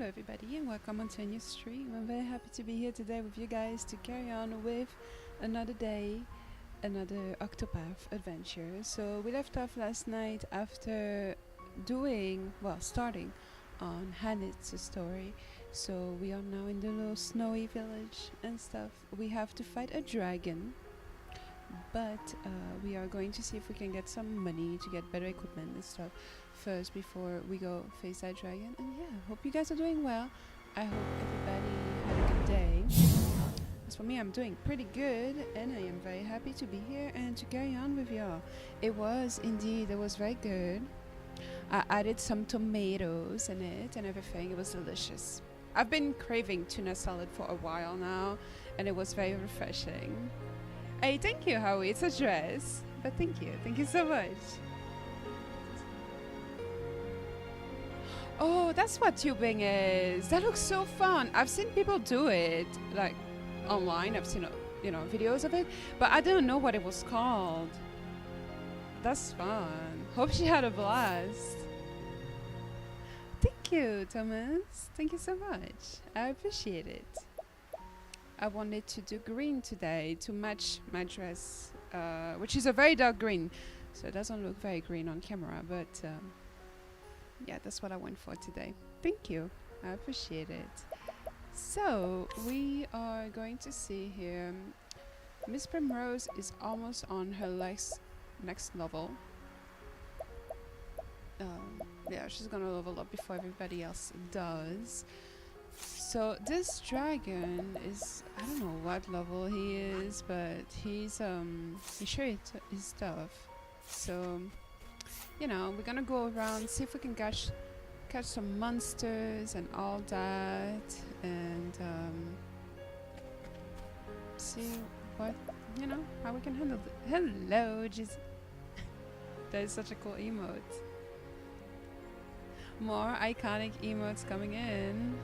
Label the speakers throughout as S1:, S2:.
S1: Hello everybody and welcome onto a new stream. I'm very happy to be here today with you guys to carry on with another day, another Octopath adventure. So we left off last night after starting on Hanit's story. So we are now in the little snowy village and stuff. We have to fight a dragon, but we are going to see if we can get some money to get better equipment and stuff first before we go face that dragon. And yeah, hope you guys are doing well. I hope everybody had a good day. As for me, I'm doing pretty good and I am very happy to be here and to carry on with y'all. It was very good. I added some tomatoes in it and everything. It was delicious. I've been craving tuna salad for a while now and it was very refreshing. Hey, thank you, Howie. It's a dress, but thank you. Thank you so much. Oh, that's what tubing is. That looks so fun. I've seen people do it, like, online. I've seen, videos of it, but I didn't know what it was called. That's fun. Hope she had a blast. Thank you, Thomas. Thank you so much. I appreciate it. I wanted to do green today to match my dress, which is a very dark green, so it doesn't look very green on camera, but yeah, that's what I went for today. Thank you. I appreciate it. So, we are going to see here. Miss Primrose is almost on her next level. Yeah, she's gonna level up before everybody else does. So this dragon is, I don't know what level he is, but he's sure his tough. So, we're gonna go around, see if we can catch some monsters and all that, and see what, how we can handle it. Hello, jeez. That is such a cool emote. More iconic emotes coming in.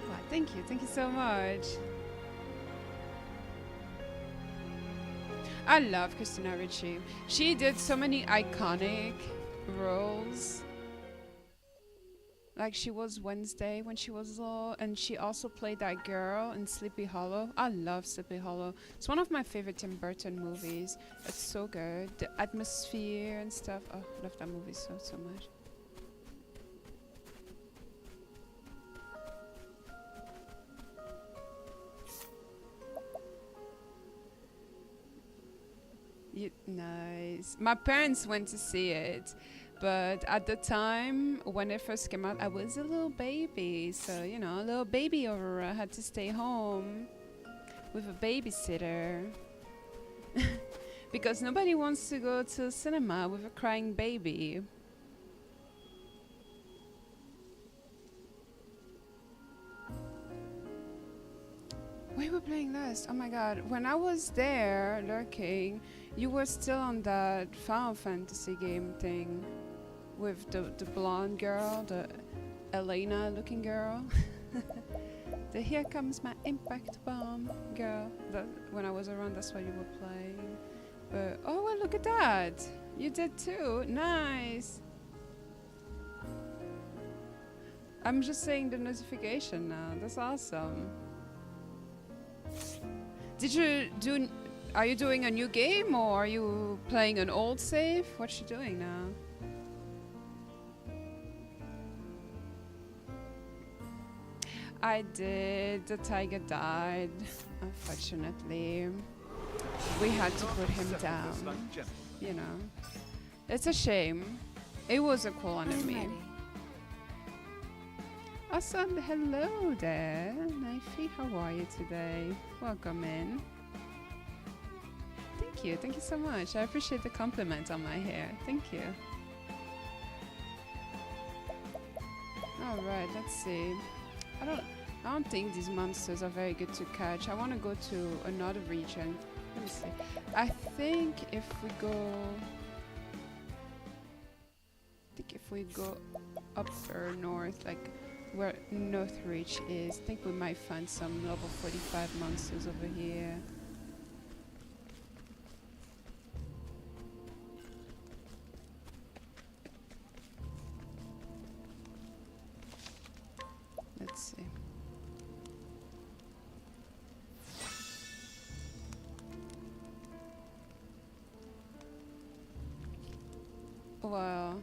S1: Wow, thank you so much. I love Christina Ricci. She did so many iconic roles. Like she was Wednesday when she was little, and she also played that girl in Sleepy Hollow. I love Sleepy Hollow. It's one of my favorite Tim Burton movies. It's so good. The atmosphere and stuff. Oh, I love that movie so much. Nice. My parents went to see it, but at the time when it first came out, I was a little baby. So, a little baby Aurora had to stay home with a babysitter because nobody wants to go to cinema with a crying baby. We were playing last. Oh my god. When I was there lurking, you were still on that Final Fantasy game thing with the blonde girl, the Elena looking girl. The here comes my impact bomb girl. When I was around, that's what you were playing. But oh well, look at that. You did too. Nice. I'm just saying the notification now. That's awesome. Are you doing a new game or are you playing an old save? What's you doing now? I did. The tiger died, unfortunately. We had to put him down. It's a shame. It was a cool enemy. Awesome, hello there, Knifey, how are you today? Welcome in. Thank you so much. I appreciate the compliment on my hair. Thank you. Alright, let's see. I don't think these monsters are very good to catch. I want to go to another region. Let me see. I think if we go up or north, like where Northreach is, I think we might find some level 45 monsters over here. Well,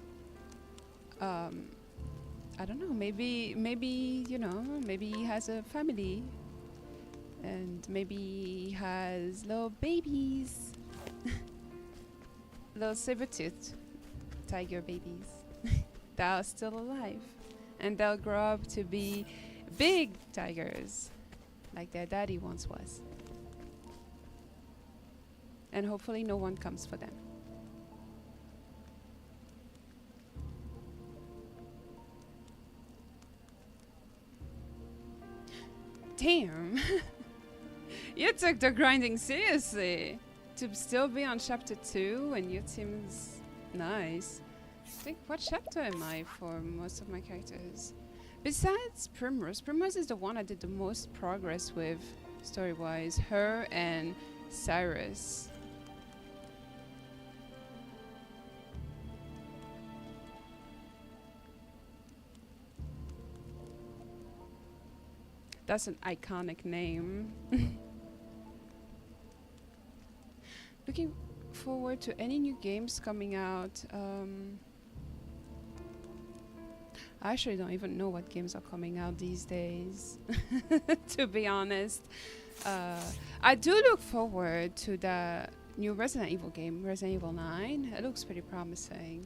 S1: I don't know. Maybe you know. Maybe he has a family, and maybe he has little babies, little saber-toothed tiger babies that are still alive, and they'll grow up to be big tigers, like their daddy once was. And hopefully, no one comes for them. Damn. You took the grinding seriously. To still be on chapter 2 and your team's nice. I think, what chapter am I for most of my characters? Besides Primrose. Primrose is the one I did the most progress with, story-wise. Her and Cyrus. That's an iconic name. Looking forward to any new games coming out. I actually don't even know what games are coming out these days, to be honest. I do look forward to the new Resident Evil game, Resident Evil 9. It looks pretty promising.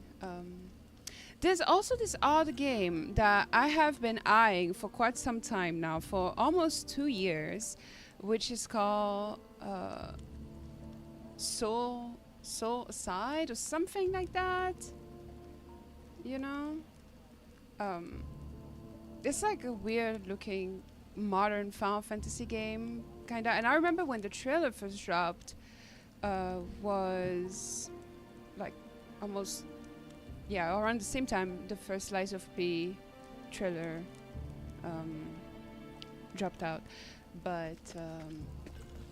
S1: There's also this other game that I have been eyeing for quite some time now, for almost 2 years, which is called Soul Aside or something like that. You know? It's like a weird looking modern Final Fantasy game, kinda. And I remember when the trailer first dropped, was like almost, yeah, around the same time the first Lies of P trailer dropped out. But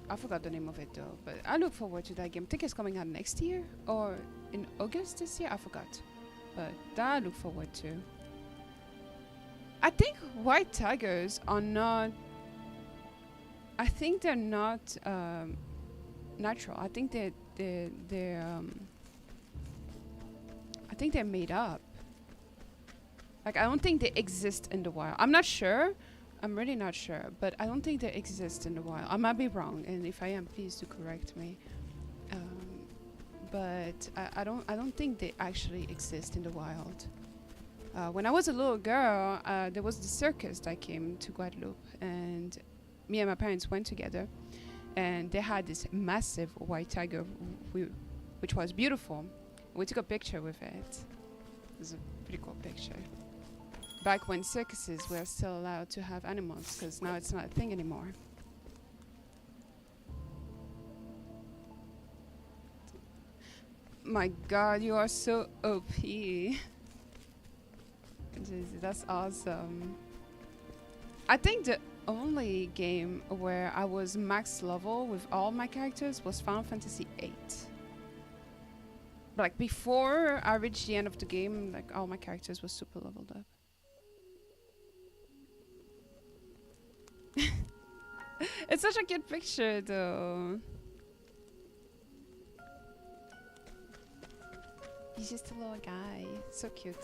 S1: I forgot the name of it though. But I look forward to that game. I think it's coming out next year or in August this year. I forgot. But that I look forward to. I think white tigers are not. I think they're not natural. I think they're I think they're made up. Like, I don't think they exist in the wild. I'm not sure. I'm really not sure. But I don't think they exist in the wild. I might be wrong, and if I am, please do correct me. But I don't think they actually exist in the wild. When I was a little girl, there was the circus that came to Guadeloupe, and me and my parents went together, and they had this massive white tiger, which was beautiful. We took a picture with it. It was a pretty cool picture. Back when circuses were still allowed to have animals, because now it's not a thing anymore. My god, you are so OP. That's awesome. I think the only game where I was max level with all my characters was Final Fantasy VIII. But like before I reached the end of the game, like all my characters were super leveled up. It's such a cute picture though. He's just a little guy. So cute.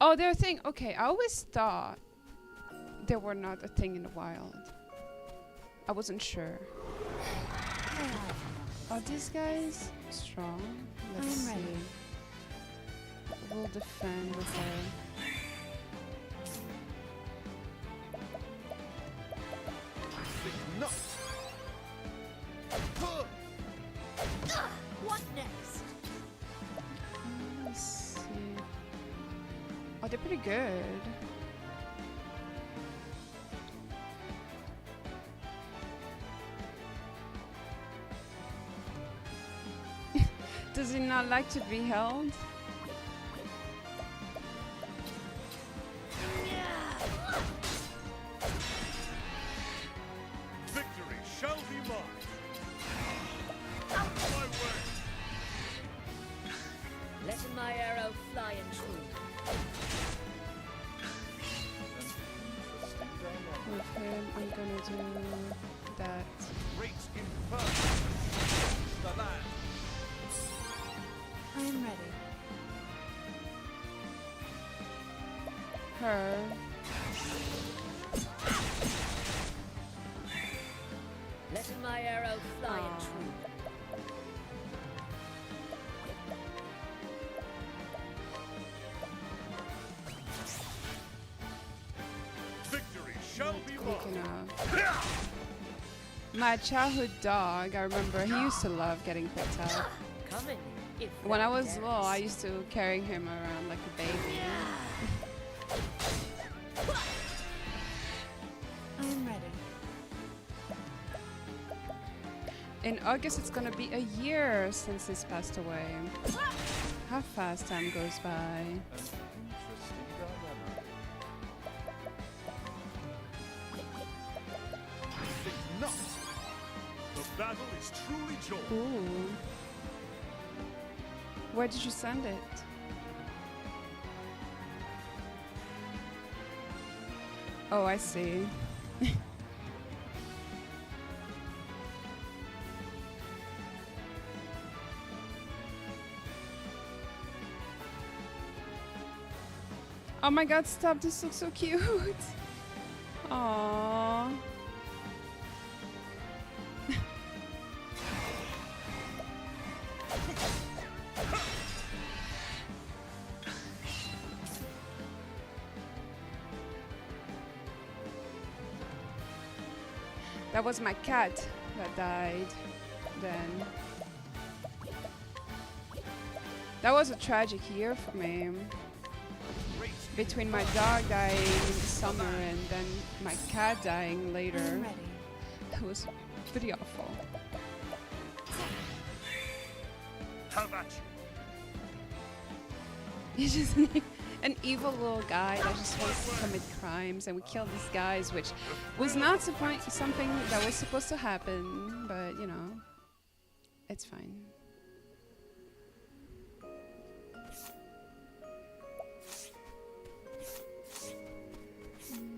S1: Oh, they're a thing. Okay, I always thought they were not a thing in the wild. I wasn't sure. Are these guys strong? Let's see. We'll defend with her.
S2: What next?
S1: Let's see. Oh, they're pretty good. Does he not like to be held?
S3: Victory shall be mine. My way.
S2: Letting my arrow fly and true.
S1: him, I'm gonna do that.
S3: Great impermanence. The land.
S2: I am ready.
S1: Her.
S2: Let my arrow fly
S1: Aw.
S2: true.
S3: Victory shall be
S1: Quick
S3: mine.
S1: enough. My childhood dog, I remember he used to love getting picked up.
S2: Coming. If
S1: When I
S2: thou
S1: was
S2: darest.
S1: little, I used to carry him around like a baby.
S2: I am ready.
S1: In August, it's gonna be a year since he's passed away. How fast time goes by.
S3: An interesting dilemma. Think not. The battle is truly joy.
S1: Ooh. Where did you send it? Oh, I see. Oh my god, stop, this looks so cute. Aww. That was my cat that died then. That was a tragic year for me.
S3: Great
S1: Between my dog dying in the summer and then my cat dying
S2: I
S1: later.
S2: am ready.
S1: It was pretty awful.
S3: Have at you.
S1: He's just an evil little guy that just wants to commit crimes, and we killed these guys, which was not something that was supposed to happen, but you know, it's fine.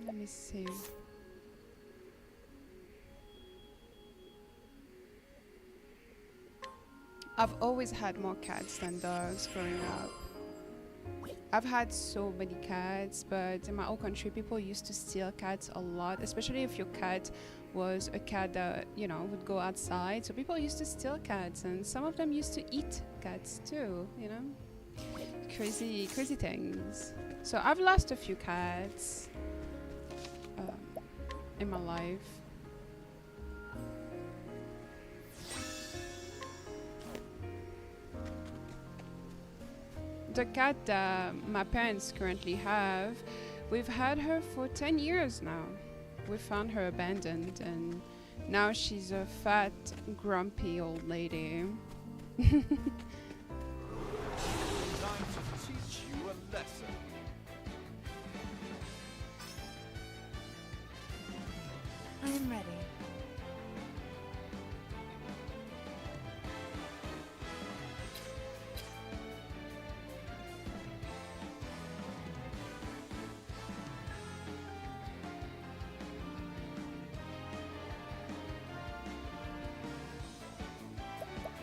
S1: Let me see. I've always had more cats than dogs growing up. I've had so many cats, but in my old country, people used to steal cats a lot, especially if your cat was a cat that, you know, would go outside. So people used to steal cats, and some of them used to eat cats too, you know? Crazy, crazy things. So I've lost a few cats in my life. The cat that my parents currently have, we've had her for 10 years now. We found her abandoned, and now she's a fat, grumpy old lady.
S3: Time to teach you a lesson.
S2: I am ready.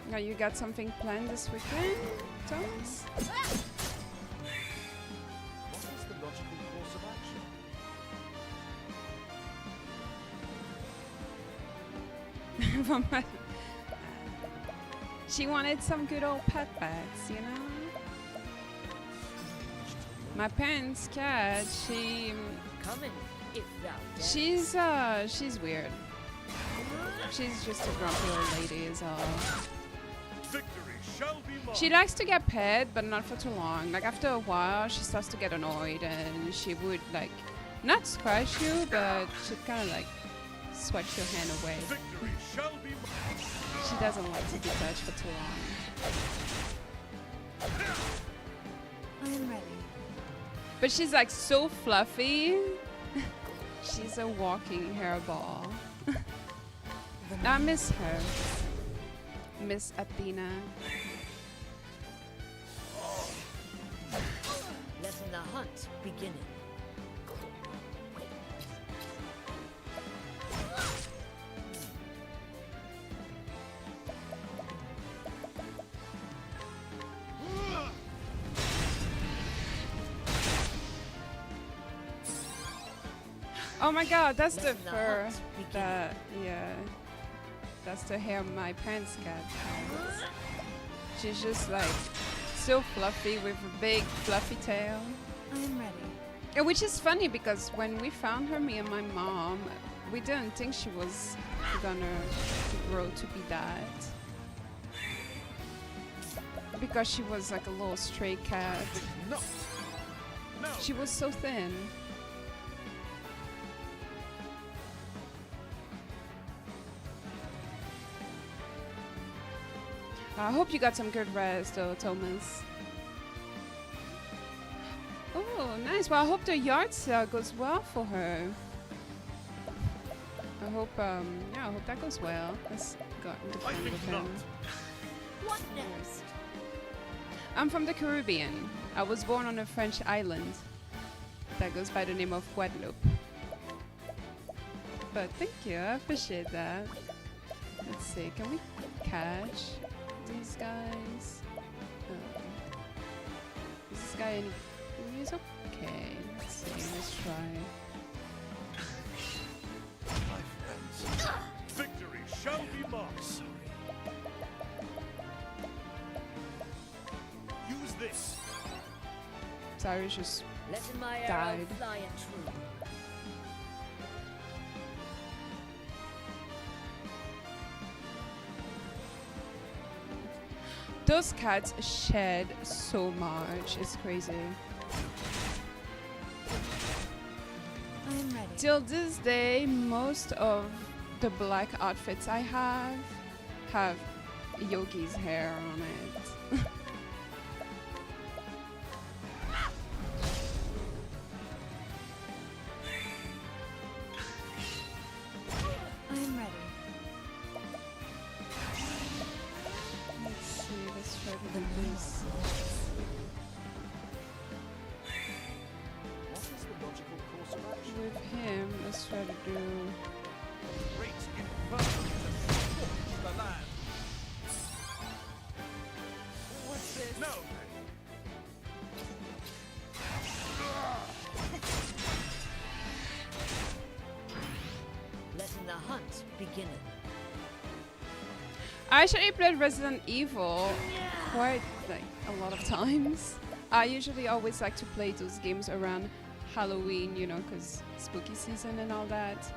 S1: Now you got something planned this weekend, Thomas?
S3: What is the logical course of action?
S1: She wanted some good old pet pets, you know? My parents' cat,
S2: Coming. If thou darest.
S1: she's weird. She's just a grumpy old lady is all.
S3: Victory shall be mine.
S1: She likes to get pet, but not for too long. Like after a while, she starts to get annoyed, and she would like not scratch you, but she'd kind of like swatch your hand away.
S3: Victory shall be mine.
S1: She doesn't like to be touched for too long.
S2: I am ready.
S1: But she's like so fluffy. She's a walking hairball. I miss her. Miss Athena.
S2: Letting the hunt begin.
S1: Oh my god, that's the
S2: Let the
S1: fur.
S2: hunt begin.
S1: That, yeah. That's the hair my parents' cat has. She's just like so fluffy with a big fluffy tail.
S2: I am ready.
S1: Which is funny because when we found her, me and my mom, we didn't think she was gonna grow to be that. Because she was like a little stray cat.
S3: No. No.
S1: She was so thin. I hope you got some good rest though, Thomas. Oh, nice. Well, I hope the yard sale goes well for her. I hope, yeah, I hope that goes well. Let's go into
S3: I
S1: fun
S3: think
S1: with
S3: not.
S1: him.
S2: What next?
S1: I'm from the Caribbean. I was born on a French island that goes by the name of Guadeloupe. But thank you, I appreciate that. Let's see, can we catch these guys? Is this guy any? He's okay. Let's see, let's try.
S3: My friends. Victory shall be mine. Use this.
S1: Cyrus just
S2: Letting my
S1: Died.
S2: arrow fly and true.
S1: those cats shed so much. It's crazy.
S2: I am ready.
S1: Till this day, most of the black outfits I have Yogi's hair on it.
S2: I am ready.
S1: Let's see, let's try to do this.
S3: What is the logical course of action?
S1: With him, let's try to do...
S3: Great inferno to scorch the land.
S2: What's this?
S3: No.
S2: Letting the hunt begin.
S1: I actually played Resident Evil quite like a lot of times. I usually always like to play those games around Halloween, you know, because spooky season and all that.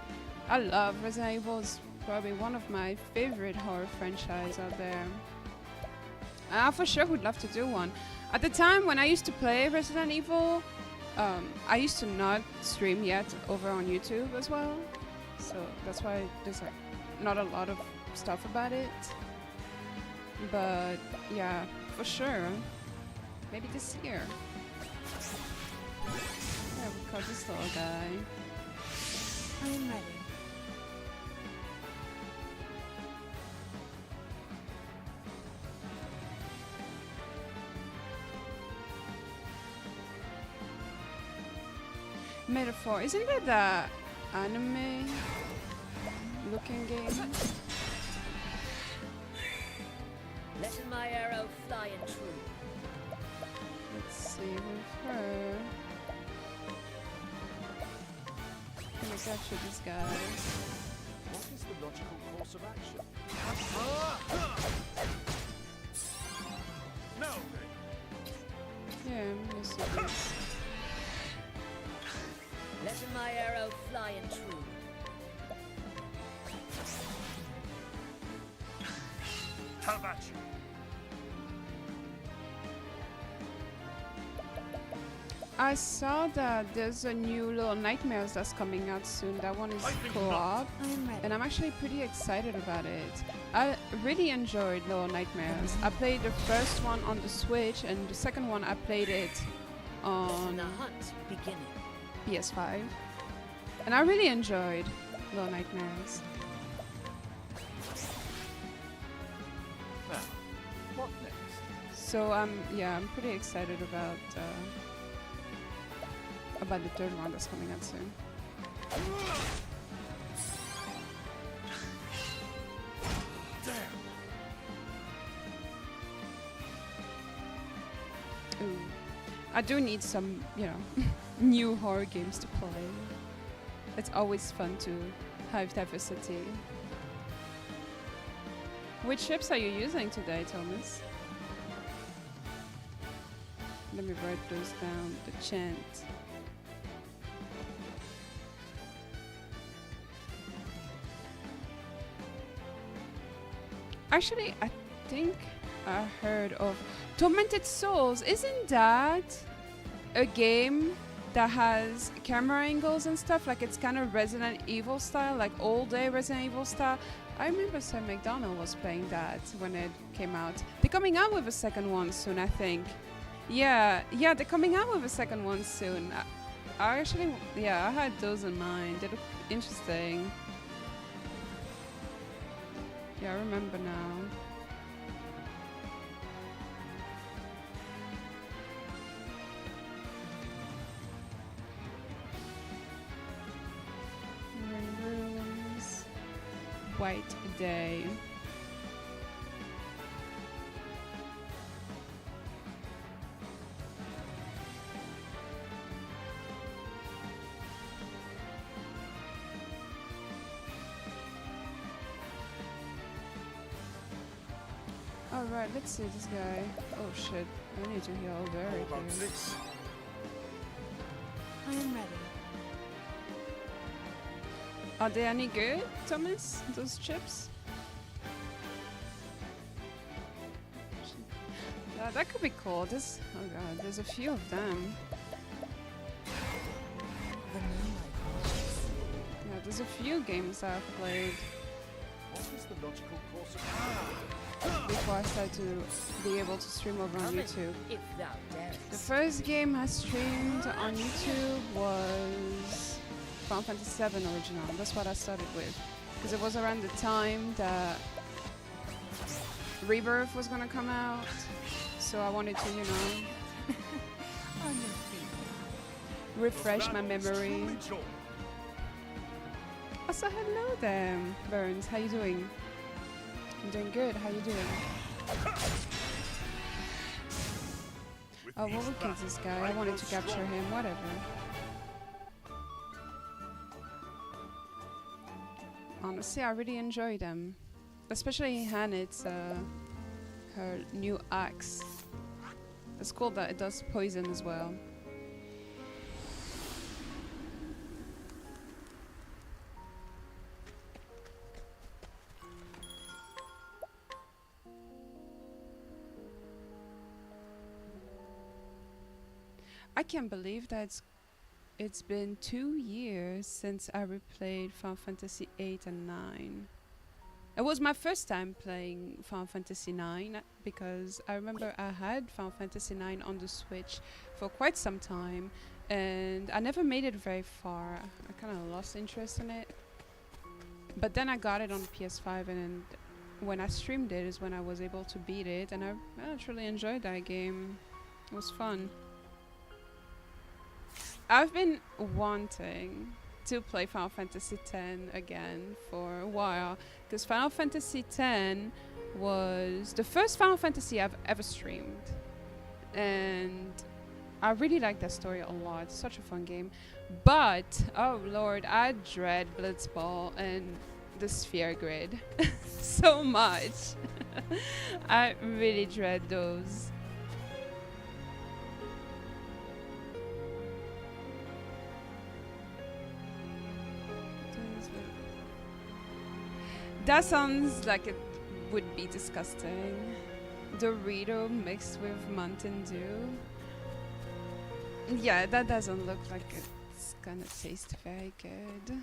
S1: I love Resident Evil. It's probably one of my favorite horror franchise out there. And I for sure would love to do one. At the time when I used to play Resident Evil, I used to not stream yet over on YouTube as well. So that's why there's like not a lot of stuff about it. But yeah, for sure. Maybe this year. Yeah, we caught this little guy.
S2: I am ready.
S1: Metaphor. Isn't that the anime looking game?
S2: Letting my arrow fly and true.
S1: Let's see with her. Can I capture this guy?
S3: What is the logical course of action? No.
S1: Yeah, I'm gonna see this.
S2: Letting my arrow fly and true.
S3: Have at you.
S1: I saw that there's a new Little Nightmares that's coming out soon. That one is
S3: I think
S1: co-op,
S2: I am ready.
S1: and I'm actually pretty excited about it. I really enjoyed Little Nightmares. I played the first one on the Switch, and the second one I played it
S2: Letting
S1: on
S2: the hunt begin.
S1: PS5. And I really enjoyed Little Nightmares.
S3: Now, what next?
S1: So yeah, I'm pretty excited about the third one that's coming out soon.
S3: Damn.
S1: Ooh. I do need some, you know, new horror games to play. It's always fun to have diversity. Which ships are you using today, Thomas? Let me write those down. The chant. Actually, I think I heard of Tormented Souls. Isn't that a game that has camera angles and stuff? Like it's kind of Resident Evil style, like old day Resident Evil style. I remember Sam McDonald was playing that when it came out. They're coming out with a second one soon, I think. Yeah, they're coming out with a second one soon. I actually, I had those in mind. They look interesting. Yeah, I remember now. Ruins. White Day. Alright, let's see this guy. Oh shit, I need to heal very
S3: How about
S1: here.
S3: this?
S2: I am ready.
S1: Are they any good, Thomas? Those chips? That could be cool. This, oh god, there's a few of them.
S2: The moonlight glows.
S1: Yeah, there's a few games I've played
S3: What is the logical course of
S1: before I started to be able to stream over on
S2: Come in,
S1: YouTube.
S2: if thou darest.
S1: The first game I streamed on YouTube was Final Fantasy VII Original. That's what I started with. Because it was around the time that Rebirth was gonna come out. So I wanted to,
S2: On your feet.
S1: refresh my memory.
S3: Truly joy.
S1: Oh, so hello there, Burns. How you doing? I'm doing good. How you doing?
S3: With
S1: Oh,
S3: each
S1: what wicked is
S3: battle,
S1: this guy? I wanted to
S3: grow
S1: capture
S3: stronger.
S1: him. Whatever. Honestly, I really enjoy them. Especially Hanet's, her new axe. It's cool that it does poison as well. I can't believe that it's been 2 years since I replayed Final Fantasy 8 and 9. It was my first time playing Final Fantasy 9 because I remember I had Final Fantasy 9 on the Switch for quite some time and I never made it very far. I kind of lost interest in it. But then I got it on PS5 and when I streamed it is when I was able to beat it and I truly enjoyed that game. It was fun. I've been wanting to play Final Fantasy X again for a while because Final Fantasy X was the first Final Fantasy I've ever streamed and I really like that story a lot. It's such a fun game, but oh lord, I dread Blitzball and the Sphere Grid so much. I really dread those. That sounds like it would be disgusting. Dorito mixed with Mountain Dew. Yeah, that doesn't look like it's gonna taste very good.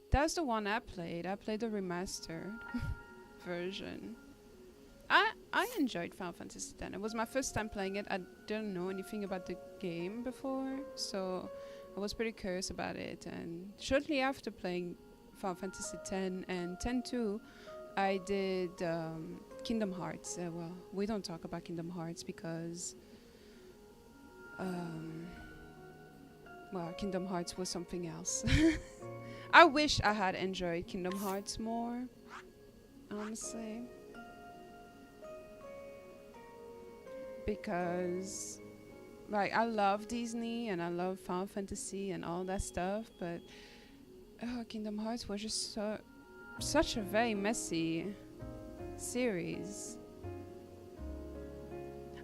S1: That's the one I played. I played the remastered version. I enjoyed Final Fantasy X. It was my first time playing it. I didn't know anything about the game before, so I was pretty curious about it. And shortly after playing Final Fantasy X and X-2, I did Kingdom Hearts. Well, we don't talk about Kingdom Hearts because Kingdom Hearts was something else. I wish I had enjoyed Kingdom Hearts more, honestly. because like I love Disney and I love Final Fantasy and all that stuff, but Kingdom Hearts was just such a very messy series.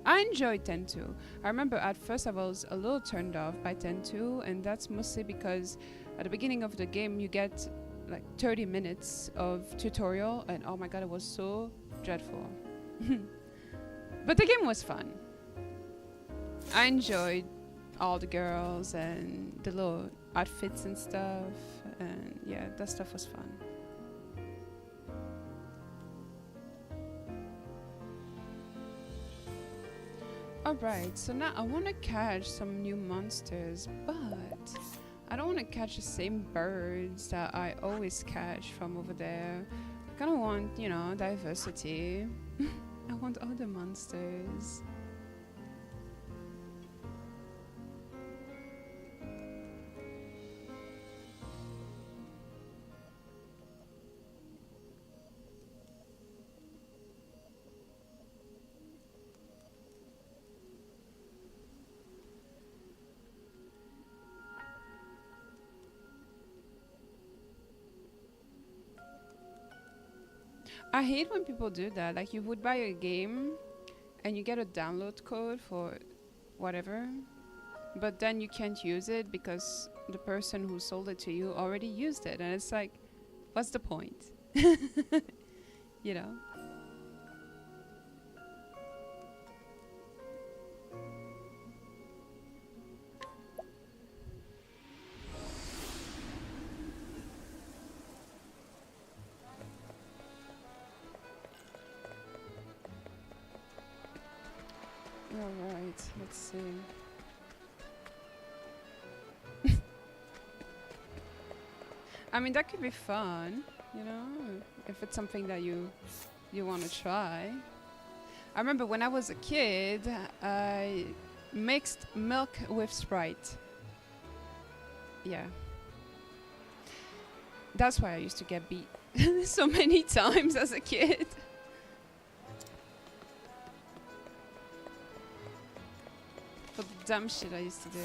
S1: I enjoyed 10-2. I remember at first I was a little turned off by 10-2, and that's mostly because at the beginning of the game you get like 30 minutes of tutorial, and oh my god, it was so dreadful. But the game was fun. I enjoyed all the girls and the little outfits and stuff, and yeah, that stuff was fun. Alright, so now I want to catch some new monsters, but I don't want to catch the same birds that I always catch from over there. I kind of want, you know, diversity. I want other monsters. I hate when people do that. Like, you would buy a game and you get a download code for whatever, but then you can't use it because the person who sold it to you already used it. And it's like, what's the point? You know? Alright, let's see. I mean, that could be fun, you know, if it's something that you want to try. I remember when I was a kid, I mixed milk with Sprite. Yeah. That's why I used to get beat so many times as a kid. For the dumb shit I used to do.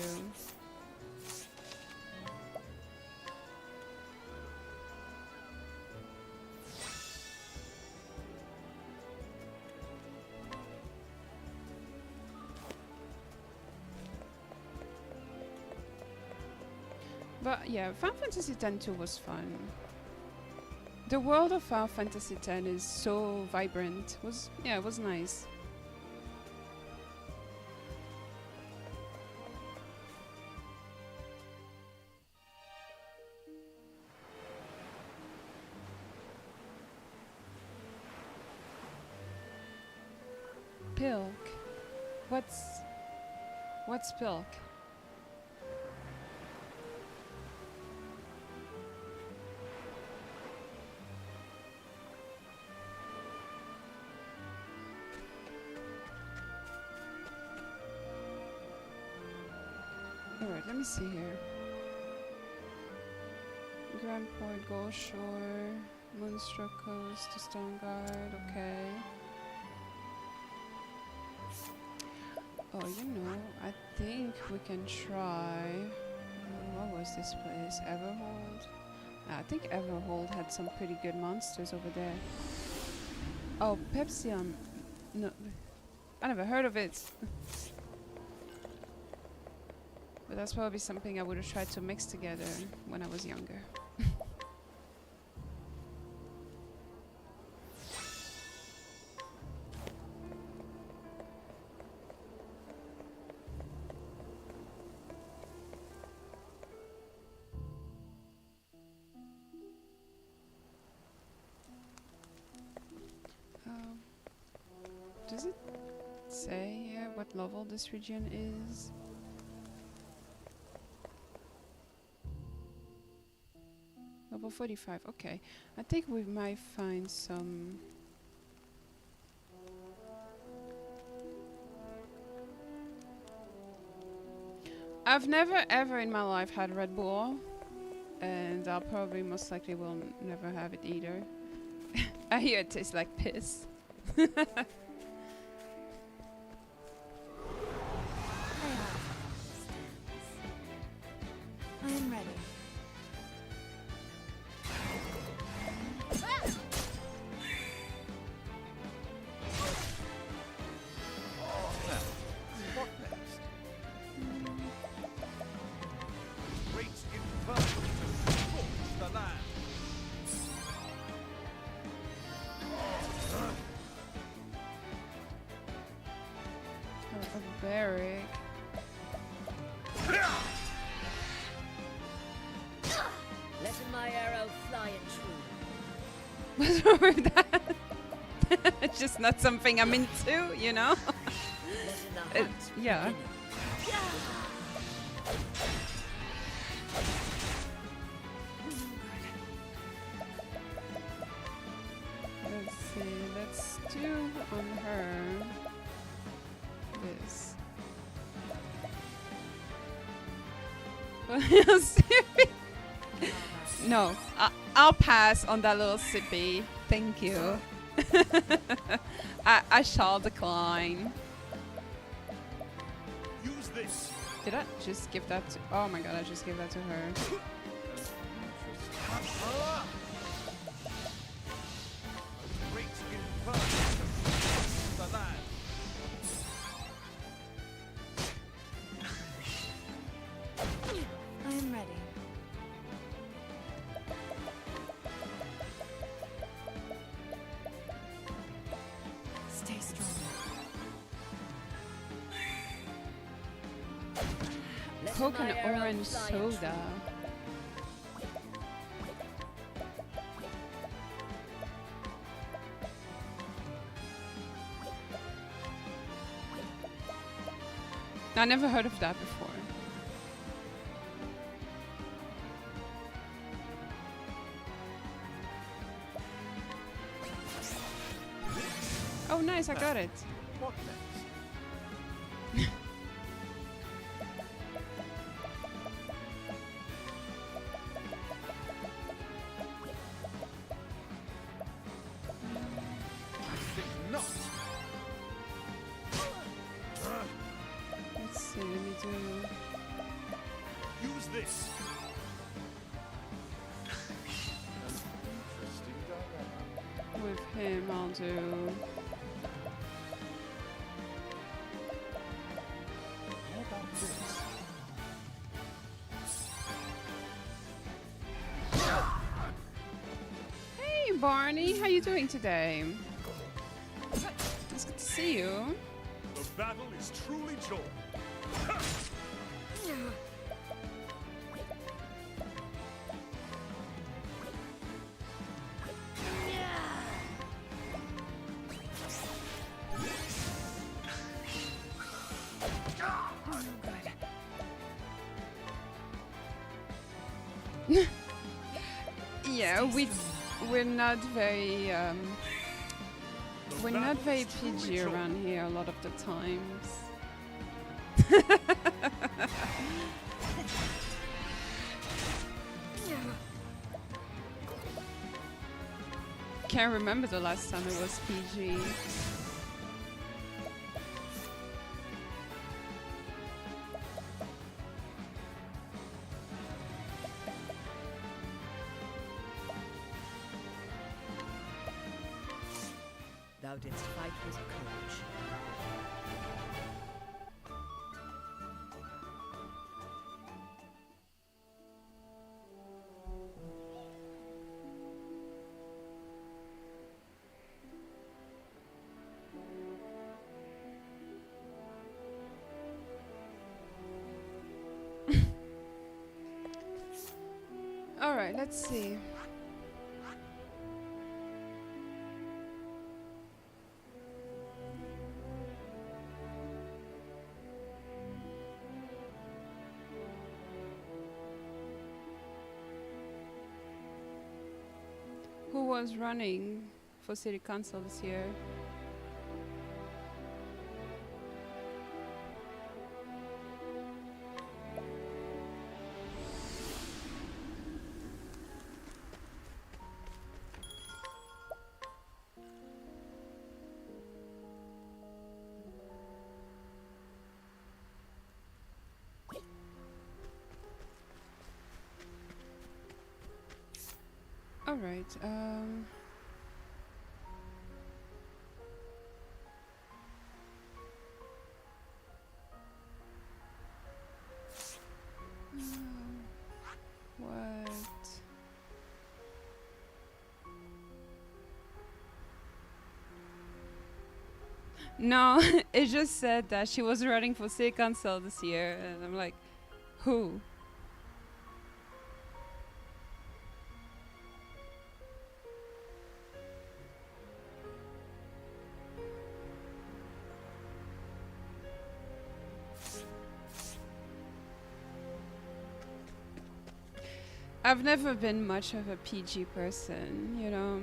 S1: But yeah, Final Fantasy X-2 was fun. The world of Final Fantasy X is so vibrant. It was nice. Pilk. What's Pilk? Alright, let me see here. Grand Port, Gold Shore, Moonstruck Coast to Stoneguard, okay. Oh, you know, I think we can try... What was this place? Everhold? I think Everhold had some pretty good monsters over there. Oh, Pepsi. No, I never heard of it. But that's probably something I would have tried to mix together when I was younger. Does it say here what level this region is? Level 45, okay. I think we might find some... I've never ever in my life had Red Bull, and I'll probably most likely will never have it either. I hear it tastes like piss. What's wrong with that? It's just not something I'm into, you know?
S2: Letting the hunt
S1: Yeah.
S2: begin.
S1: Let's see, let's do on her this. No, I'll pass on that little sippy. Thank you. I shall decline.
S3: Use this.
S1: Did I just give that to? Oh my god, I just gave that to her.
S3: Ah! A great inferno to scorch the land.
S4: I am ready. Stay strong.
S2: Letting
S1: Coke
S2: my
S1: and
S2: arrow
S1: orange
S2: fly and
S1: soda. I never heard of that before. Oh, nice! I got it.
S3: What next? I think not.
S1: Let's see. Let me do.
S3: Use this. An interesting dilemma.
S1: With him, I'll do.
S3: How about this?
S1: Hey, Barney, how you doing today? It's good to see you.
S3: The battle is truly joined.
S1: Yeah, we're not very we're not very PG around here a lot of the times. Can't remember the last time it was PG.
S2: Thou didst fight with courage.
S1: All right, let's see. Who was running for city council this year? All right. What? No, it just said that she was running for city council this year, and I'm like, who? I've never been much of a PG person, you know.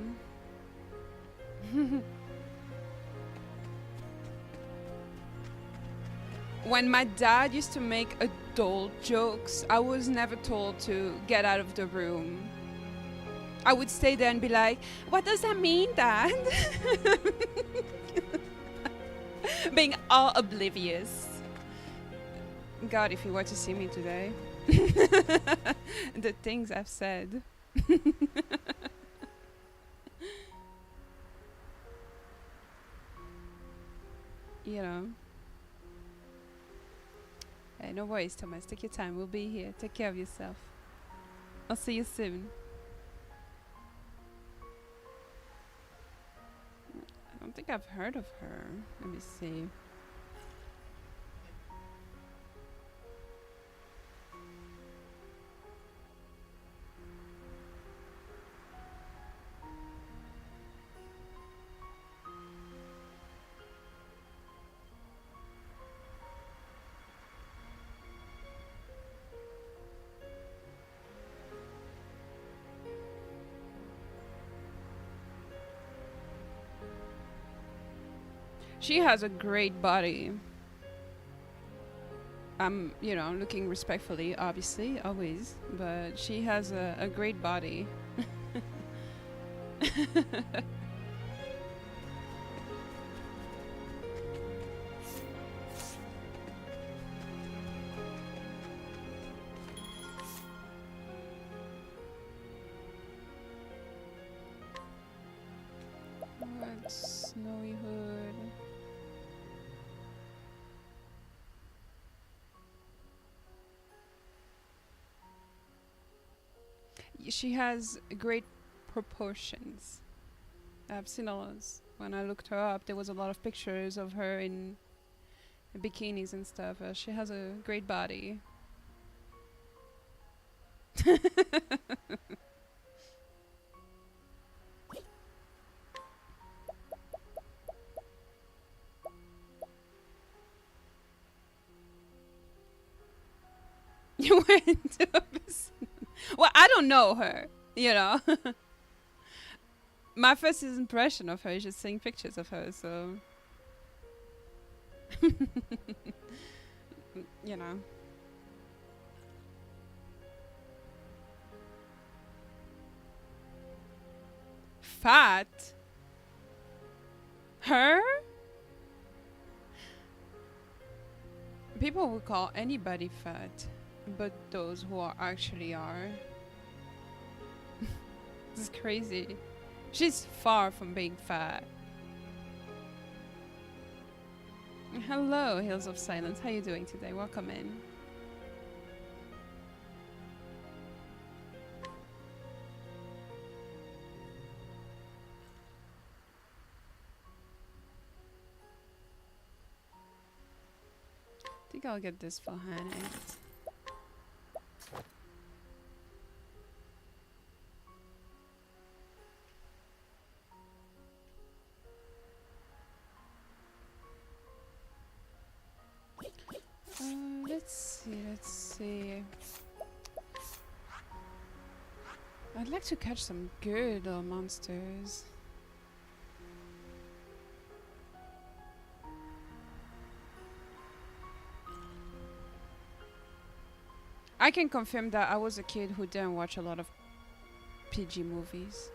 S1: When my dad used to make adult jokes, I was never told to get out of the room. I would stay there and be like, "What does that mean, Dad?" Being all oblivious. God, if you were to see me today. The things I've said. You know. Hey, no worries, Thomas. Take your time. We'll be here. Take care of yourself. I'll see you soon. I don't think I've heard of her. Let me see. She has a great body. I'm, you know, looking respectfully, obviously, always, but she has a great body. What? Snowy Hood. She has great proportions. I've seen a lot. When I looked her up, there was a lot of pictures of her in bikinis and stuff. She has a great body. You went to a business. Well, I don't know her, you know. My first impression of her is just seeing pictures of her, so you know. Fat? Her? People would call anybody fat, but those who are actually are. This is crazy. She's far from being fat. Hello, Hills of Silence. How you doing today? Welcome in. I think I'll get this for Hannah. Let's see. I'd like to catch some good monsters. I can confirm that I was a kid who didn't watch a lot of PG movies.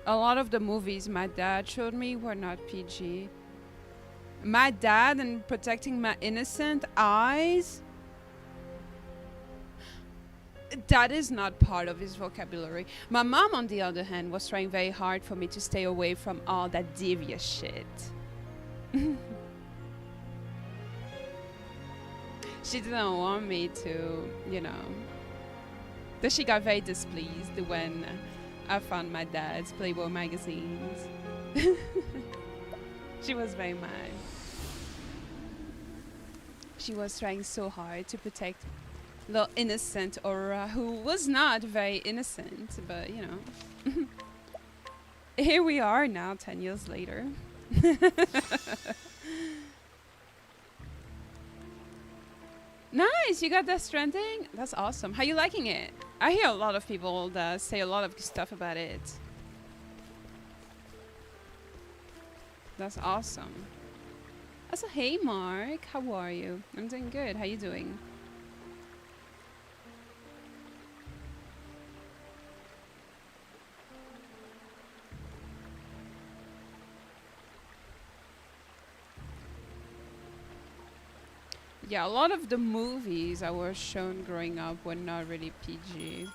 S1: A lot of the movies my dad showed me were not PG. My dad, and protecting my innocent eyes, that is not part of his vocabulary. My mom, on the other hand, was trying very hard for me to stay away from all that devious shit. She didn't want me to, you know. But she got very displeased when I found my dad's Playboy magazines. She was very mad. She was trying so hard to protect little innocent Aurora, who was not very innocent, but you know. Here we are now, 10 years later. Nice, you got Death Stranding? That's awesome. How you liking it? I hear a lot of people that say a lot of good stuff about it. That's awesome. Also, hey Mark, how are you? I'm doing good. How you doing? Yeah, a lot of the movies I was shown growing up were not really PG.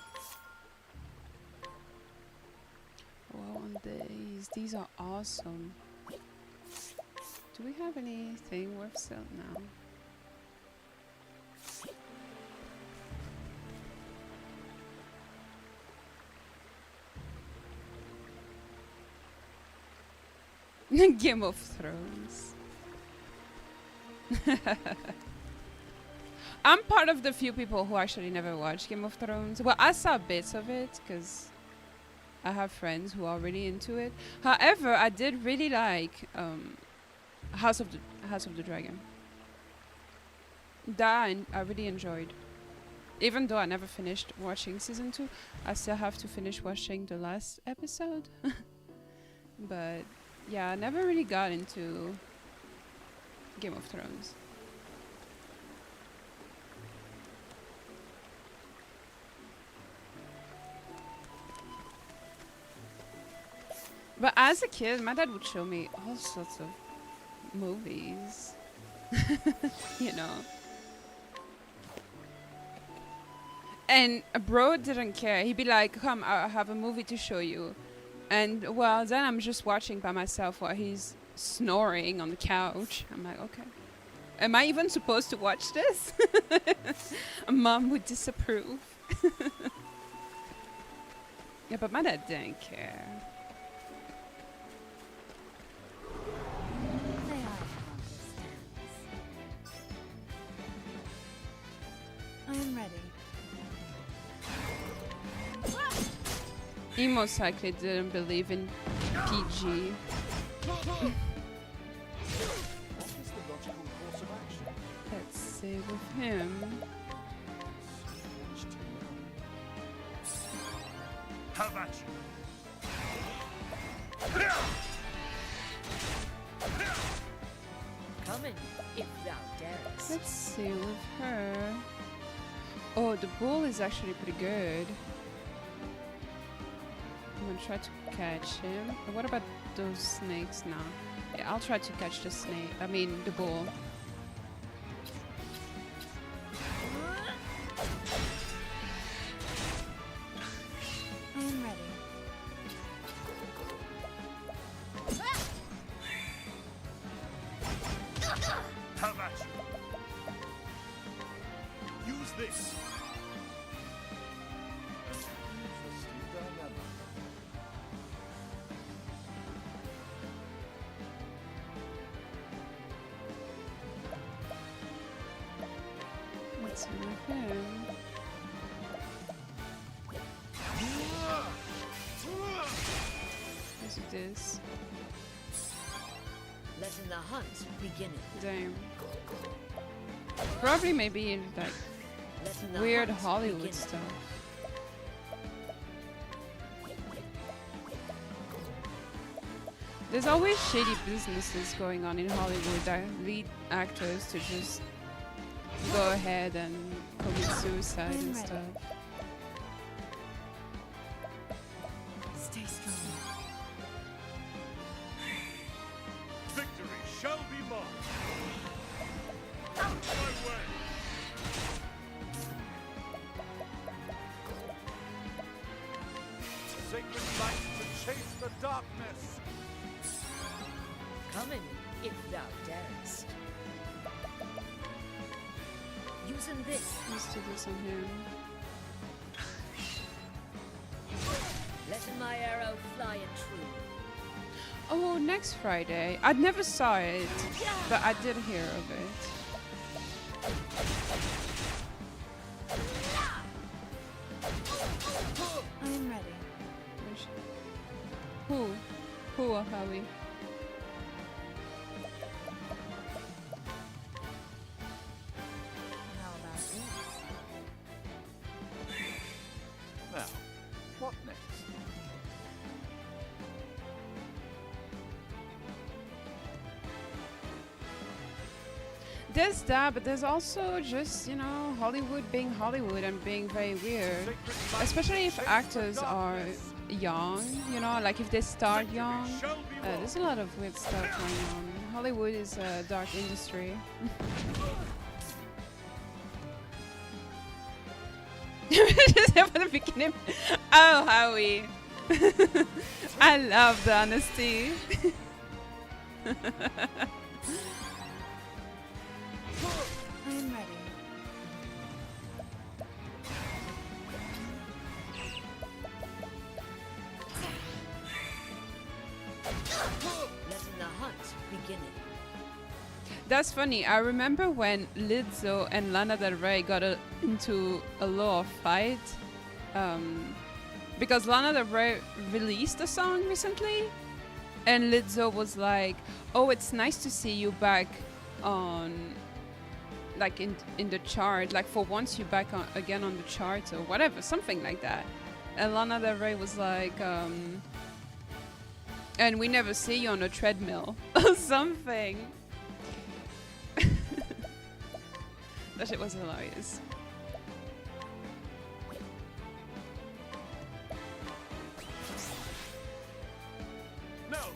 S1: Well, on these are awesome. Do we have anything worth selling now? Game of Thrones. I'm part of the few people who actually never watched Game of Thrones. Well, I saw bits of it because I have friends who are really into it. However, I did really like House of the Dragon. That I really enjoyed. Even though I never finished watching season 2, I still have to finish watching the last episode. But yeah, I never really got into Game of Thrones. But as a kid, my dad would show me all sorts of movies. You know. And bro didn't care. He'd be like, come, I have a movie to show you. And well, then I'm just watching by myself while he's snoring on the couch. I'm like, okay. Am I even supposed to watch this? Mom would disapprove. Yeah, but my dad didn't care.
S4: I am ready.
S1: He most likely didn't believe in PG.
S3: What is the logical course of action?
S1: Let's see with him.
S3: Have at you.
S2: Come in, if thou darest.
S1: Let's see with her. Oh, the bull is actually pretty good. I'm gonna try to catch him. But what about those snakes now? Yeah, I'll try to catch the snake. I mean, the bull.
S4: I am ready.
S3: Have at you. Use this. Interesting dynamic.
S1: What's with him? Is it this?
S2: Letting the hunt begin.
S1: Damn. Probably maybe like
S2: Letting the
S1: weird
S2: hunt
S1: Hollywood
S2: begin.
S1: stuff. There's always shady businesses going on in Hollywood that lead actors to just go ahead and commit suicide and
S4: ready.
S1: stuff.
S4: Stay strong.
S3: Victory shall be mine. Out my way. Sacred light to chase the darkness.
S2: Come in, if thou darest. Using this,
S1: Let's do this on him.
S2: letting my arrow fly and true.
S1: Oh, next Friday. I never saw it, but I did hear of it.
S4: I am ready.
S1: Who? Who or Howie?
S4: How about
S1: There's that, but there's also just, you know, Hollywood being Hollywood and being very weird. Especially if actors are young, you know, like if they start young. There's a lot of weird stuff going on. Hollywood is a dark industry. Just for the beginning. Oh, Howie. I love the honesty.
S4: I am ready.
S2: Letting the hunt begin.
S1: That's funny. I remember when Lizzo and Lana Del Rey got into a lot of fight, because Lana Del Rey released a song recently, and Lizzo was like, "Oh, it's nice to see you back on, like in the chart. Like for once, you back on again on the chart or whatever, something like that." And Lana Del Rey was like, "And we never see you on a treadmill or something." That shit was hilarious.
S3: No.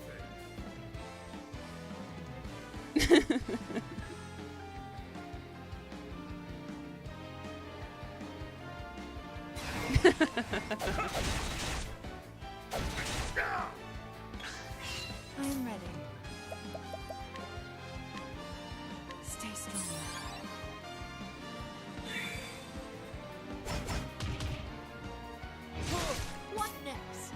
S4: I am ready. Stay strong.
S2: What next?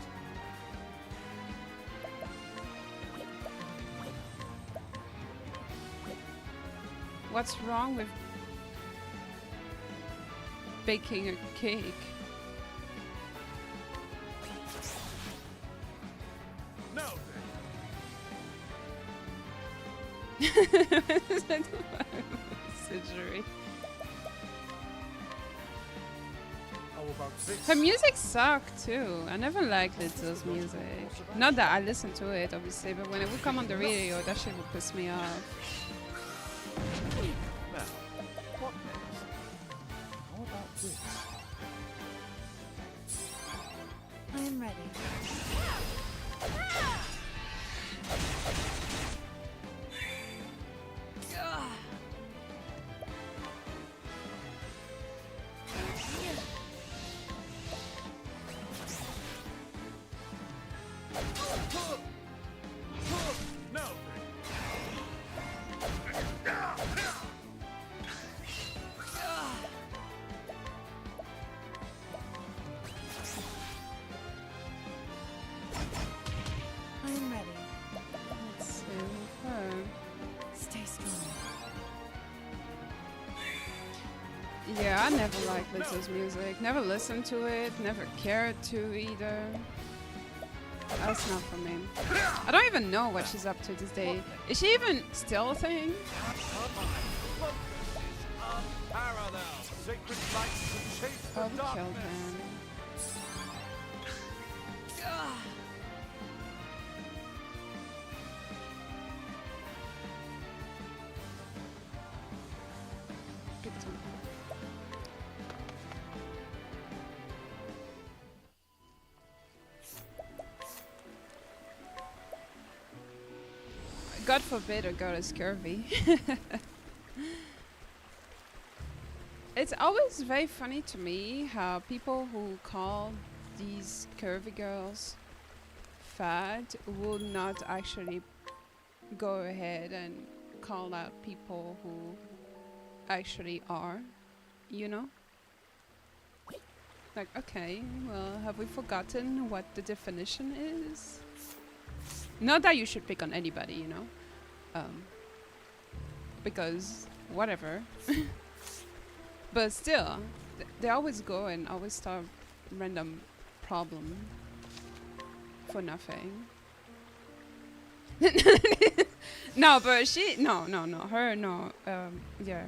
S1: What's wrong with baking a cake?
S3: No.
S1: Surgery.
S3: How about this?
S1: Her music sucked too. I never liked Lizzo's music. Not that I listen to it, obviously, but when it would come on the radio, that shit would piss me off.
S3: Now, what next? How about this?
S4: I am ready.
S3: No.
S4: I am ready.
S1: Let's see. Her.
S4: Stay strong.
S1: Yeah, I never liked Lizzo's music. Never listened to it. Never cared to either. That's not for me. I don't even know what she's up to this day. Is she even still a thing?
S3: Parallel. Sacred lights to chase the
S1: Oh, we killed
S3: darkness.
S1: him. Good time. God forbid a girl is curvy. It's always very funny to me how people who call these curvy girls fat will not actually go ahead and call out people who actually are, you know? Like, okay, well, have we forgotten what the definition is? Not that you should pick on anybody, you know? Because whatever. But still, they always go and always start random problem for nothing. No, but she, no, her, no, yeah.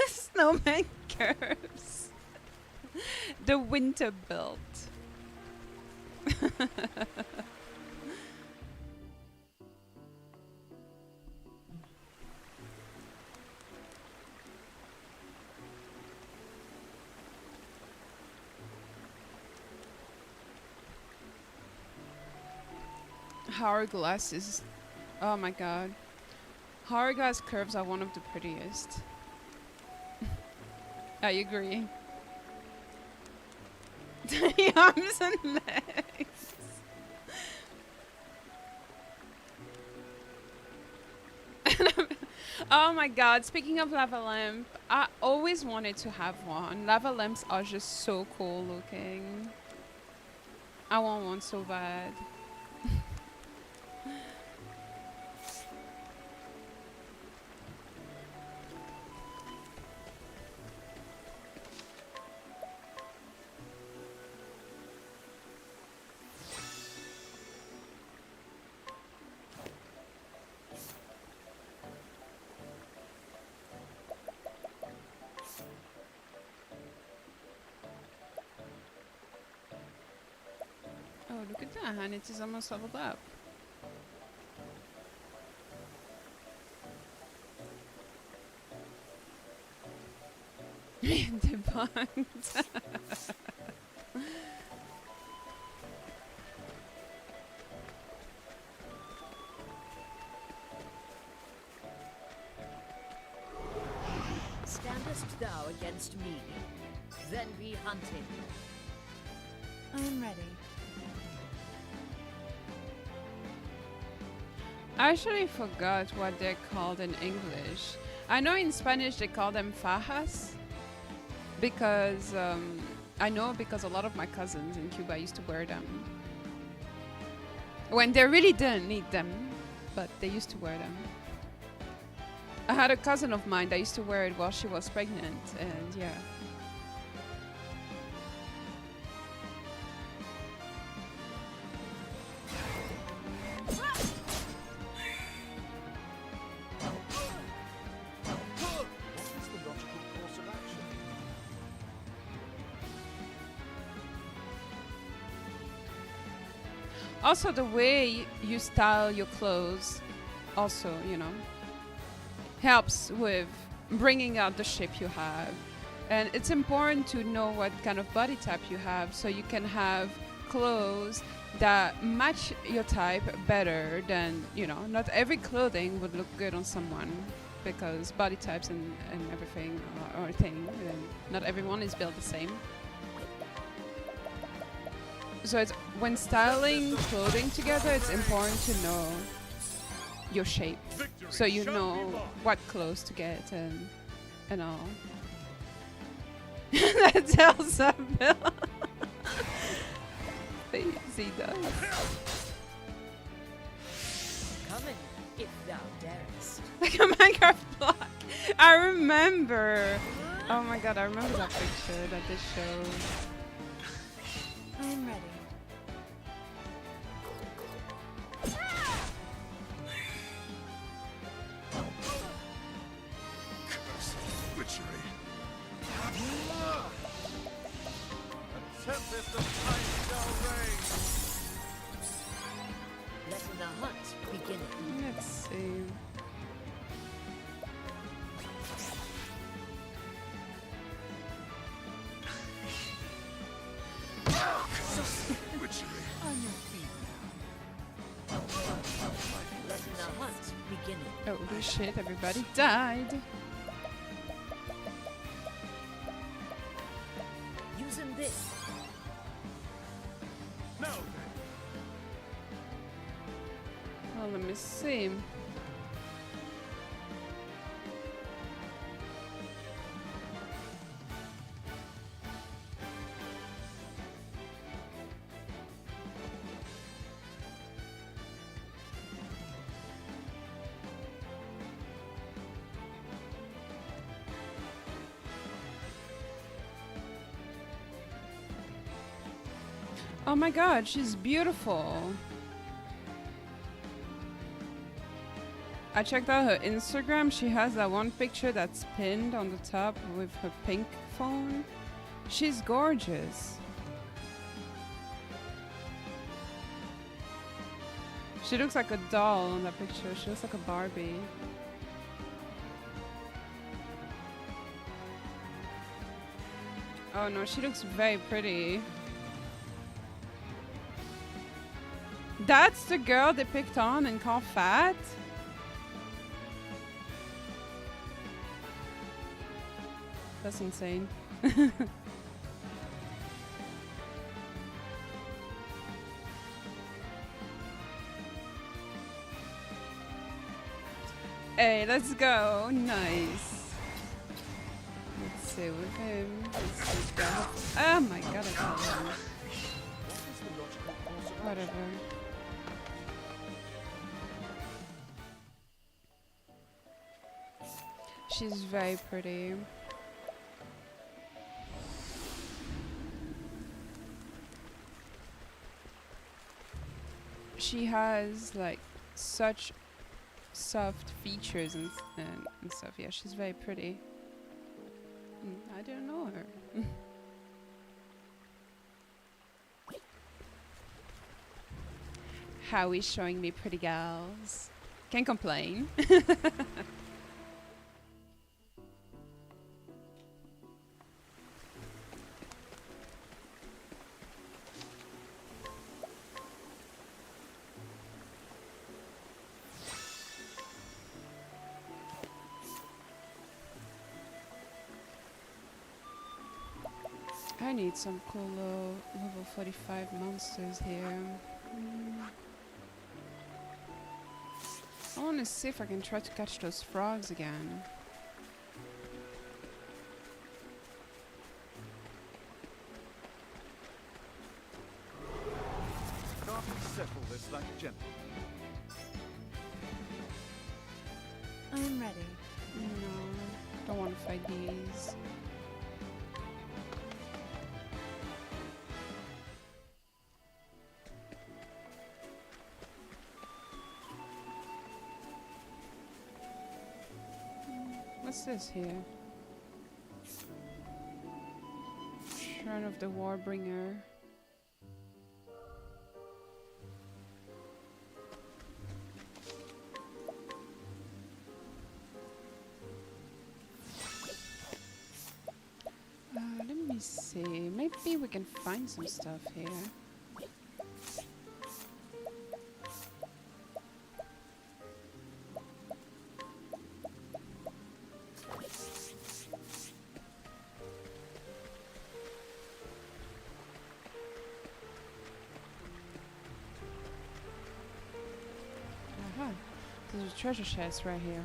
S1: Snowman curves. The winter belt. Hourglass is... Oh my god. Hourglass curves are one of the prettiest. I agree. The arms and legs. Oh my god, speaking of lava lamp, I always wanted to have one. Lava lamps are just so cool looking. I want one so bad. Oh, look at that, and it is almost leveled up. Debunked.
S2: Standest thou against me? Then be hunted.
S4: I am ready.
S1: I actually forgot what they're called in English. I know in Spanish they call them fajas because I know because a lot of my cousins in Cuba used to wear them when they really didn't need them, but they used to wear them. I had a cousin of mine that used to wear it while she was pregnant, and yeah. Also, the way you style your clothes also, you know, helps with bringing out the shape you have. And it's important to know what kind of body type you have so you can have clothes that match your type better than, you know, not every clothing would look good on someone because body types and everything are a thing, and not everyone is built the same. So it's, when styling clothing together, it's important to know your shape, so you know what clothes to get and all. That tells a bill. He does.
S2: Come in, if thou darest.
S1: Like a Minecraft block. I remember. Oh my god, I remember that picture that they showed.
S4: I am ready.
S3: Witchery. A tempest of ice shall reign.
S2: Let the hunt begin.
S1: Let's see.
S3: Witchery.
S4: On your feet now.
S2: Let the hunt begin.
S1: Oh shit, everybody died.
S2: Using this.
S3: Now then.
S1: Well, let me see. Oh my god, she's beautiful. I checked out her Instagram. She has that one picture that's pinned on the top with her pink phone. She's gorgeous. She looks like a doll in that picture. She looks like a Barbie. Oh no, she looks very pretty. That's the girl they picked on and called fat? That's insane. Hey, let's go. Nice. Let's see with him. Let's see that. Oh my god, I can't remember. Whatever. She's very pretty. She has like such soft features and stuff. Yeah, she's very pretty. I don't know her. Howie's showing me pretty gals. Can't complain. I need some cool level 45 monsters here. I want to see if I can try to catch those frogs again.
S3: Can't we settle this like a gentleman?
S4: I am ready.
S1: No, don't want to fight these. What's this here? Shrine of the Warbringer. Let me see. Maybe we can find some stuff here. There's a treasure chest right here.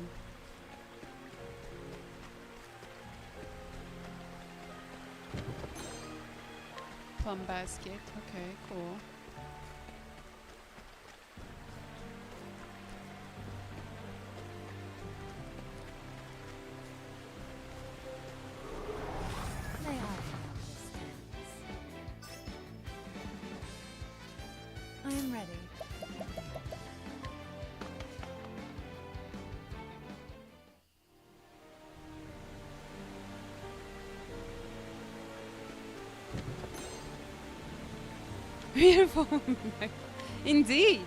S1: Plum basket. Okay, cool.
S4: May I have this dance? I am ready.
S1: Beautiful. Indeed.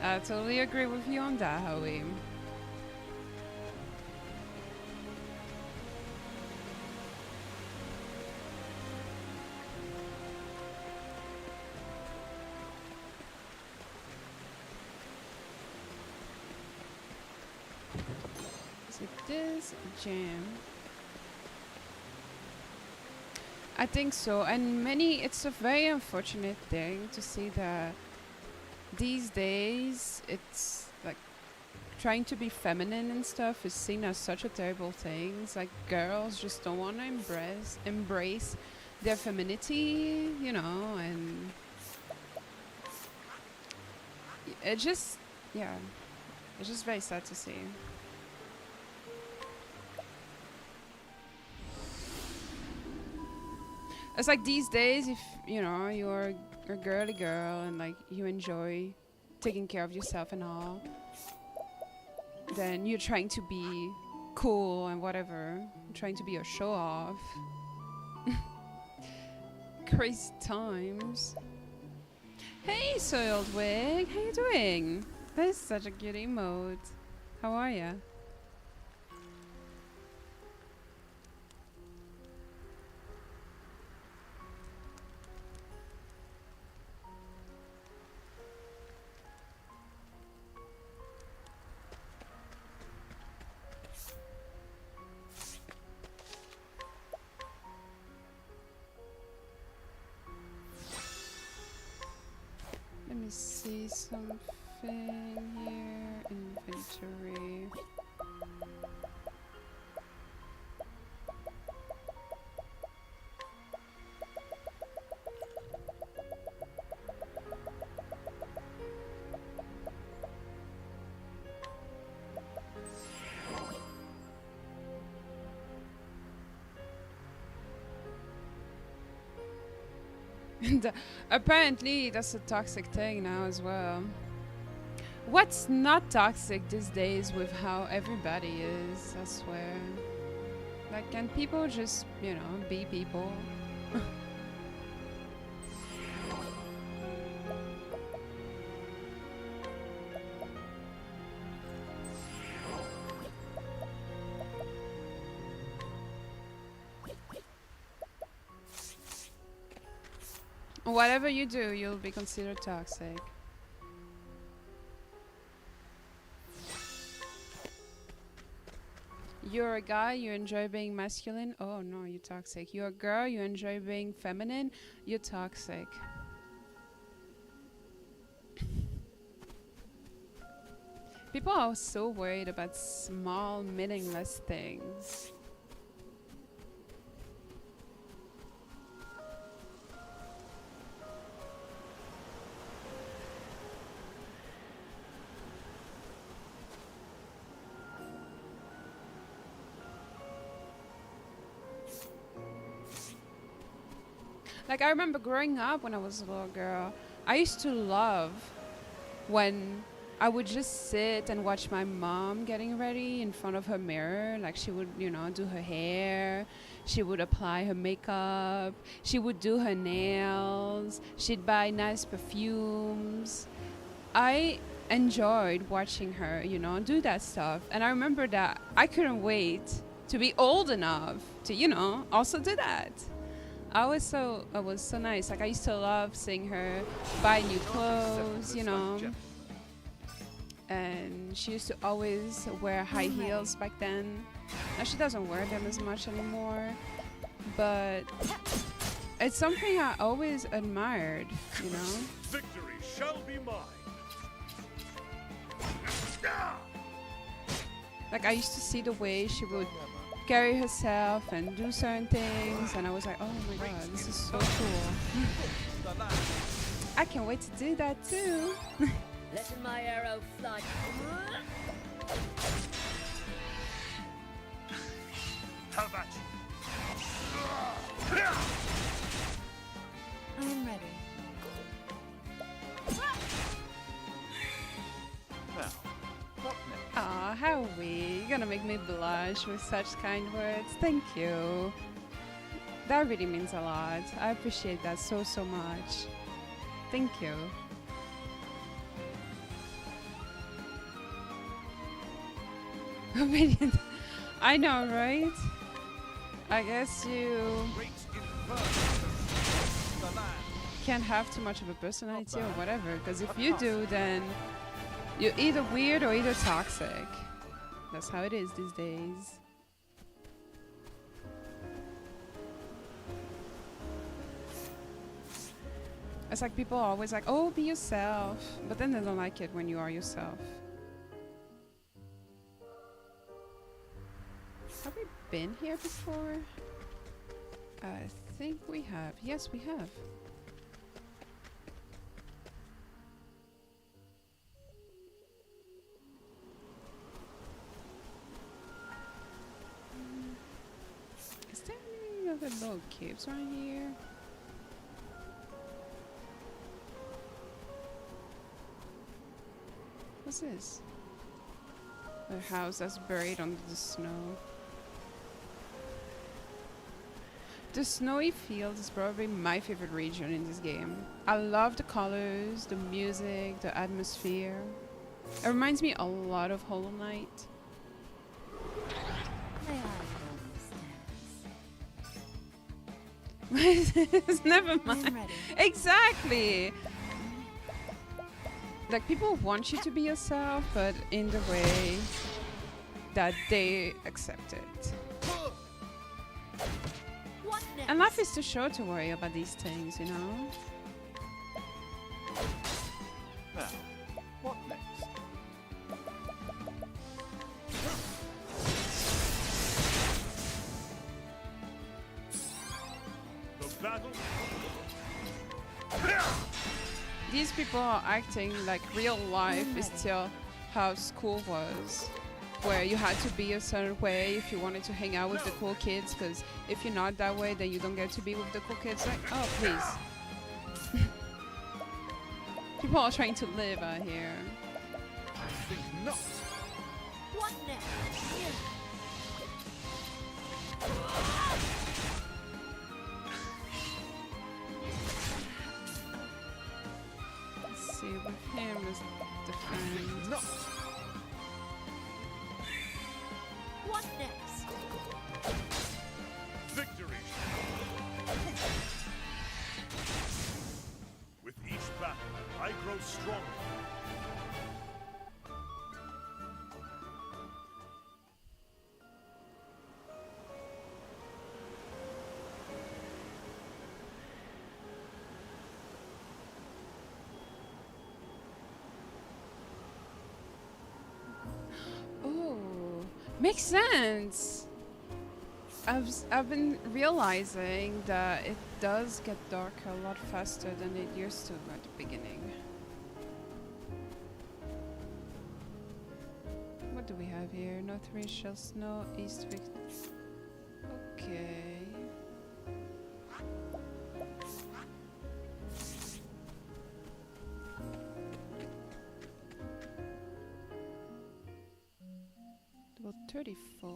S1: I totally agree with you on that, Howie. So this gem. I think so, and it's a very unfortunate thing to see that these days it's like trying to be feminine and stuff is seen as such a terrible thing. It's like girls just don't want to embrace their femininity, you know, and it just, yeah, it's just very sad to see. It's like these days, if you know you're a girly girl and like you enjoy taking care of yourself and all, then you're trying to be cool and whatever, trying to be a show off. Crazy times. Hey, Soiled Wig, how you doing? That is such a cute emote. How are ya? Let me see something here. Inventory. Apparently that's a toxic thing now as well. What's not toxic these days with how everybody is, I swear. Like, can people just, you know, be people? Whatever you do, you'll be considered toxic. You're a guy, you enjoy being masculine. Oh no, you're toxic. You're a girl, you enjoy being feminine. You're toxic. People are so worried about small, meaningless things. Like, I remember growing up when I was a little girl, I used to love when I would just sit and watch my mom getting ready in front of her mirror. Like, she would, you know, do her hair, she would apply her makeup, she would do her nails, she'd buy nice perfumes. I enjoyed watching her, you know, do that stuff. And I remember that I couldn't wait to be old enough to, you know, also do that. It was so nice. Like, I used to love seeing her buy new clothes, you know. And she used to always wear high heels back then. Now she doesn't wear them as much anymore. But it's something I always admired, you know.
S3: Victory shall be mine.
S1: Like, I used to see the way she would carry herself and do certain things, and I was like, oh my god, this is so cool. I can't wait to do that too.
S2: Letting my arrow fly.
S3: How about you?
S4: I am ready.
S3: Now, what next?
S1: Aw, Howie, you're gonna make me blush with such kind words. Thank you. That really means a lot. I appreciate that so, so much. Thank you. Obedient. I know, right? I guess you
S3: Great inferno, the land.
S1: can't have too much of a personality or whatever, because if you do, then you're either weird or either toxic. That's how it is these days. It's like people are always like, oh, be yourself, but then they don't like it when you are yourself. Have we been here before? I think we have. Yes, we have. Is there any other little caves around here? What's this? A house that's buried under the snow. The snowy field is probably my favorite region in this game. I love the colors, the music, the atmosphere. It reminds me a lot of Hollow Knight.
S4: May I hold
S1: Never
S4: I am
S1: mind.
S4: ready.
S1: Exactly. Like people want you to be yourself, but in the way that they accept it.
S2: What next?
S1: And life is too short to worry about these things, you know?
S3: Now, what next? The battle.
S1: These people are acting like real life is still how school was, where you had to be a certain way if you wanted to hang out with the cool kids, because if you're not that way, then you don't get to be with the cool kids. Like, oh, please. People are trying to live out here.
S3: I think not.
S2: What next?
S1: Let's see, with him is defend.
S3: Not.
S2: What next?
S3: Victory. With each battle, I grow stronger.
S1: Oh, makes sense. I've been realizing that it does get darker a lot faster than it used to at the beginning. What do we have here? North Rachel Snow, East Vic. Okay. About 34.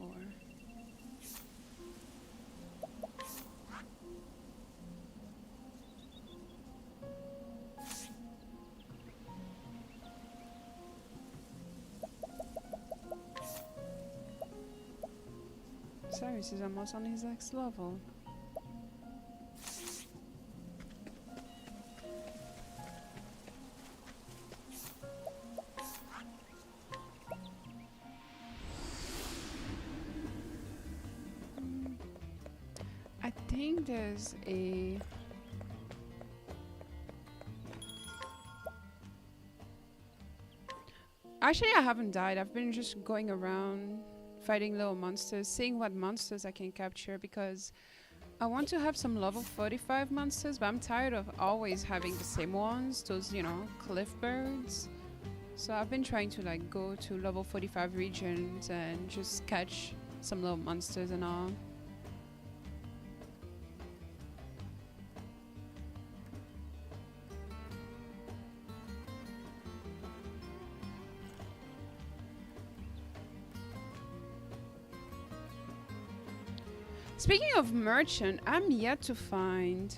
S1: Cyrus is almost on his next level. I think there's a... Actually, I haven't died. I've been just going around fighting little monsters, seeing what monsters I can capture, because I want to have some level 45 monsters, but I'm tired of always having the same ones, those, you know, cliff birds. So I've been trying to like go to level 45 regions and just catch some little monsters and all. Speaking of merchant, I'm yet to find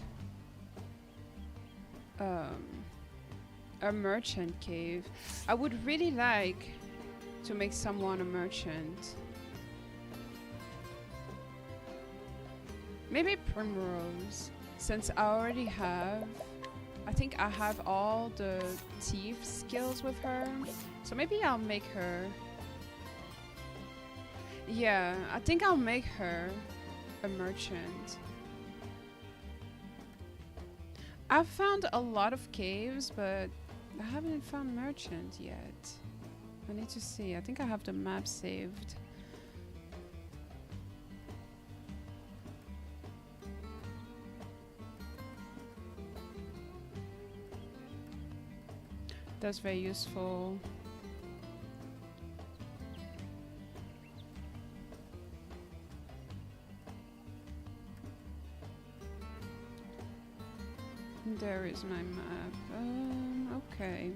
S1: a merchant cave. I would really like to make someone a merchant. Maybe Primrose, since I already have, I think I have all the thief skills with her. So maybe I'll make her. Yeah, I think I'll make her a merchant. I've found a lot of caves, but I haven't found merchant yet. I need to see. I think I have the map saved. That's very useful. There is my map. Okay.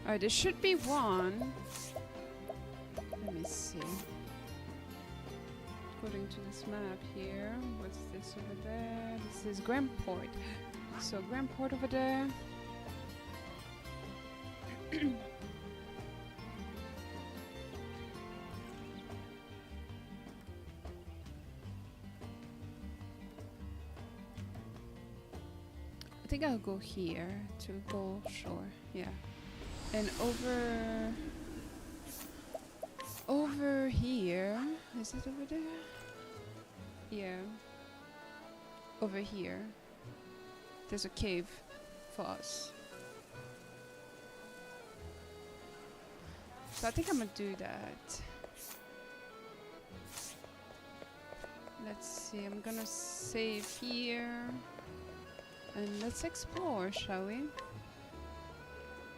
S1: Alright, there should be one. Let me see. According to this map here, what's this over there? This is Grandport. So Grandport over there. I think I'll go here to Gold Shore. Yeah. And over here, is it over there? Yeah. Over here. There's a cave for us. So I think I'm gonna do that. Let's see, I'm gonna save here. And let's explore, shall we?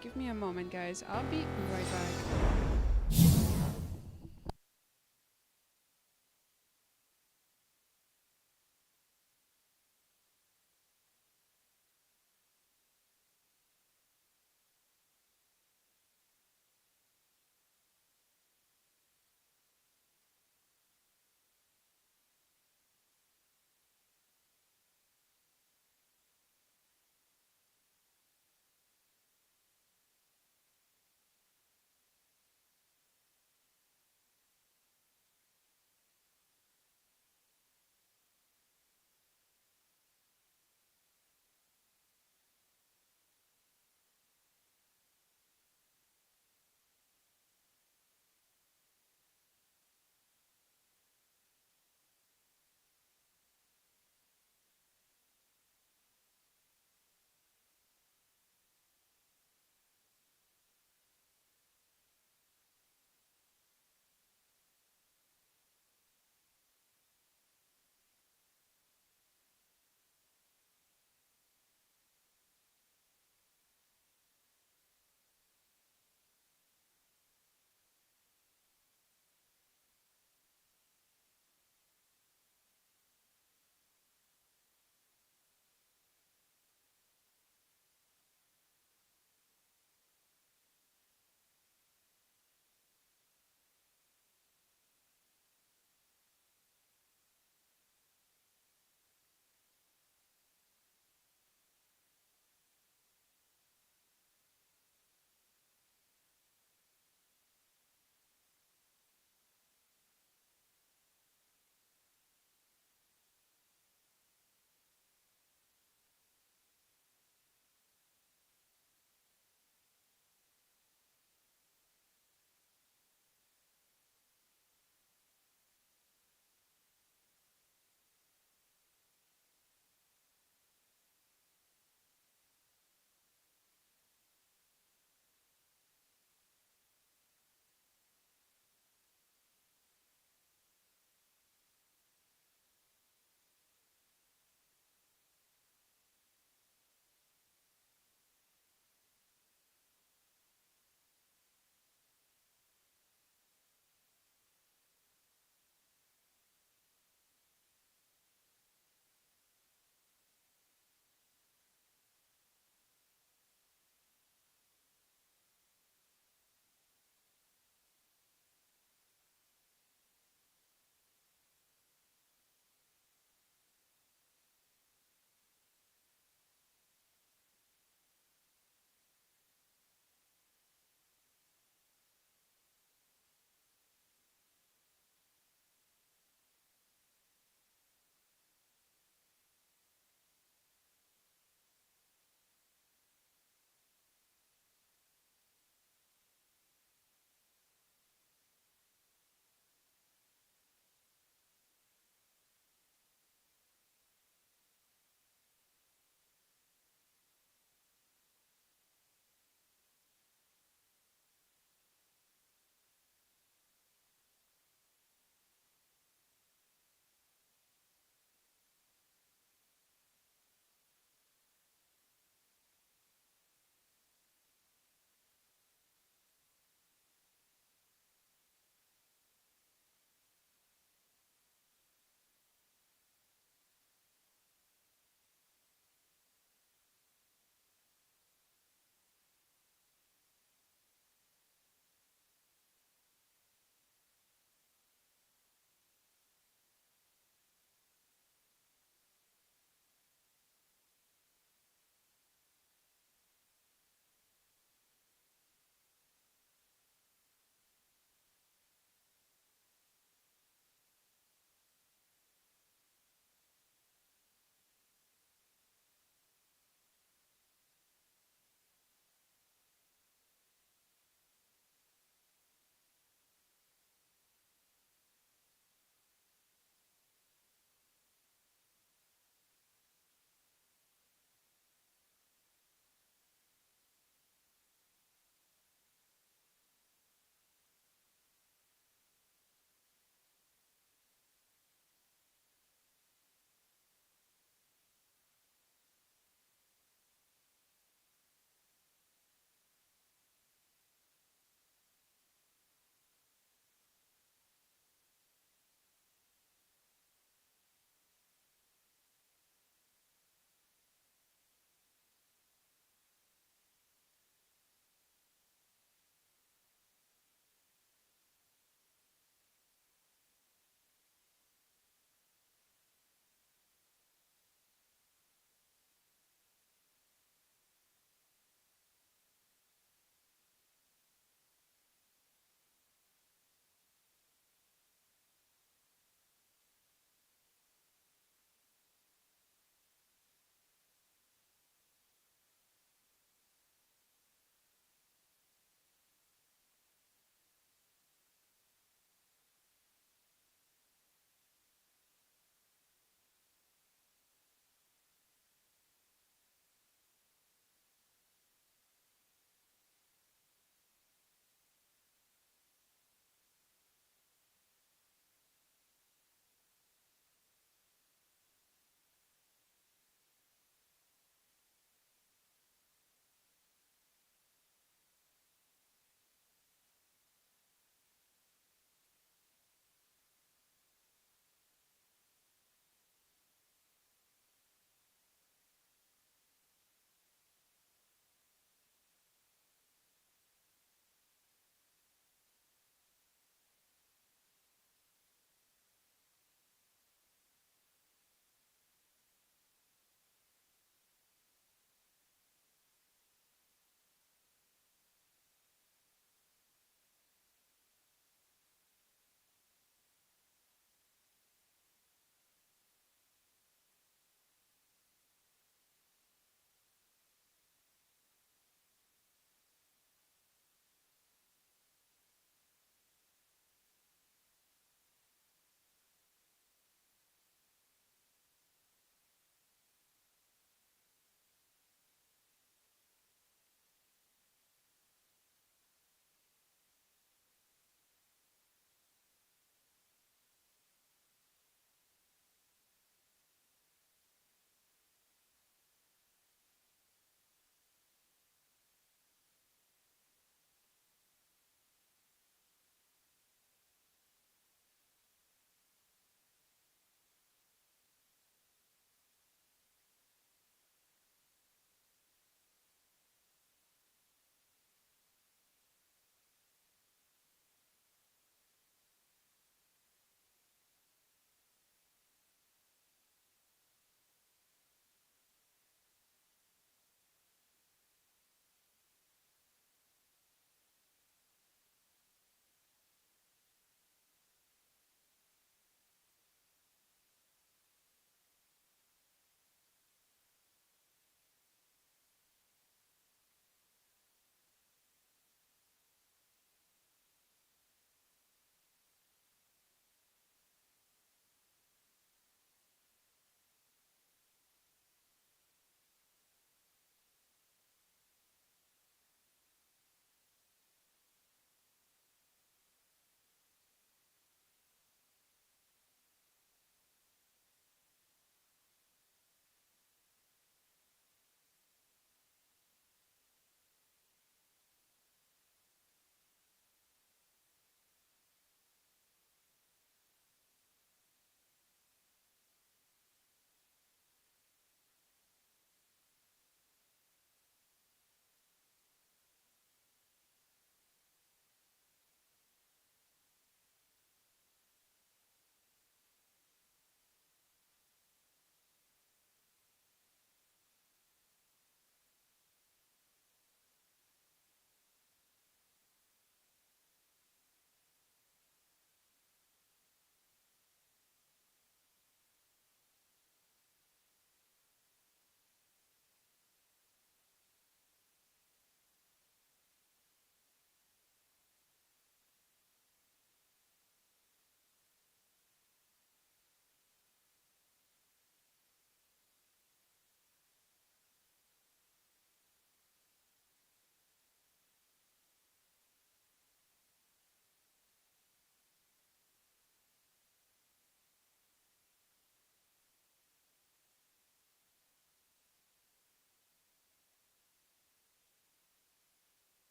S1: Give me a moment, guys. I'll be right back.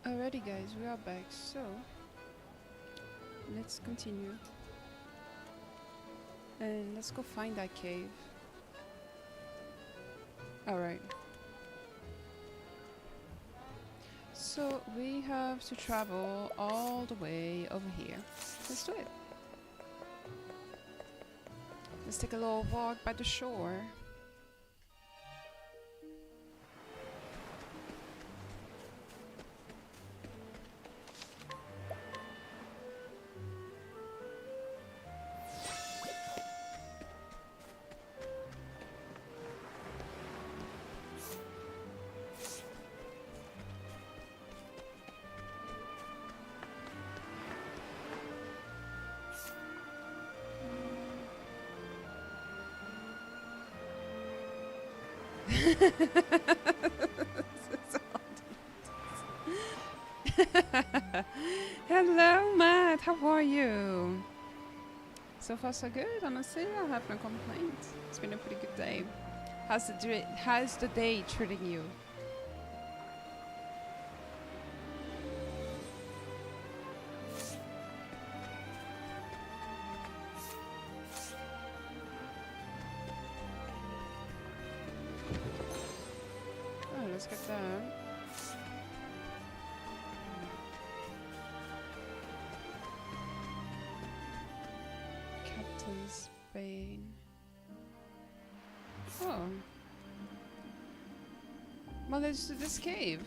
S1: Alrighty guys, we are back, so let's continue. And let's go find that cave. Alright. So we have to travel all the way over here. Let's do it. Let's take a little walk by the shore. Hello, Matt. How are you? So far, so good. Honestly, I have no complaints. It's been a pretty good day. How's the day treating you? Oh, let's get that. Captain's Bane. Oh. Well, let's do this cave.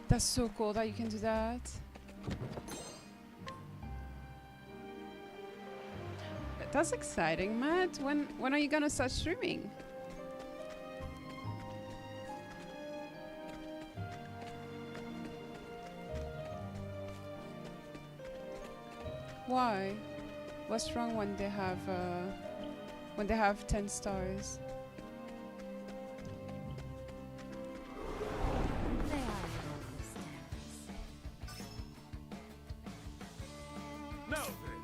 S1: That's so cool that you can do that. That's exciting, Matt. When are you gonna start streaming? Why? What's wrong when they have 10 stars?
S4: They are marvelous dance.
S3: Now then.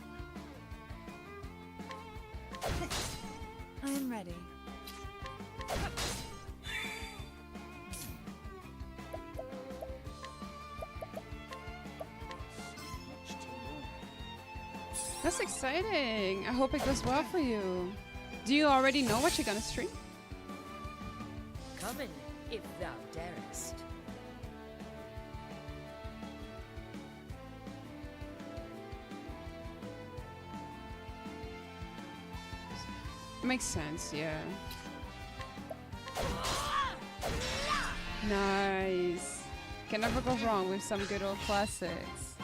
S4: I am ready.
S1: That's exciting. I hope it goes well for you. Do you already know what you're gonna stream?
S2: Come in, if thou darest.
S1: Makes sense, yeah. Nice. Can never go wrong with some good old classics.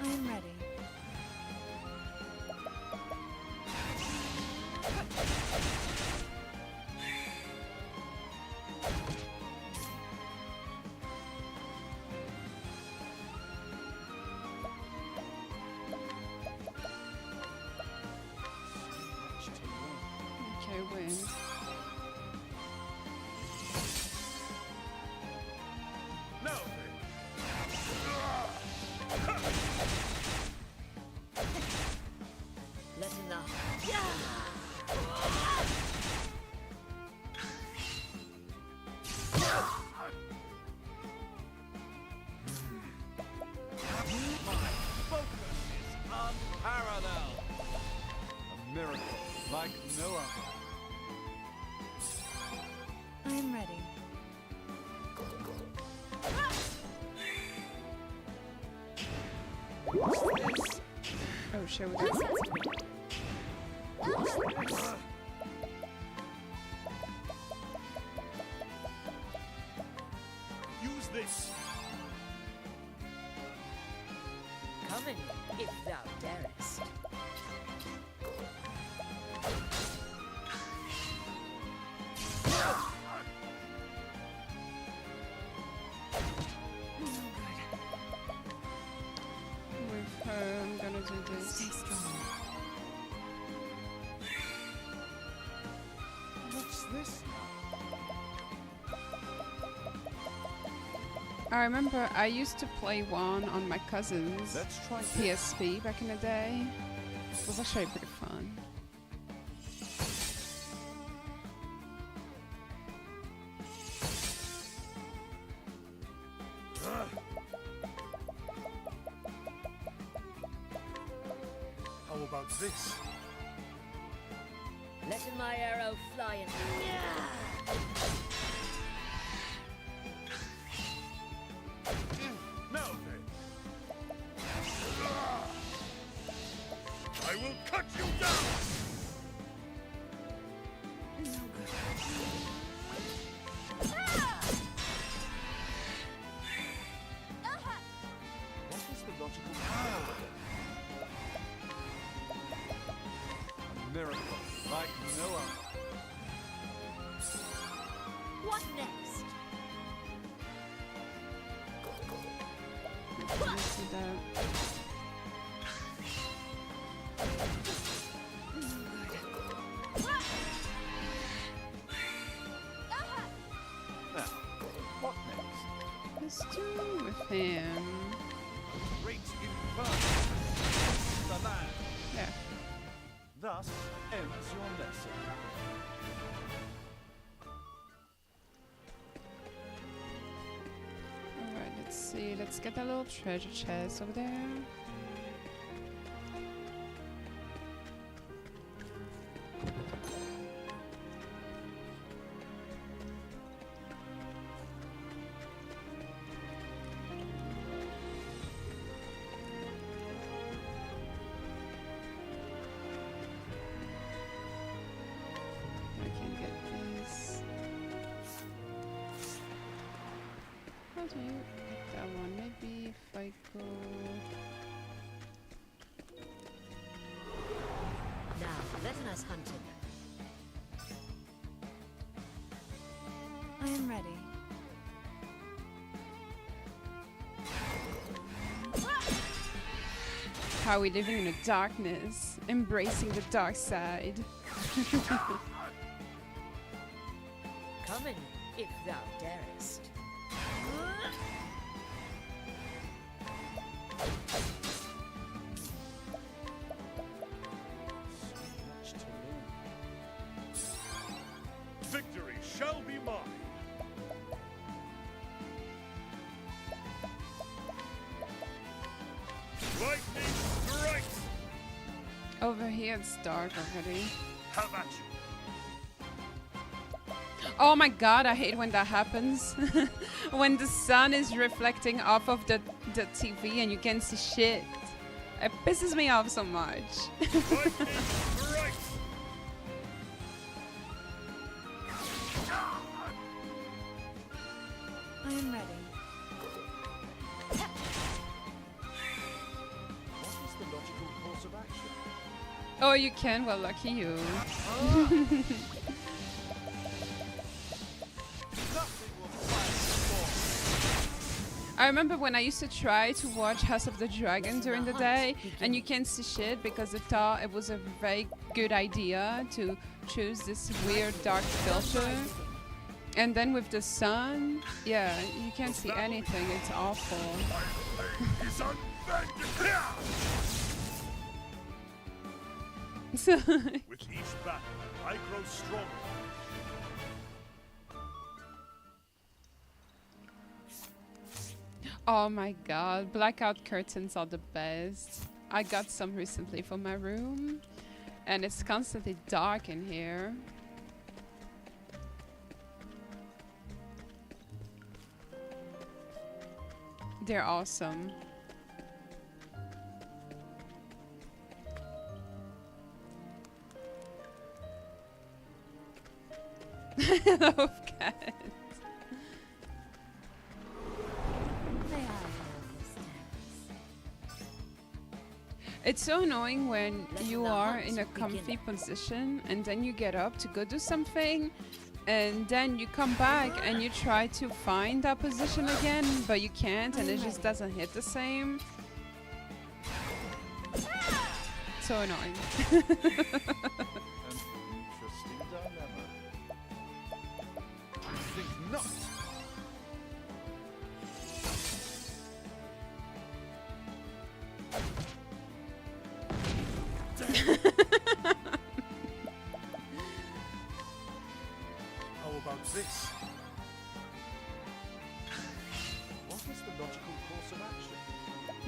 S4: I am ready.
S1: Okay, win.
S3: Now
S2: Let in the
S3: focus is unparalleled. A miracle like no other.
S4: I am ready.
S1: Oh shit, we got
S3: Use this.
S2: come in, if thou darest.
S1: with her. I'm gonna do
S4: Stay
S1: this.
S4: strong.
S3: What's this now?
S1: I remember I used to play one on my cousin's
S3: Let's try
S1: PSP back in the day. It was actually pretty fun.
S3: How about this?
S2: Letting my arrow fly and
S3: Now then. I will cut you down! What is the logical power? A miracle like no other.
S2: what next?
S1: Let's do that.
S3: Now, what next?
S1: Let's do with him.
S3: Great impermanence. The land.
S1: Yeah.
S3: Thus ends your lesson.
S1: Alright, let's see. Let's get a little treasure chest over there. I can get this. How do you get that one? Maybe if I go.
S2: Now, letting us hunting.
S4: I am ready.
S1: How we living in the darkness, embracing the dark side.
S2: Coming, if thou darest.
S3: Much to learn. Victory shall be mine. Lightning strikes.
S1: Over here it's dark already.
S3: How about you?
S1: Oh my god, I hate when that happens. When the sun is reflecting off of the TV and you can't see shit. It pisses me off so much.
S3: Lightning strikes.
S4: I am ready.
S3: What is the logical course of action?
S1: Oh, you can? Well, lucky you.
S3: Nothing will fight
S1: I remember when I used to try to watch House of the Dragon during the day, and you can't see shit because I thought it was a very good idea to choose this weird dark filter. And then with the sun, yeah, you can't see anything. It's awful.
S3: is unbending.
S1: So
S3: With each battle, I grow stronger.
S1: oh my god, blackout curtains are the best. I got some recently for my room, and it's constantly dark in here. They're awesome. I love cats.
S4: May I hold the stairs?
S1: It's so annoying when
S2: Let
S1: you
S2: the
S1: are
S2: hunt
S1: in a
S2: begin.
S1: comfy position and then you get up to go do something and then you come back and you try to find that position again but you can't and it just doesn't hit the same. So annoying.
S3: An interesting dilemma. I think not.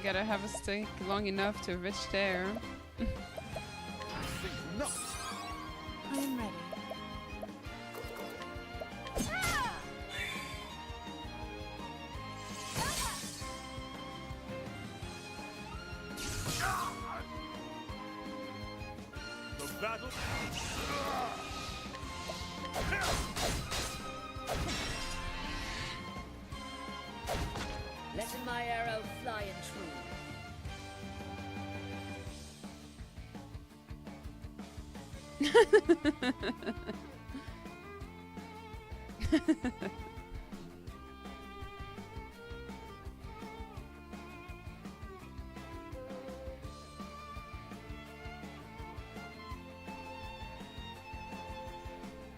S1: gotta have a stick long enough to reach there.
S3: Think not.
S4: I am ready.
S3: The battle.
S2: Letting my arrow fly and true.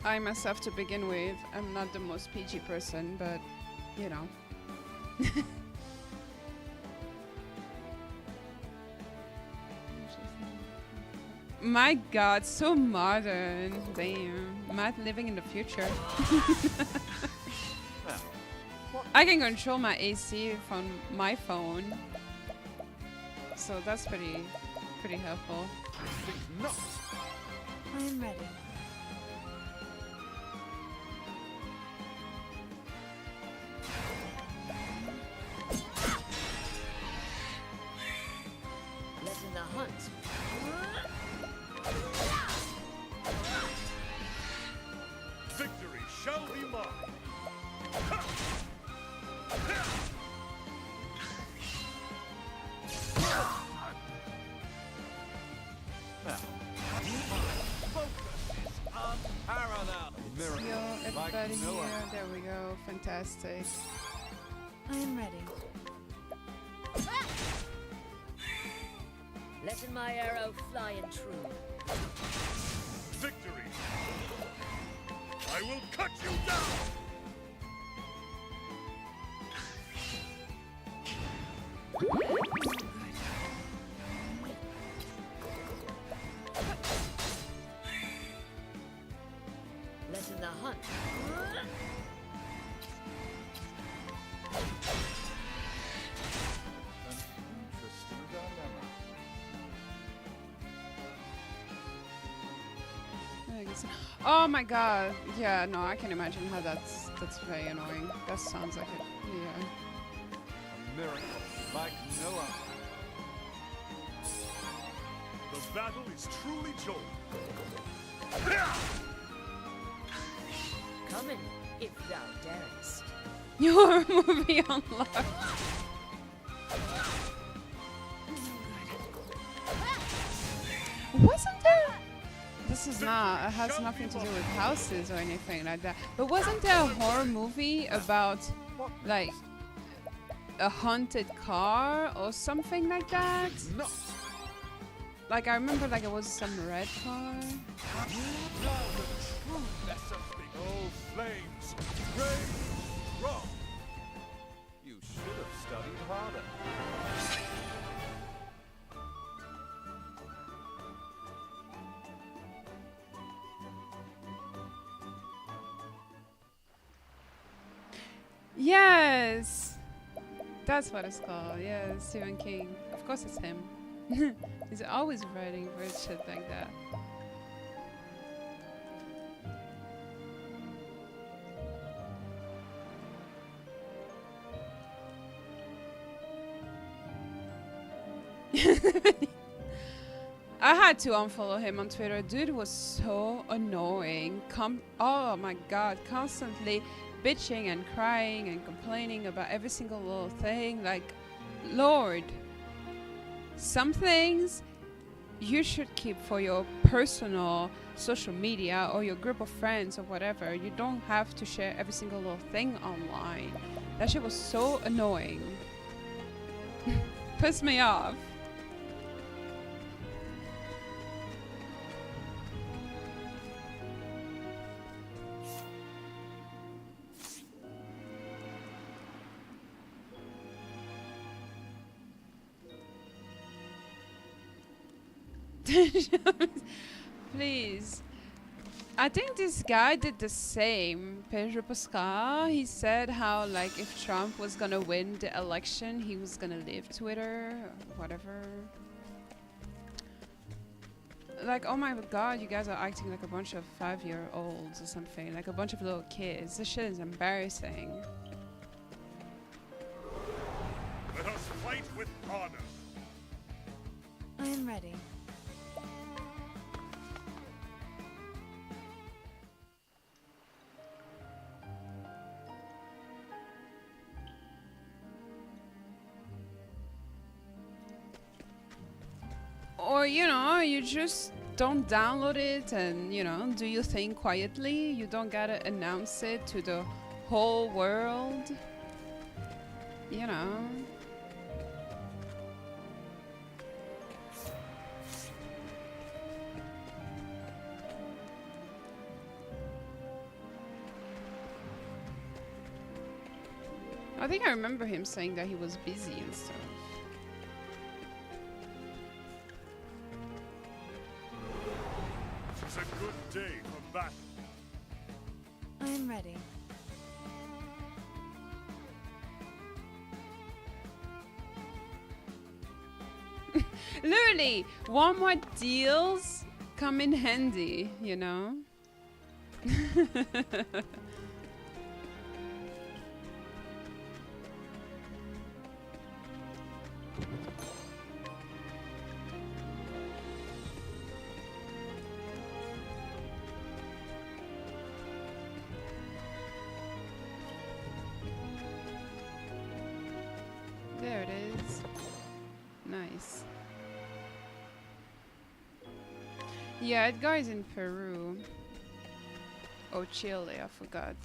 S1: I myself, to begin with, I'm not the most PG person, but you know. My god, so modern. Damn. Matt living in the future.
S3: Now, what
S1: I can control my AC from my phone. So that's pretty helpful.
S3: think not.
S4: I am ready.
S2: Letting the hunt.
S3: Victory shall be mine. Now, focus is unparalleled. Miracle
S1: Yo,
S3: like
S1: everybody
S3: no
S1: here.
S3: other.
S1: There we go. Fantastic.
S4: I am ready.
S2: Letting my arrow fly and true.
S3: Victory. I will cut you down.
S2: Letting the hunt.
S3: An interesting dilemma.
S1: I guess- Oh my god. Yeah, no, I can imagine how that's very annoying. That sounds like it. Yeah.
S3: A miracle like no other. The battle is truly joined.
S2: Coming, if thou darest.
S1: Your movie unlocked. Wasn't there? This is not. It has nothing to do with houses or anything like that. But wasn't there a horror movie about like a haunted car or something like that?
S3: Not.
S1: Like I remember, like it was some red car.
S3: Now the true lesson begins. Oh, flames, rage, wrong. You should have studied harder.
S1: Yes, that's what it's called. Yeah, Stephen King. Of course, it's him. He's always writing weird shit like that. I had to unfollow him on Twitter. Dude was so annoying. Oh my god, constantly bitching and crying and complaining about every single little thing. Like, Lord, some things you should keep for your personal social media or your group of friends or whatever. You don't have to share every single little thing online. That shit was so annoying. Pissed me off. Please. I think this guy did the same. Pedro Pascal, he said how like if Trump was gonna win the election, he was gonna leave Twitter, or whatever. Like, oh my god, you guys are acting like a bunch of 5-year-olds or something, like a bunch of little kids. This shit is embarrassing.
S3: Let us fight with honor.
S4: I am ready.
S1: Or, you know, you just don't download it and, you know, do your thing quietly. You don't gotta announce it to the whole world. You know. I think I remember him saying that he was busy and stuff.
S3: It is a good day for battle.
S4: I am ready.
S1: Literally, Walmart deals come in handy, you know? There it is. Nice. Yeah, Edgar is in Peru. Or Chile, I forgot.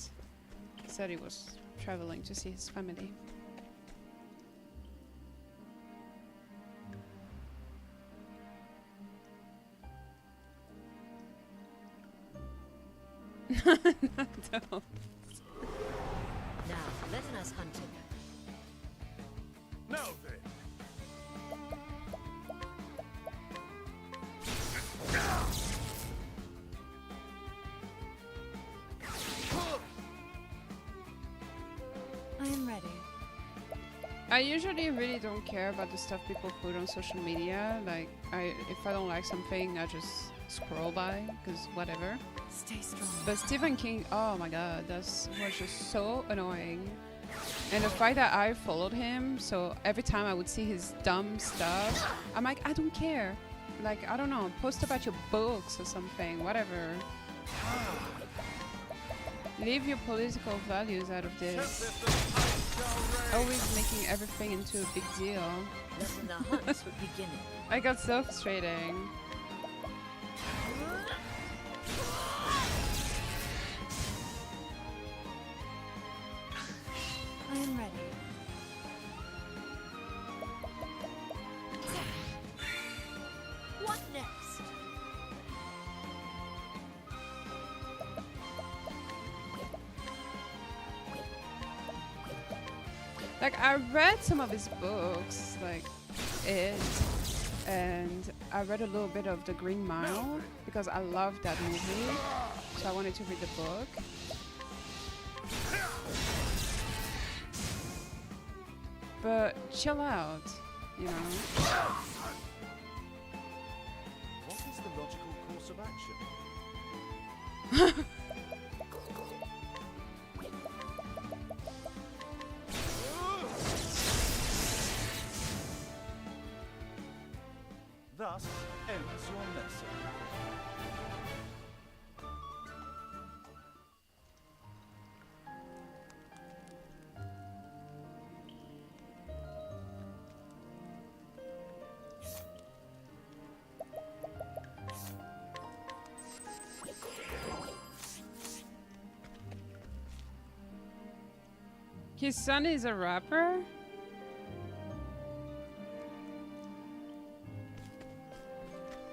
S1: He said he was traveling to see his family. Don't.
S2: Now, let us hunting.
S3: Now then.
S4: I am ready.
S1: I usually really don't care about the stuff people put on social media. Like, if I don't like something, I just scroll by, because whatever.
S4: Stay strong.
S1: But Stephen King, oh my god, that was just so annoying. And the fact that I followed him, so every time I would see his dumb stuff, I'm like, I don't care. Like, I don't know, post about your books or something, whatever. Leave your political values out of this. Always making everything into a big deal.
S2: Let the hunt begin.
S1: I got so frustrating.
S4: I am ready.
S2: What next?
S1: Like, I read some of his books, like It, and I read a little bit of The Green Mile because I loved that movie, so I wanted to read the book. But chill out, you know.
S3: What is the logical course of action? Thus ends your lesson.
S1: His son is a rapper?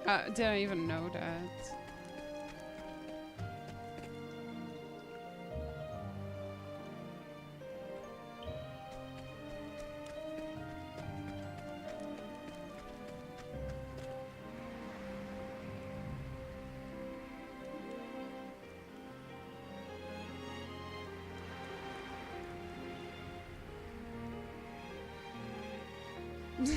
S1: I didn't even know that. What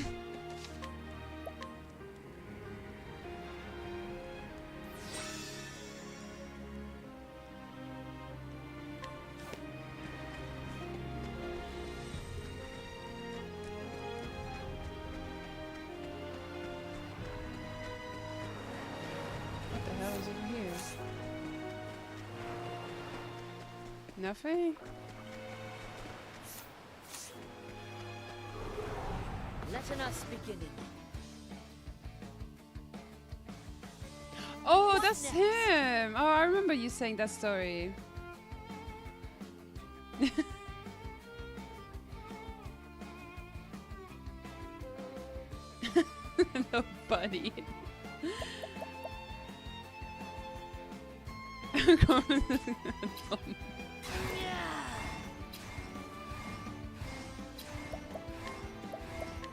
S1: the hell is over here? Nothing?
S2: Letting us begin it.
S1: Oh, that's him! Oh, I remember you saying that story. No, buddy.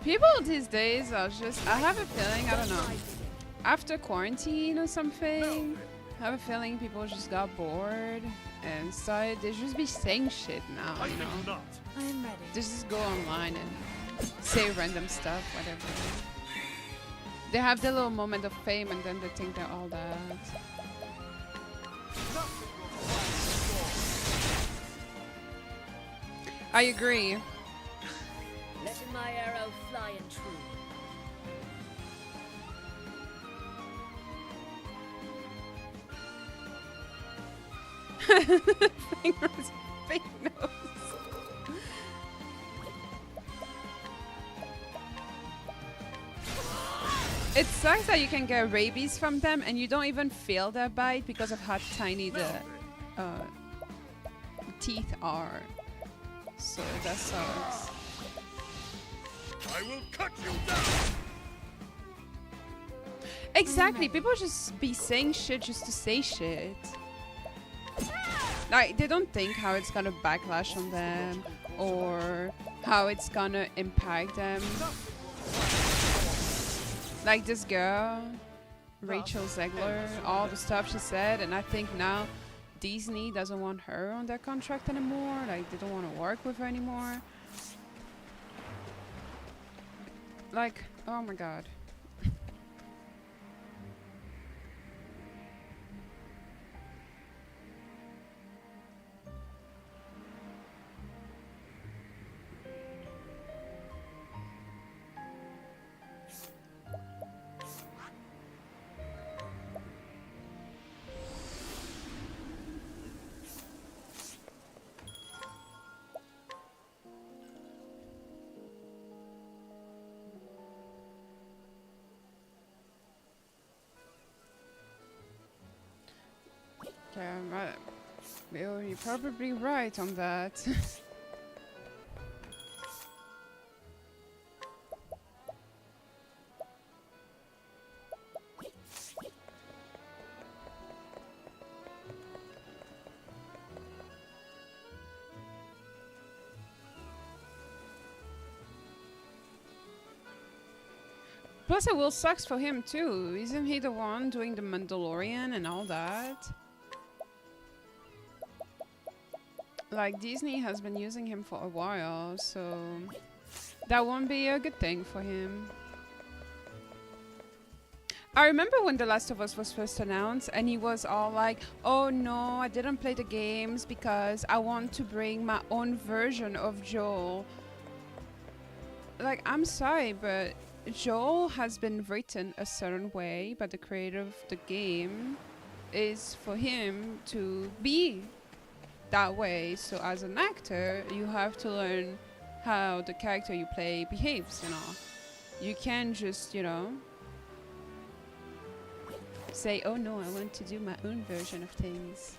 S1: People these days are just, I have a feeling, I don't know, after quarantine or something, I have a feeling people just got bored and started, they just be saying shit now, you know.
S4: I'm ready.
S1: They just go online and say random stuff, whatever. They have their little moment of fame and then they think they're all that. I agree.
S2: Letting my arrow fly and true.
S1: Fingers, fake nose. It sucks that you can get rabies from them and you don't even feel their bite because of how tiny the teeth are. So that sucks.
S3: I will cut you down.
S1: Exactly, people just be saying shit just to say shit. Like, they don't think how it's gonna backlash on them or how it's gonna impact them. Like this girl, Rachel Zegler, all the stuff she said, and I think now Disney doesn't want her on their contract anymore. Like, they don't want to work with her anymore. Like, oh my god. Yeah, you're probably right on that. Plus, it will sucks for him too. Isn't he the one doing the Mandalorian and all that? Like, Disney has been using him for a while, so that won't be a good thing for him. I remember when The Last of Us was first announced and he was all like, oh no, I didn't play the games because I want to bring my own version of Joel. Like, I'm sorry, but Joel has been written a certain way, but the creator of the game is for him to be that way. So as an actor, you have to learn how the character you play behaves, you know. You can't just, you know, say, oh no, I want to do my own version of things.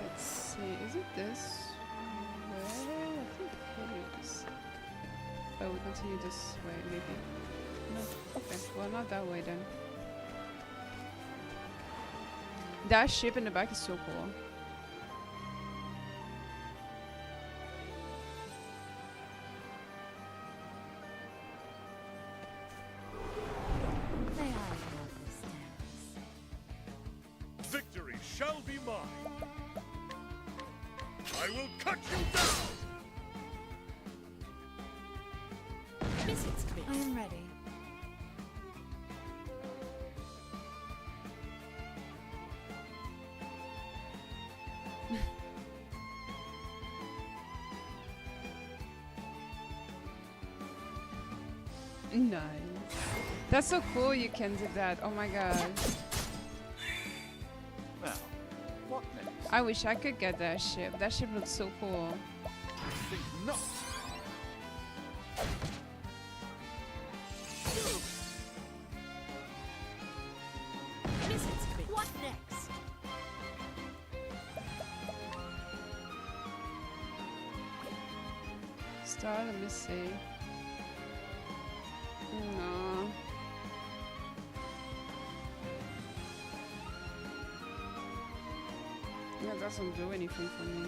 S1: Let's see, is it this way? I think it is. we continue this way, maybe. No. Okay. Well, not that way then. That ship in the back is so cool.
S4: May I have this dance?
S3: Victory shall be mine. I will cut you down.
S2: Missions to me.
S4: I am ready.
S1: Nice. That's so cool you can do that. Oh my god.
S3: Now, what next?
S1: I wish I could get that ship. That ship looks so cool.
S3: Think not.
S2: Missions to me. What next?
S1: Star, let me see. No. That doesn't do anything for me.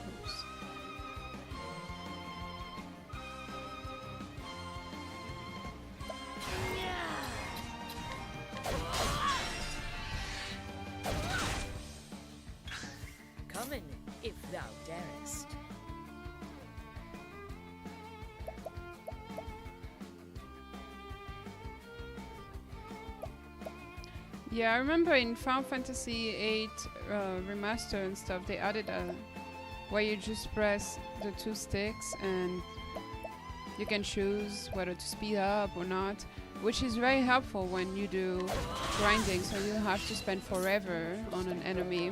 S1: Oops.
S2: Come in, if thou darest.
S1: Yeah, I remember in Final Fantasy VIII Remaster and stuff, they added a where you just press the two sticks and you can choose whether to speed up or not, which is very helpful when you do grinding, so you don't have to spend forever on an enemy.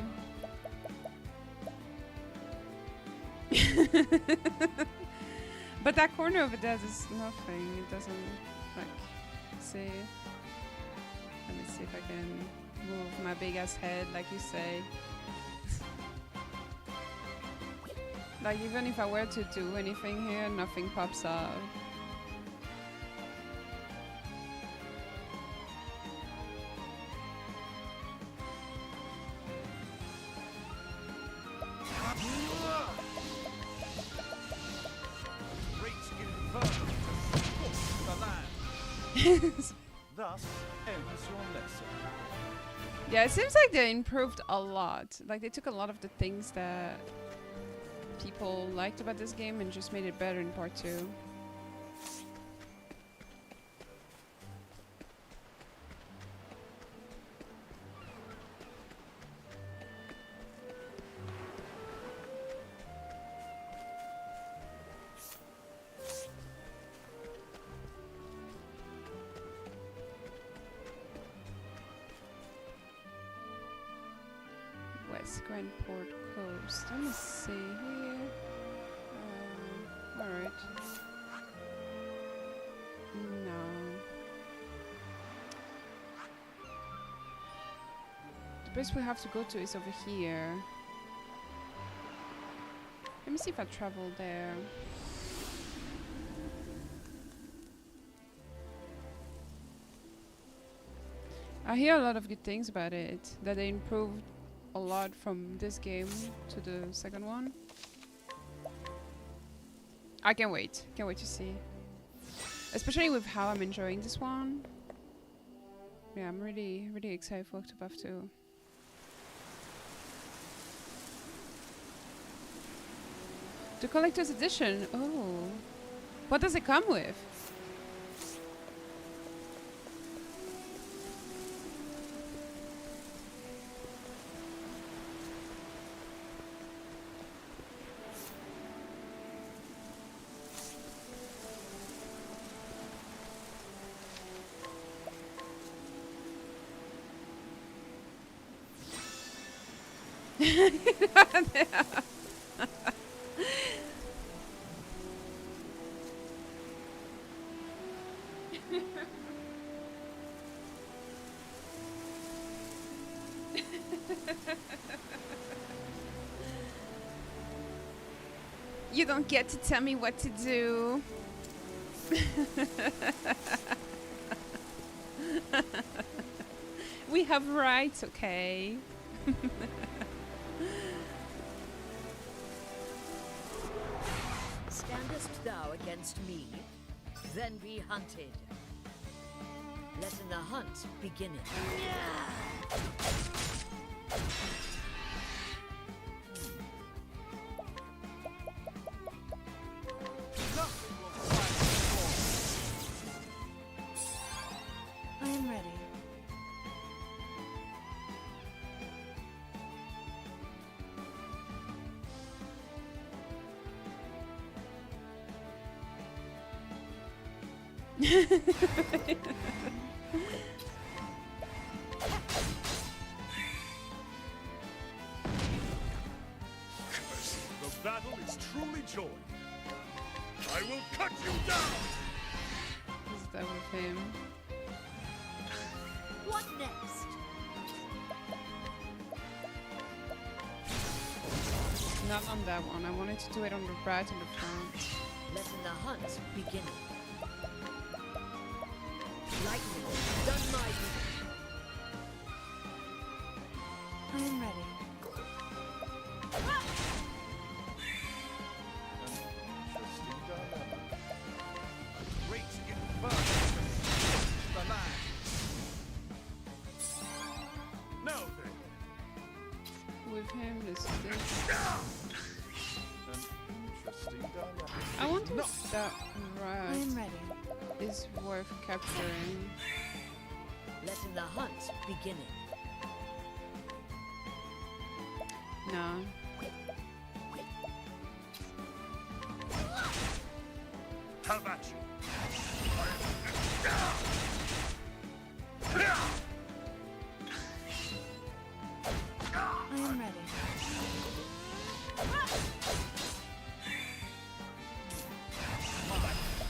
S1: But that corner over there is nothing. It doesn't, like, see. Let me see if I can move my big ass head, like you say. Like, even if I were to do anything here, nothing pops up.
S3: Great inversion to support the land. Thus ends your lesson.
S1: Yeah, it seems like they improved a lot. Like, they took a lot of the things that people liked about this game and just made it better in part 2. West Grand Port Coast. Let me see here. Alright. No. The place we have to go to is over here. Let me see if I travel there. I hear a lot of good things about it, that they improved a lot from this game to the second one. I can't wait. Can't wait to see. Especially with how I'm enjoying this one. Yeah, I'm really, really excited for Octopath 2. The collector's edition. Oh. What does it come with? You don't get to tell me what to do. We have rights, okay?
S2: Standest thou against me? Then be hunted. Letting the hunt begin it.
S3: Nothing will fight before.
S4: I am ready.
S3: The battle is truly joy. I will cut you down!
S1: Is that with him?
S2: What next?
S1: Not on that one. I wanted to do it on the right and the front.
S2: Letting the hunt begin it. Lightning, done my duty.
S4: I am ready.
S3: Interesting dilemma. Great inferno the land. Now then,
S1: With him, this.
S3: an interesting dilemma.
S1: I wonder
S3: No.
S1: if that
S4: I
S1: right
S4: am ready.
S1: is worth capturing.
S2: Letting the hunt begin it.
S1: No.
S3: How about you?
S4: I am ready.
S3: My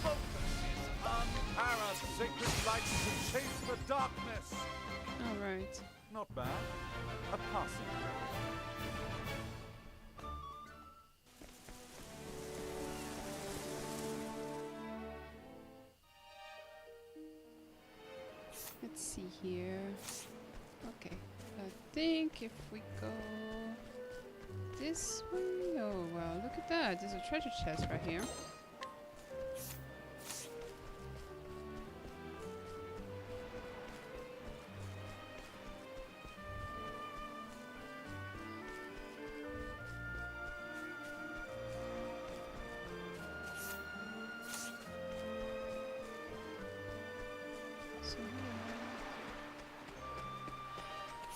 S3: focus is unparalleled. Sacred lights to chase the darkness.
S1: Alright.
S3: Not bad. A passing grade.
S1: Let's see here. Okay. I think if we go this way. Oh, wow. Look at that. There's a treasure chest right here. So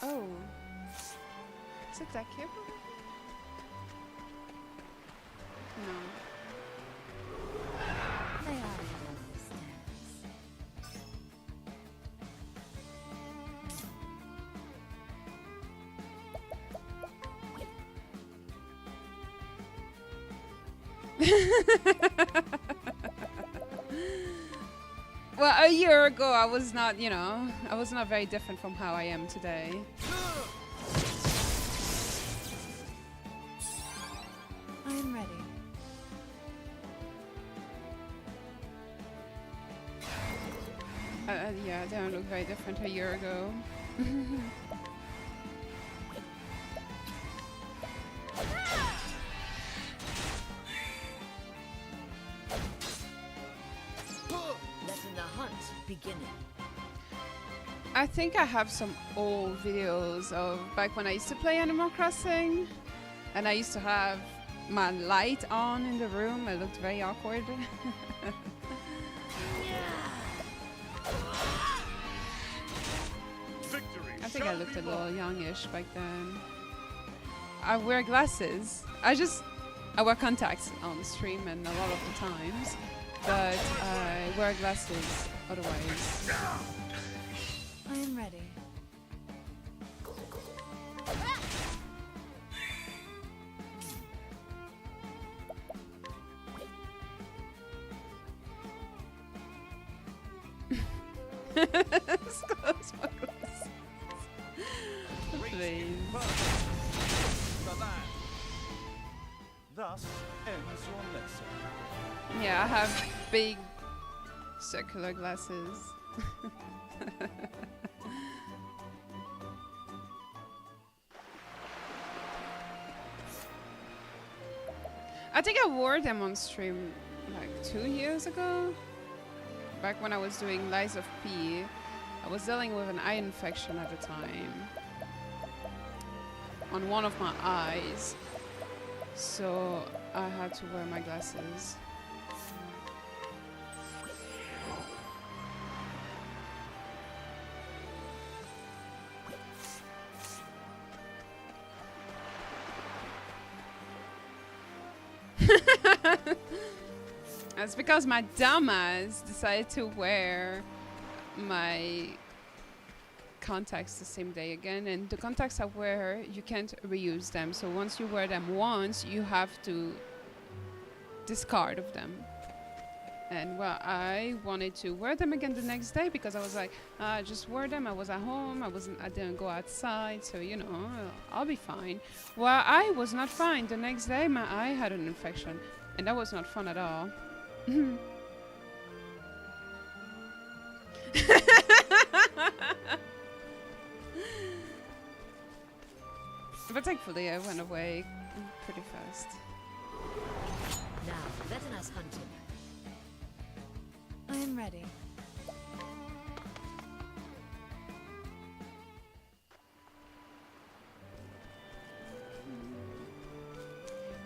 S1: oh. Is it that cable? No.
S4: They are lovely stairs.
S1: Well, a year ago, I was not, you know, I was not very different from how I am today.
S4: I am ready.
S1: Yeah, I don't look very different a year ago.
S2: Letting the hunt begin it.
S1: I think I have some old videos of back when I used to play Animal Crossing, and I used to have my light on in the room. It looked very awkward.
S3: Victory.
S1: I think I
S3: shall
S1: looked
S3: be
S1: a little
S3: won.
S1: youngish back then. I wear glasses. I wear contacts on stream and a lot of the times, but I wear glasses otherwise.
S4: I am ready.
S1: Let's close my glasses.
S3: Great
S1: Please.
S3: inferno the land. Thus ends your lesson.
S1: Yeah, I have big Circular glasses. I think I wore them on stream like 2 years ago. Back when I was doing Lies of P. I was dealing with an eye infection at the time. On one of my eyes. So I had to wear my glasses. That's because my dumbass decided to wear my contacts the same day again, and the contacts I wear, you can't reuse them. So once you wear them once, you have to discard of them. And well, I wanted to wear them again the next day because I was like, I just wore them. I was at home. I didn't go outside, so you know, I'll be fine. Well, I was not fine. The next day, my eye had an infection, and that was not fun at all. But thankfully I went away pretty fast.
S2: Now, let us hunt him.
S4: I am ready.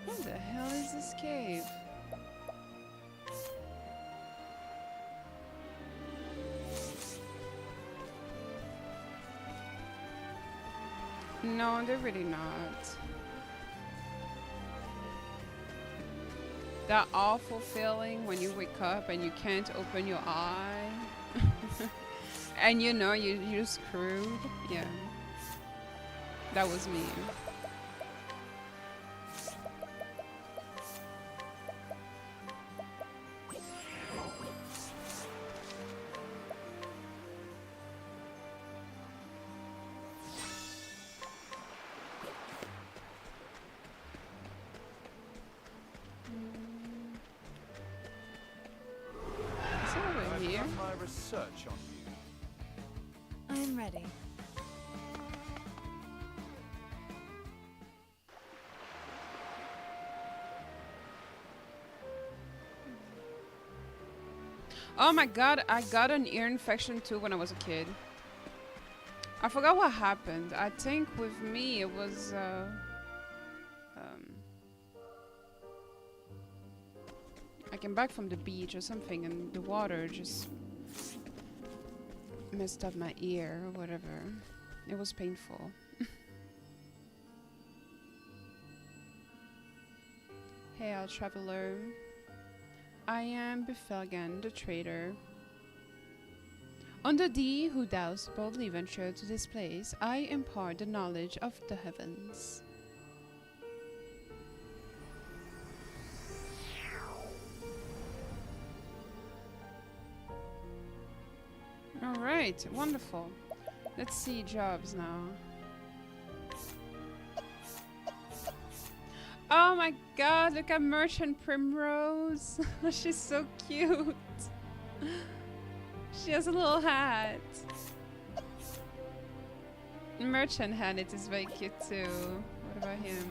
S1: What the hell is this cave? No, they're really not. That awful feeling when you wake up and you can't open your eye. And you know you're screwed. Yeah. That was me.
S3: Research on you.
S4: I am ready.
S1: Oh my god, I got an ear infection too when I was a kid. I forgot what happened. I think with me it was I came back from the beach or something and the water just messed up my ear or whatever. It was painful. Hail, traveler. I am Befelgan, the trader. Under thee, who dost boldly venture to this place, I impart the knowledge of the heavens. Alright, wonderful. Let's see jobs now. Oh my god, look at Merchant Primrose. She's so cute. She has a little hat. Merchant Hat is very cute too. What about him?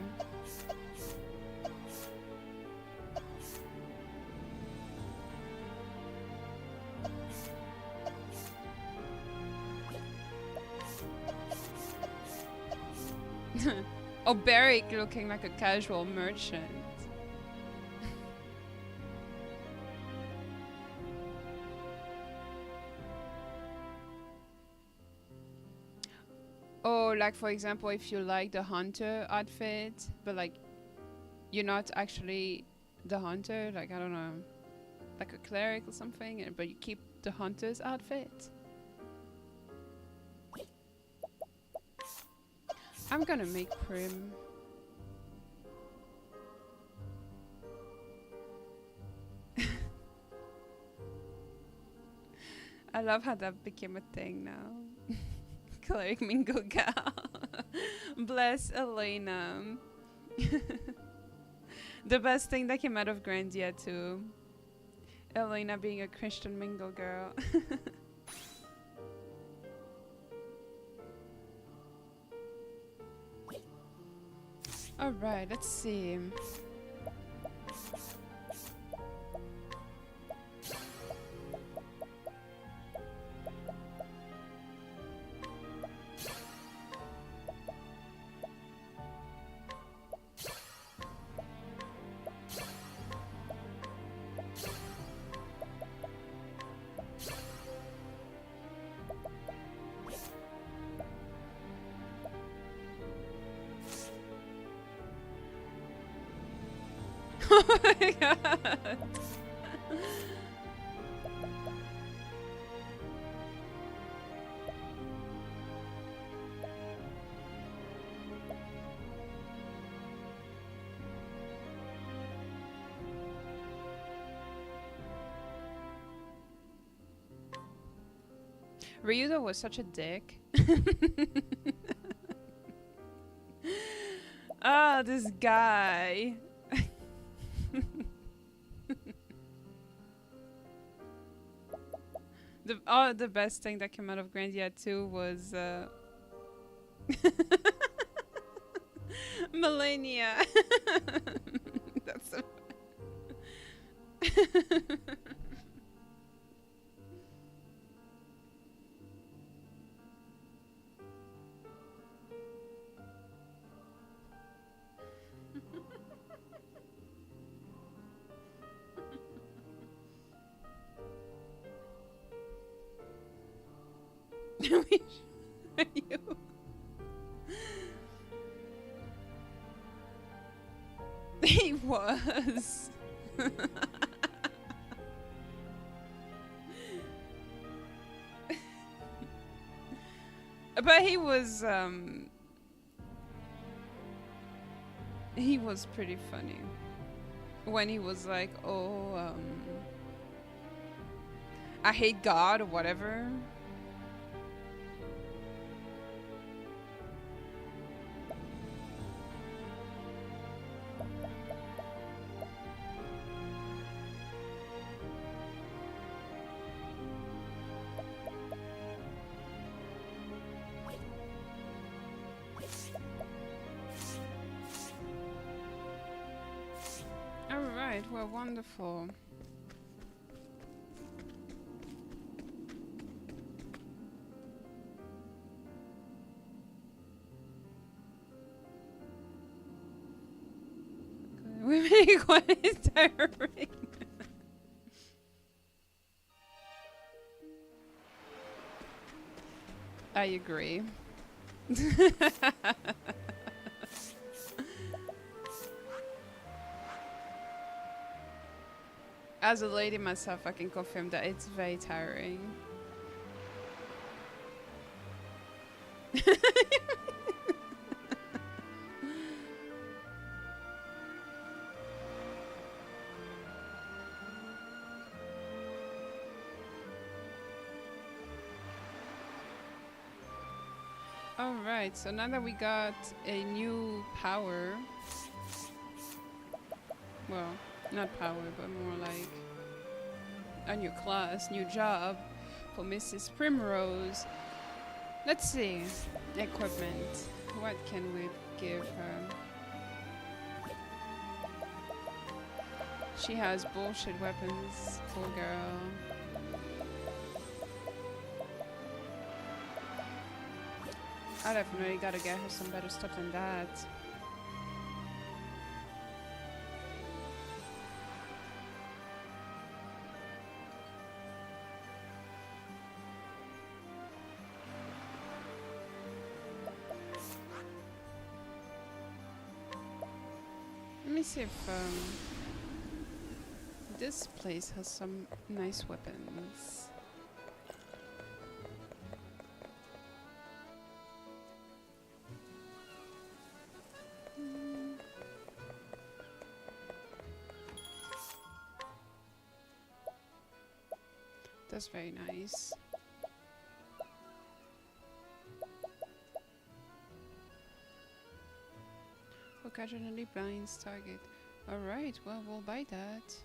S1: Oh, Barrick looking like a casual merchant. Oh, like for example, if you like the hunter outfit, but like you're not actually the hunter, like I don't know, like a cleric or something, but you keep the hunter's outfit. I'm gonna make Prim. I love how that became a thing now. Cleric Mingo Gal. Bless Elena. The best thing that came out of Grandia too Elena being a Christian mingle girl. Alright, let's see. Oh my god! Ryudo was such a dick. Ah, this guy. The best thing that came out of Grandia 2 was Millennia. That's so you. He was. But he was pretty funny when he was like, oh, I hate God or whatever. Alright, well, wonderful. We make one entire ring. I agree. As a lady myself, I can confirm that it's very tiring. Alright, so now that we got a new power, well, not power, but more like a new class, new job for Mrs. Primrose. Let's see. Equipment. What can we give her? She has bullshit weapons, poor girl. I definitely gotta get her some better stuff than that. Let me see if this place has some nice weapons. That's very nice. Occasionally blinds target. Alright, well, we'll buy that.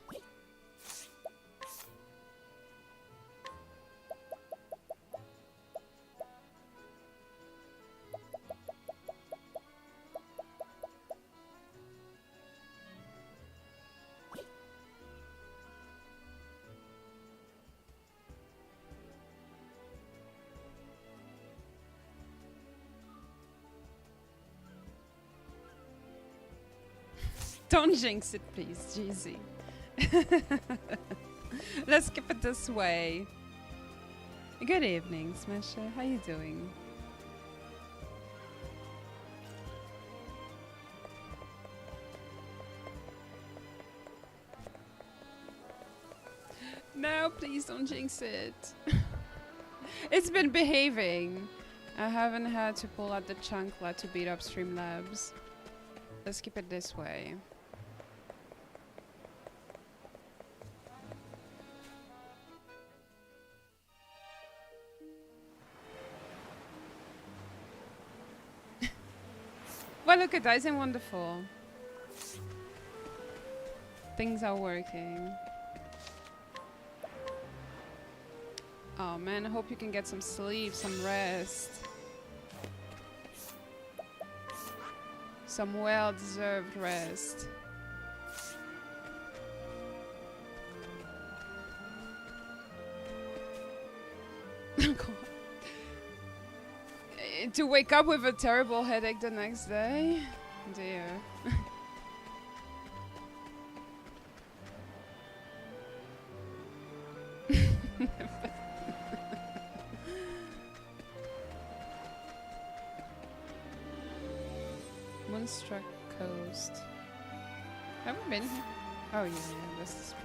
S1: Don't jinx it, please, Jeezy. Let's keep it this way. Good evening, Smasher. How you doing? No, please don't jinx it. It's been behaving. I haven't had to pull out the chancla to beat up Streamlabs. Let's keep it this way. Well, look at that, isn't it wonderful? Things are working. Oh man, I hope you can get some sleep, some rest. Some well-deserved rest. To wake up with a terrible headache the next day? Dear. Moonstruck Coast. Have we been here? Oh yeah, that's this place.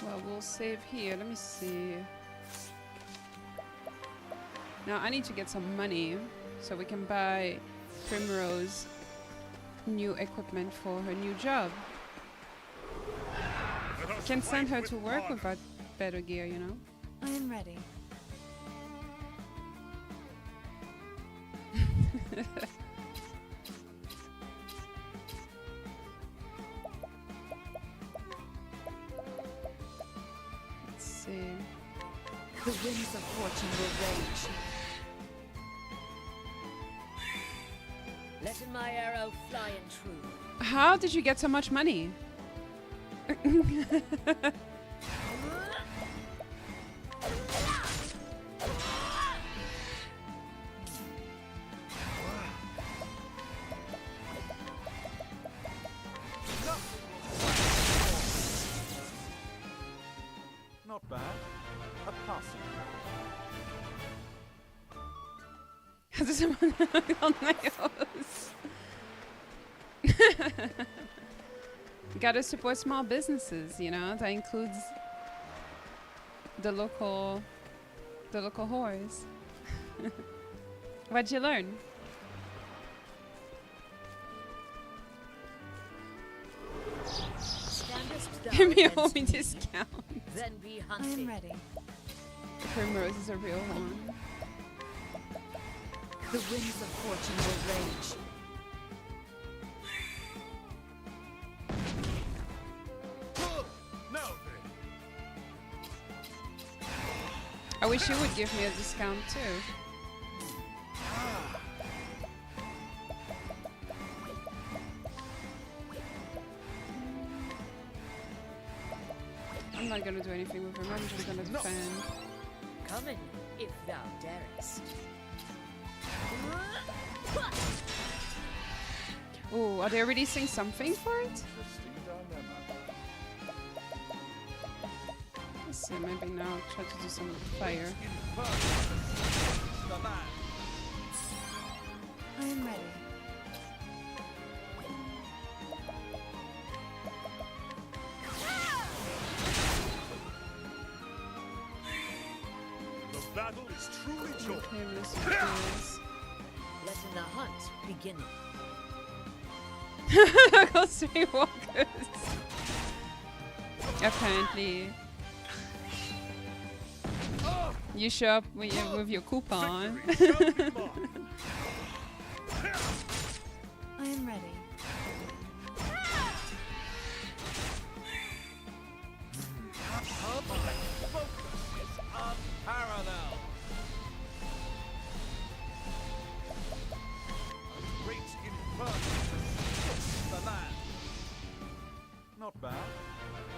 S1: Well, we'll save here. Let me see. Now I need to get some money so we can buy Primrose new equipment for her new job. Can send her to work without better gear, you know?
S4: I am ready.
S1: Let's see.
S2: The winds of fortune will rage. Letting my arrow fly and true.
S1: How did you get so much money?
S3: Not bad. A passing.
S1: Does someone on my nose? Gotta support small businesses, you know. That includes the local whores. What'd you learn?
S2: Standest thou
S1: Give me a
S2: against
S1: homie
S2: me,
S1: discount.
S2: then be
S4: I am
S2: hunted.
S4: ready.
S1: Primrose is a real one.
S2: The winds of fortune will rage.
S3: Now then.
S1: I wish you would give me a discount too. I'm not gonna do anything with him, I'm just gonna defend.
S2: Come in, if thou darest.
S1: Oh, are they releasing something for it?
S3: Interesting dilemma.
S1: Let's see, maybe now I'll try to do some fire.
S3: In person, the land.
S4: I am ready.
S3: The battle is truly joined.
S1: Okay, let's do this.
S2: Letting the hunt begin.
S1: Go Streetwalkers. Apparently. You show up with your coupon.
S3: Victory shall be mine.
S4: I am ready.
S3: My focus is unparalleled. A great inferno. The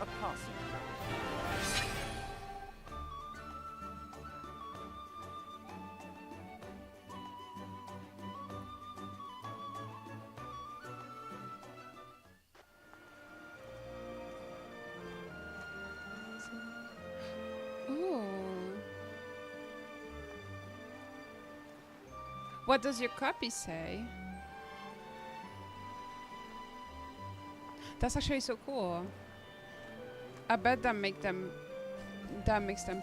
S3: A passing blow.
S1: Ooh. What does your copy say? That's actually so cool. I bet that makes them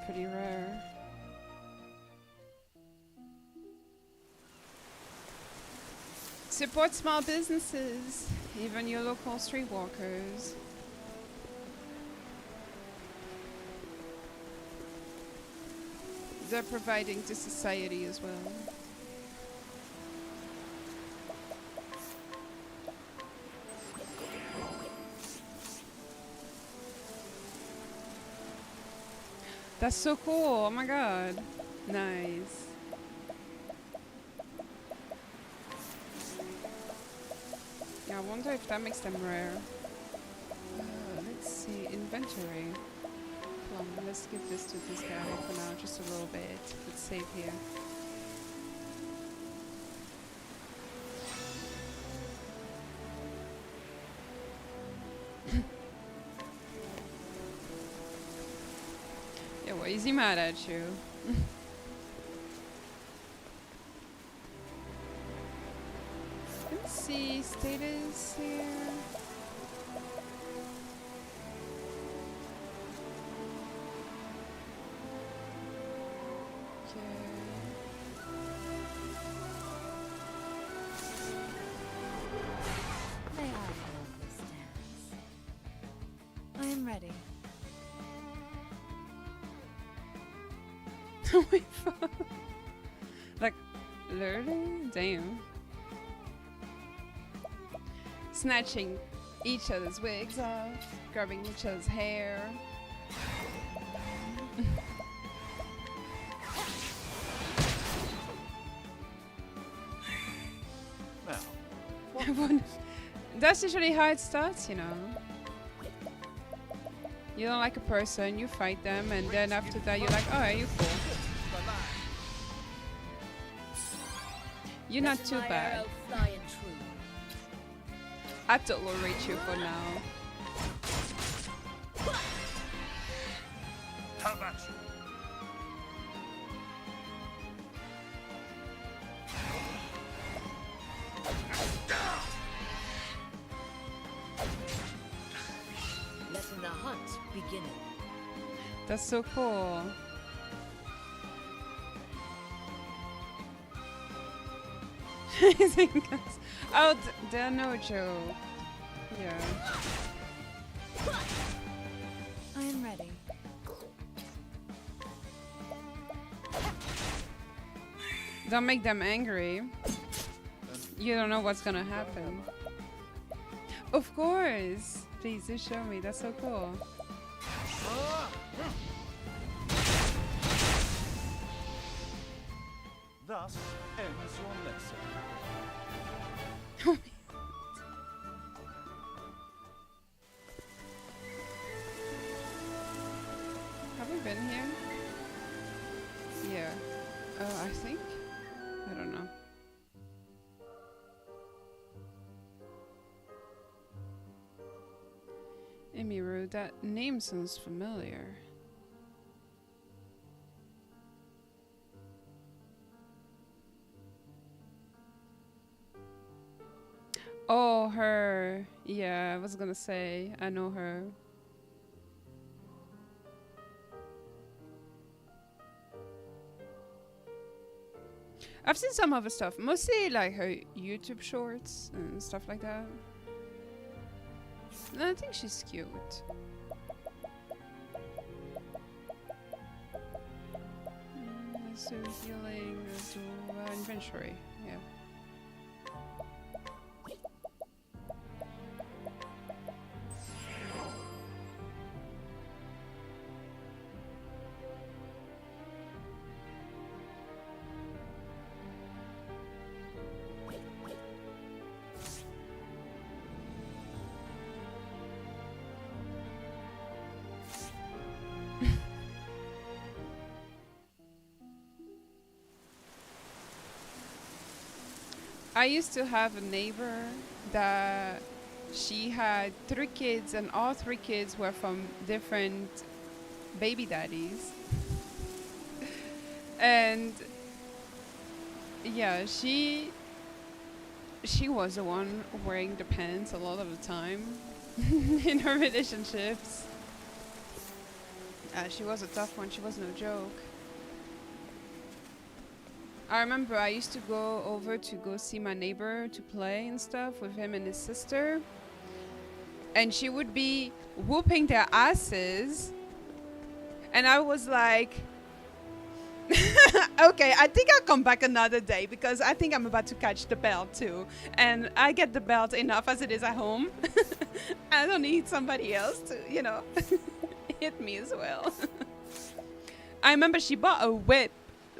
S1: pretty rare. Support small businesses, even your local streetwalkers. They're providing to society as well. That's so cool. Oh my god. Nice. Yeah, I wonder if that makes them rare. Let's see. Inventory. Come on, let's give this to this guy for now, just a little bit. Let's save here. Yeah, why is he mad at you? Let's see, status here.
S4: May I hold this dance? I am ready.
S1: Oh my god. Like, literally? Damn. Snatching each other's wigs off, grabbing each other's hair.
S3: Now,
S1: That's usually how it starts, you know. You don't like a person, you fight them, and then after that you're like, oh, are you cool? You're not too
S2: My
S1: bad.
S2: arrow fly and true.
S1: I tolerate you for now.
S3: have at you.
S2: Letting the hunt begin.
S1: That's so cool. Oh, they're no joke. Yeah.
S4: I am ready.
S1: Don't make them angry. You don't know what's gonna happen. Of course! Please do show me, that's so cool.
S3: Thus ends your lesson.
S1: Have we been here? Yeah. Oh, I think? I don't know. Emiru, that name sounds familiar. Oh, her. Yeah, I was gonna say, I know her. I've seen some of her stuff, mostly like her YouTube shorts and stuff like that. And I think she's cute. So healing to inventory, yeah. I used to have a neighbor that she had 3 kids, and all 3 kids were from different baby daddies. And yeah, she was the one wearing the pants a lot of the time in her relationships. She was a tough one. She was no joke. I remember I used to go over to go see my neighbor to play and stuff with him and his sister. And she would be whooping their asses. And I was like, okay, I think I'll come back another day because I think I'm about to catch the belt too. And I get the belt enough as it is at home. I don't need somebody else to, you know, hit me as well. I remember she bought a whip.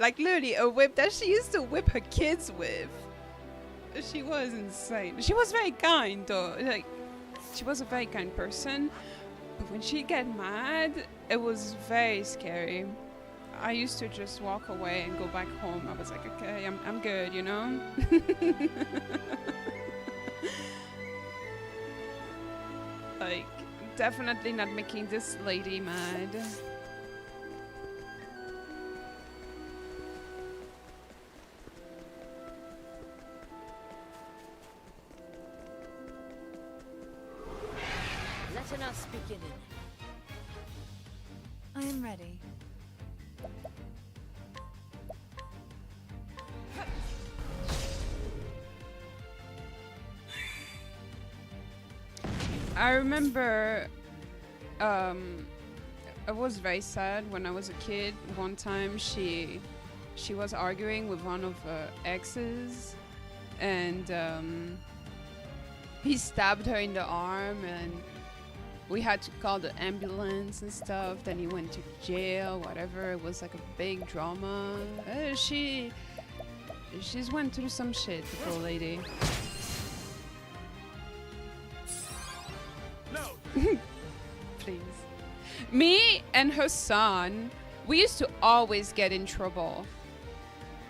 S1: Like literally a whip that she used to whip her kids with. She was insane. She was very kind though. Like, she was a very kind person. But when she get mad, it was very scary. I used to just walk away and go back home. I was like, okay, I'm good, you know? Like, definitely not making this lady mad.
S2: Let us begin.
S4: I am ready.
S1: I remember I was very sad when I was a kid. One time she was arguing with one of her exes, and he stabbed her in the arm, and we had to call the ambulance and stuff. Then he went to jail, whatever. It was like a big drama. She's went through some shit, the poor lady.
S3: No.
S1: Please. Me and her son, we used to always get in trouble.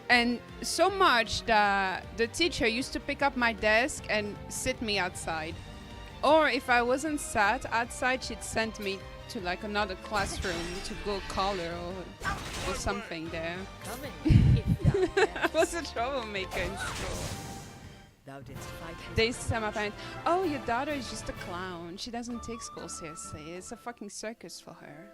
S1: And so much that the teacher used to pick up my desk and sit me outside. Or if I wasn't sat outside, she'd send me to like another classroom to go color or something there.
S2: Come and if thou
S1: I was a
S2: darest.
S1: troublemaker in school.
S2: Thou didst fight his
S1: They used to tell my parents, oh, your daughter is just a clown. She doesn't take school seriously. It's a fucking circus for her.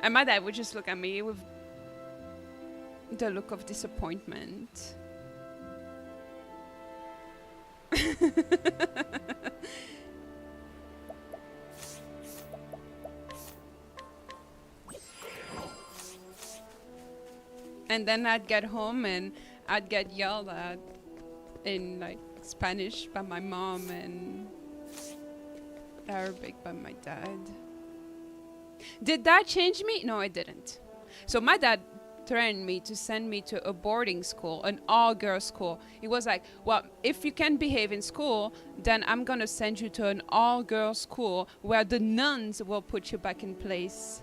S1: And my dad would just look at me with the look of disappointment. And then I'd get home and I'd get yelled at in like Spanish by my mom and Arabic by my dad. Did that change me? No, it didn't. So my dad threatened me to send me to a boarding school, an all-girls school. He was like, well, if you can behave in school, then I'm gonna send you to an all-girls school where the nuns will put you back in place.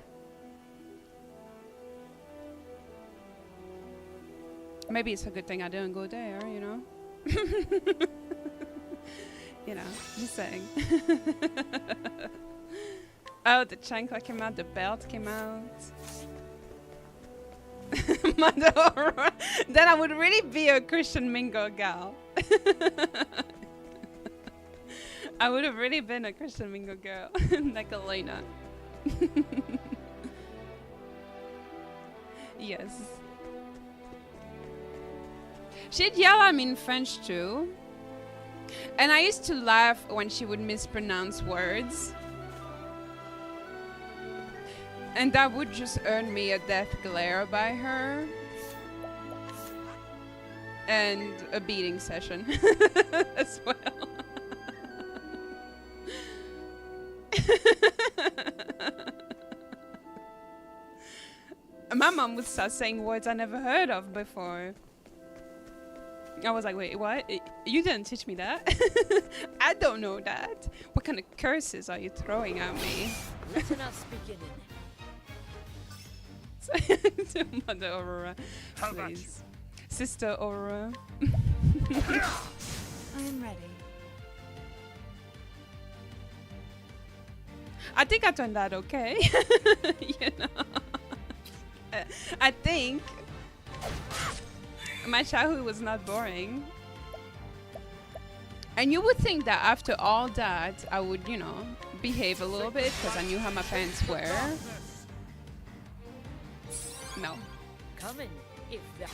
S1: Maybe it's a good thing I didn't go there, you know? You know, just saying. Oh, the chancla came out, the belt came out. Then I would really be a Christian Mingo gal. I would have really been a Christian Mingo girl, like Elena. Yes. She'd yell at me in French too. And I used to laugh when she would mispronounce words. And that would just earn me a death glare by her. And a beating session as well. My mom would start saying words I never heard of before. I was like, wait, what? You didn't teach me that. I don't know that. What kind of curses are you throwing at me?
S2: Let us begin.
S1: Mother Aurora,
S3: How about you?
S1: please. Sister Aurora.
S4: I am ready.
S1: I think I turned out okay. You know, I think my childhood was not boring. And you would think that after all that, I would, you know, behave a little bit because I knew how my parents were. No.
S2: Come in, if that.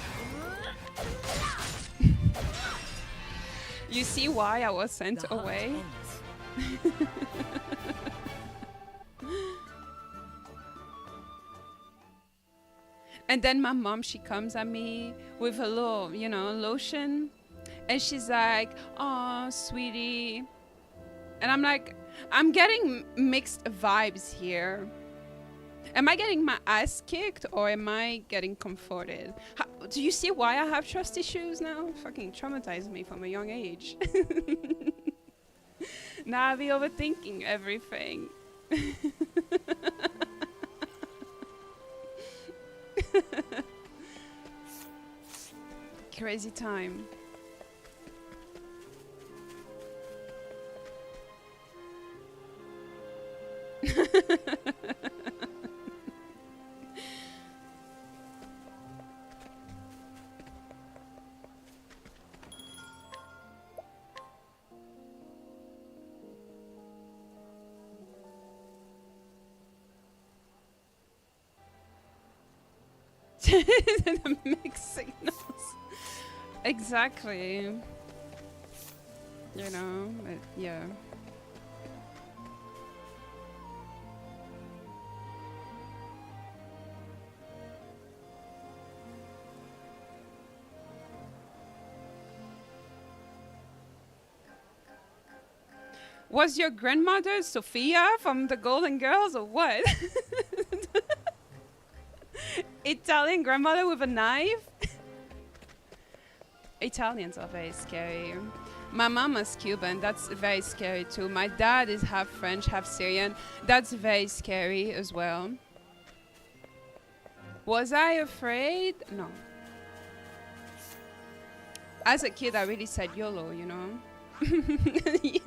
S1: You see why I was sent
S2: The hunt
S1: away?
S2: ends.
S1: And then my mom, she comes at me with a little, you know, lotion. And she's like, "Oh, sweetie." And I'm like, I'm getting mixed vibes here. Am I getting my ass kicked or am I getting comforted? Do you see why I have trust issues now? Fucking traumatized me from a young age. Now I be overthinking everything. Crazy time. The mixed signals. Exactly. You know, yeah. Was your grandmother Sophia from the Golden Girls or what? Italian grandmother with a knife? Italians are very scary. My mama's Cuban, that's very scary too. My dad is half French, half Syrian. That's very scary as well. Was I afraid? No. As a kid, I really said YOLO, you know? Yeah.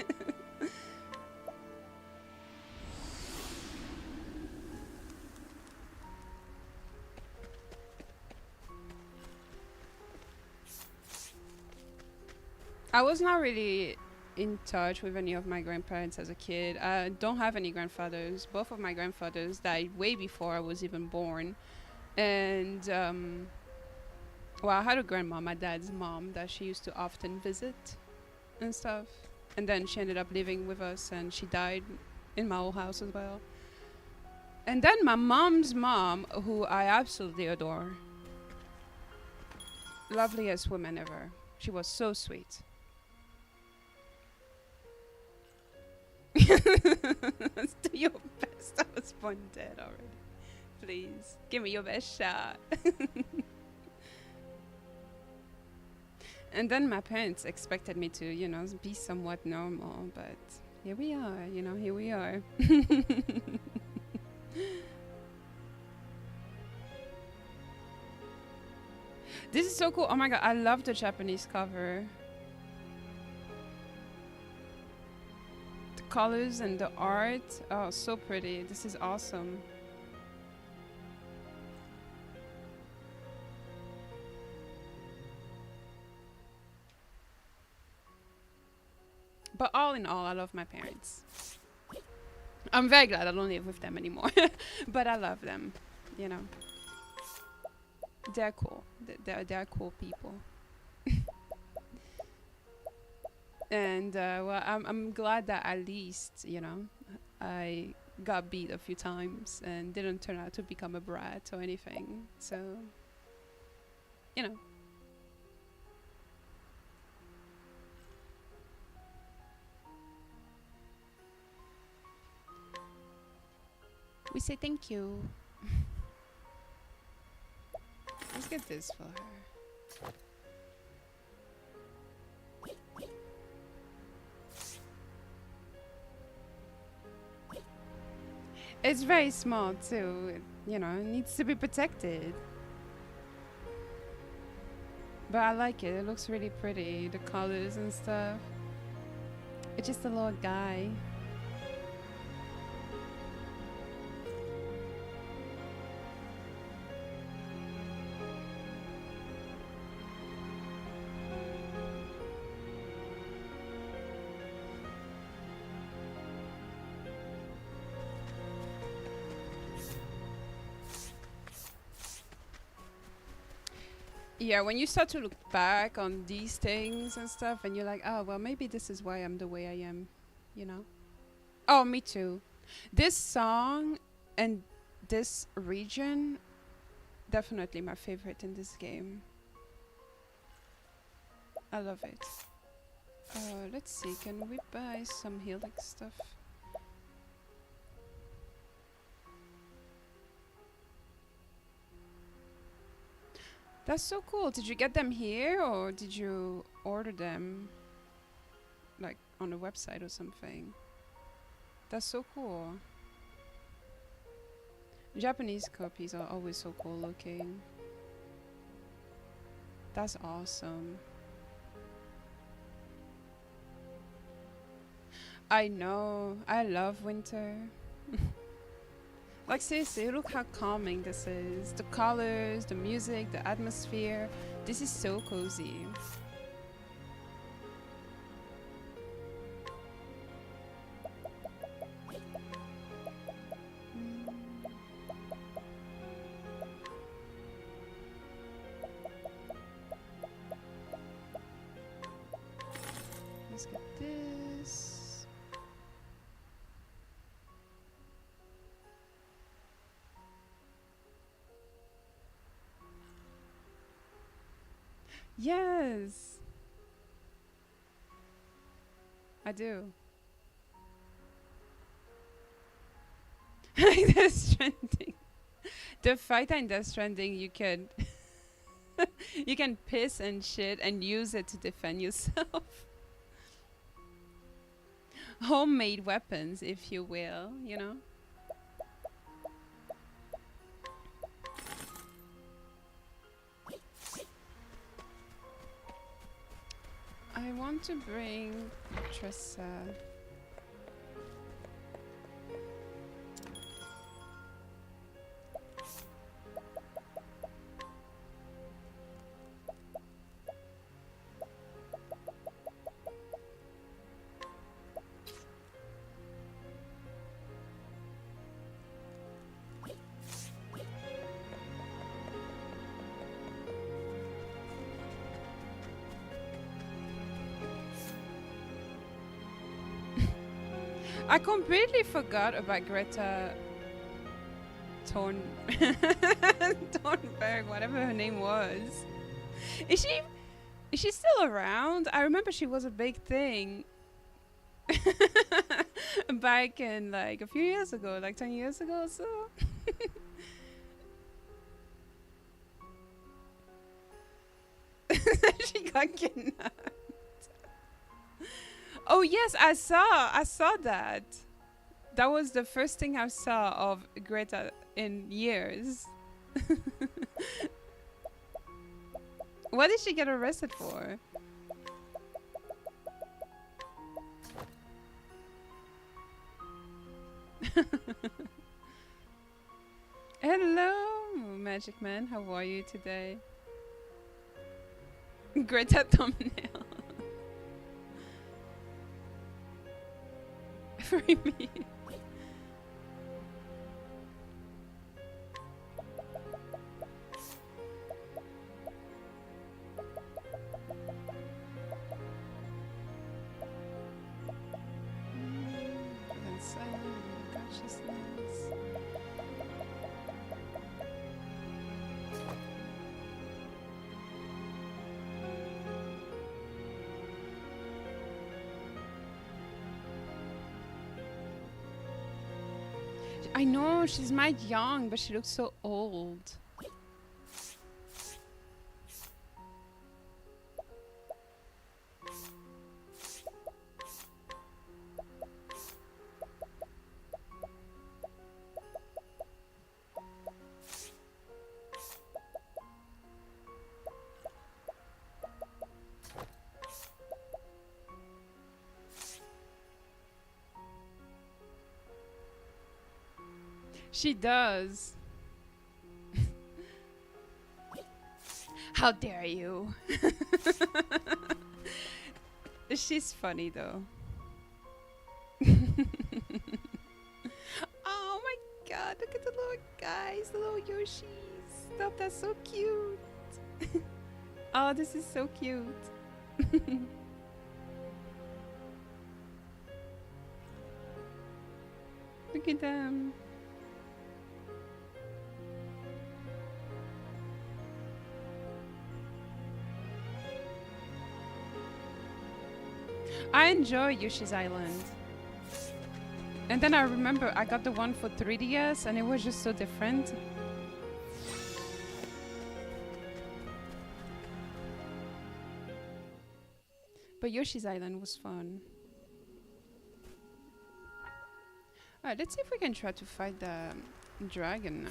S1: I was not really in touch with any of my grandparents as a kid. I don't have any grandfathers. Both of my grandfathers died way before I was even born. And, well, I had a grandma, my dad's mom, that she used to often visit and stuff. And then she ended up living with us and she died in my old house as well. And then my mom's mom, who I absolutely adore. Loveliest woman ever. She was so sweet. Let's do your best. I was born dead already. Please, give me your best shot. And then my parents expected me to, you know, be somewhat normal, but here we are, you know, here we are. This is so cool. Oh my god, I love the Japanese cover. The colors and the art. Oh, so pretty. This is awesome. But all in all, I love my parents. I'm very glad I don't live with them anymore. But I love them, you know. They're cool. They're cool people. And well, I'm glad that at least, you know, I got beat a few times and didn't turn out to become a brat or anything. So, you know. We say thank you. Let's get this for her. It's very small too. You know, it needs to be protected. But I like it. It looks really pretty. The colors and stuff. It's just a little guy. Yeah, when you start to look back on these things and stuff, and you're like, oh, well, maybe this is why I'm the way I am, you know? Oh, me too. This song and this region, definitely my favorite in this game. I love it. Let's see, can we buy some healing stuff? That's so cool. Did you get them here or did you order them like on a website or something? That's so cool. Japanese copies are always so cool looking. That's awesome. I know. I love winter. Like seriously, look how calming this is. The colors, the music, the atmosphere. This is so cozy. Let's get this. Yes, I do. Like Death Stranding. The fighter in Death Stranding, you can you can piss and shit and use it to defend yourself. Homemade weapons, if you will, you know. I want to bring Tressa. I completely forgot about Greta Thunberg, whatever her name was. Is she still around? I remember she was a big thing back in like a few years ago, like 10 years ago or so. She got kidnapped. Oh yes, I saw that. That was the first thing I saw of Greta in years. What did she get arrested for? Hello, Magic Man. How are you today? Greta thumbnail. Free me. I know, she's mad young, but she looks so old. She does. How dare you? She's funny though. Oh my god, look at the little guys, the little Yoshis. Stop, that's so cute. Oh, this is so cute. Look at them. I enjoy Yoshi's Island. And then I remember I got the one for 3DS and it was just so different. But Yoshi's Island was fun. Alright, let's see if we can try to fight the dragon now.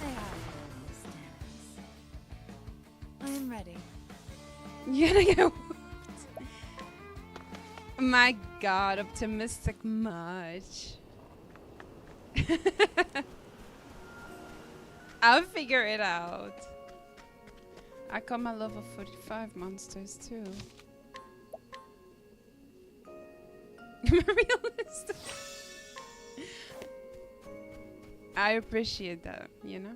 S4: May I learn this dance? I am ready.
S1: You're gonna get whooped. My god, optimistic much. I'll figure it out. I got my level 45 monsters too. Realistic. I appreciate that, you know?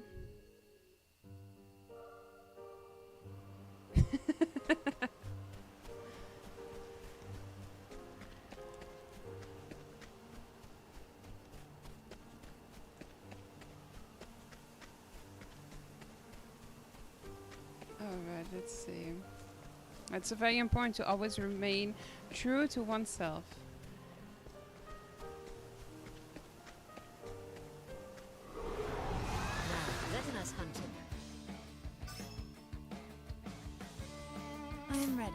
S1: Alright, let's see. It's very important to always remain true to oneself.
S2: Now, let us hunt him.
S4: I am ready.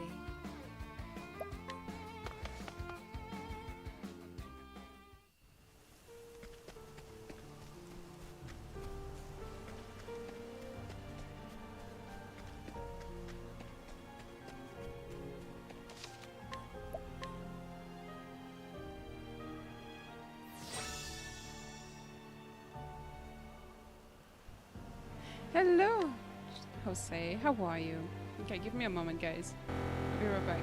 S1: Hello, Jose. How are you? Okay, give me a moment, guys. I'll be right back.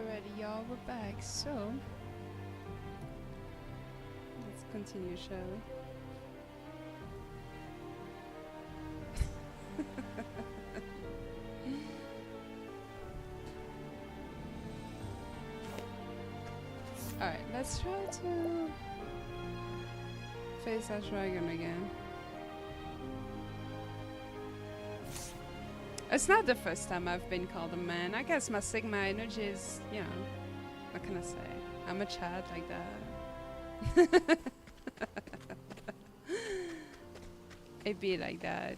S1: Alrighty, y'all, we're back. So, let's continue, shall we? Alright, let's try to face that dragon again. It's not the first time I've been called a man. I guess my Sigma energy is, you know, what can I say? I'm a child like that. It be like that.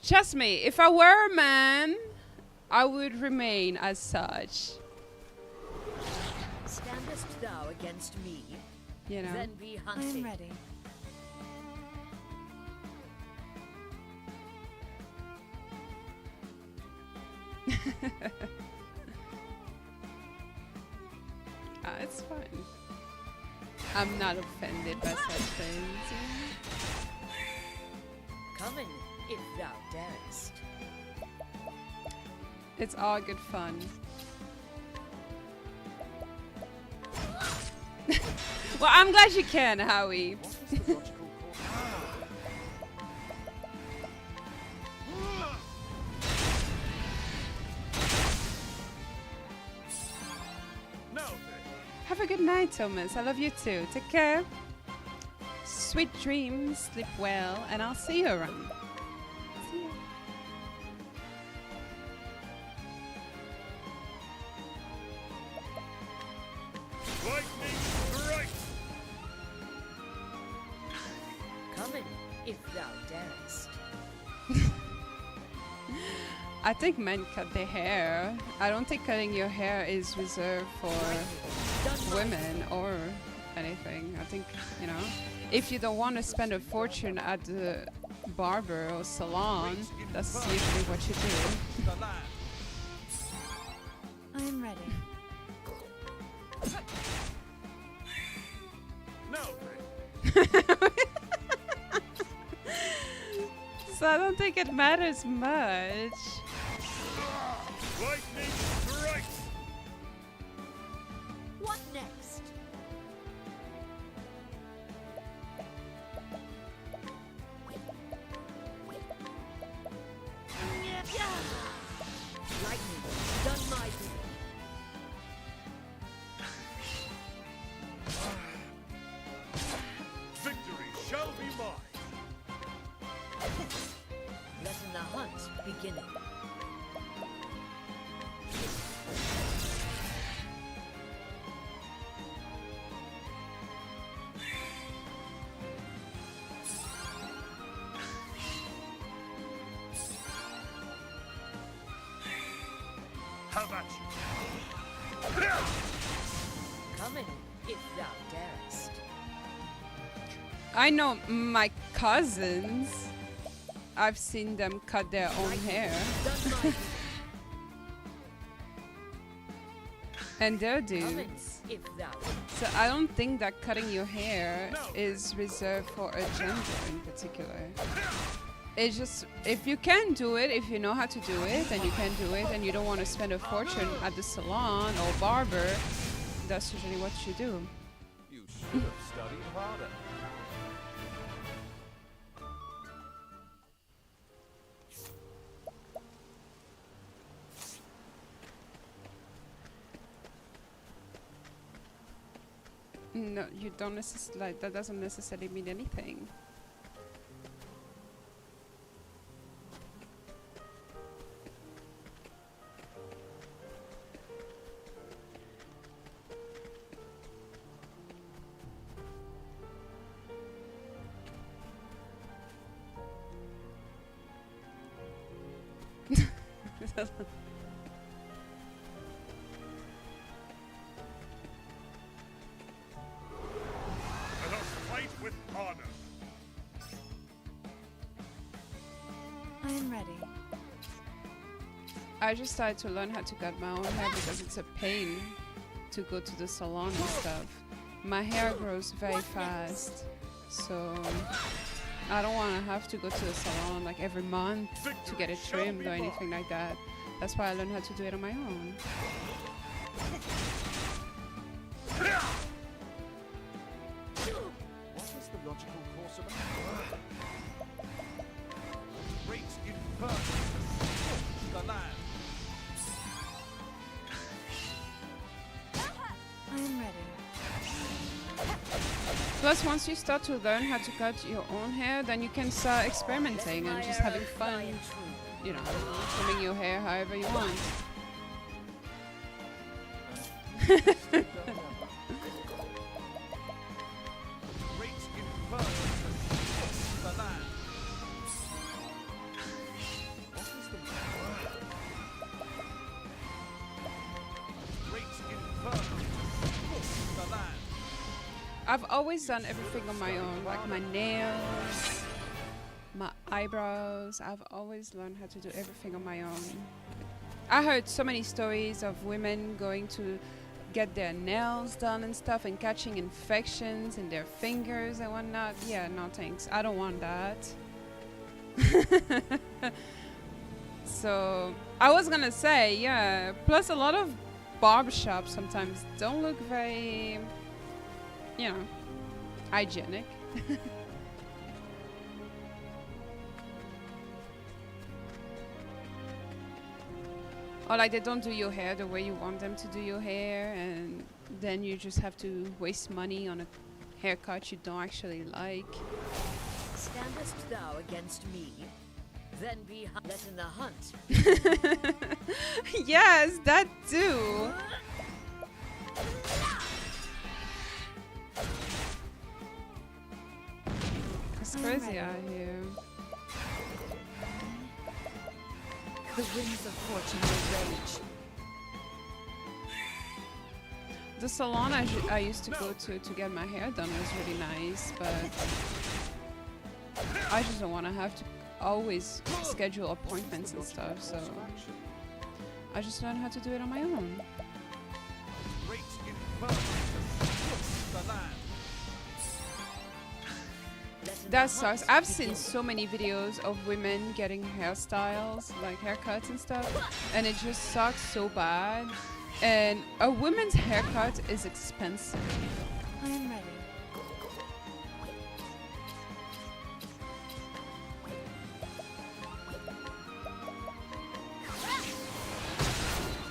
S1: Trust me, if I were a man, I would remain as such.
S2: Standest thou against me?
S1: You know.
S2: Then be
S4: I
S2: hunted.
S4: am ready.
S1: It's fine. I'm not offended by such things.
S2: Come in, if thou darest.
S1: It's all good fun. Well, I'm glad you can, Howie.
S3: What is the logical course? No, then.
S1: Have a good night, Thomas. I love you too. Take care. Sweet dreams, sleep well, and I'll see you around. See ya.
S3: Lightning strike!
S2: Come in, if thou darest.
S1: I think men cut their hair. I don't think cutting your hair is reserved for
S2: Done my
S1: women or anything. I think, you know, if you don't want to spend a fortune at the barber or salon, that's usually what you do.
S3: The land.
S4: I am ready.
S3: No, then.
S1: So I don't think it matters much.
S3: Lightning strike!
S2: What next? Lightning, done my bidding.
S3: Victory shall be mine!
S2: Letting the hunt beginning.
S3: Have at you!
S2: Come in, if thou darest.
S1: I know my cousins. I've seen them cut their own hair.
S2: Done my bidding.
S1: And they're
S2: Come in,
S1: dudes.
S2: if thou
S1: So I don't think that cutting your hair is reserved for a gender in particular. It's just, if you can do it, if you know how to do it, then you can do it, and you don't want to spend a fortune at the salon or barber, that's usually what you do.
S3: You should have studied harder.
S1: No, you don't necessarily, like, that doesn't necessarily mean anything.
S3: Let us fight with honor.
S4: I am ready.
S1: I just started to learn how to cut my own hair because it's a pain. to go to the salon and stuff. My hair grows very fast, so I don't want to have to go to the salon like every month to get it trimmed or anything like that. That's why I learned how to do it on my own.
S3: What is the logical course of action? Great impermanence scorch the land.
S4: I am ready.
S1: Plus, once you start to learn how to cut your own hair, then you can start experimenting and just having fun, you know, trimming your hair however you want.
S3: Great impermanence scorch the land. What is the great impermanence scorch the land?
S1: I've always done everything on my own, like my nails, my eyebrows. I've always learned how to do everything on my own. I heard so many stories of women going to get their nails done and stuff and catching infections in their fingers and whatnot. Yeah, no thanks. I don't want that. So I was gonna say, yeah. Plus, a lot of barbershops sometimes don't look very, you know, hygienic. Or like they don't do your hair the way you want them to do your hair, and then you just have to waste money on a haircut you don't actually like.
S2: Standest thou against me? Then be let in the hunt.
S1: Yes, that too. It's crazy out here.
S2: The winds of fortune will rage.
S1: The salon I used to go to get my hair done was really nice, but I just don't want to have to always schedule appointments and stuff, so I just learned how to do it on my own.
S3: Great impermanence scorch the land.
S1: That sucks. I've seen so many videos of women getting hairstyles, like haircuts and stuff, and it just sucks so bad. And a woman's haircut is expensive.
S4: I am ready.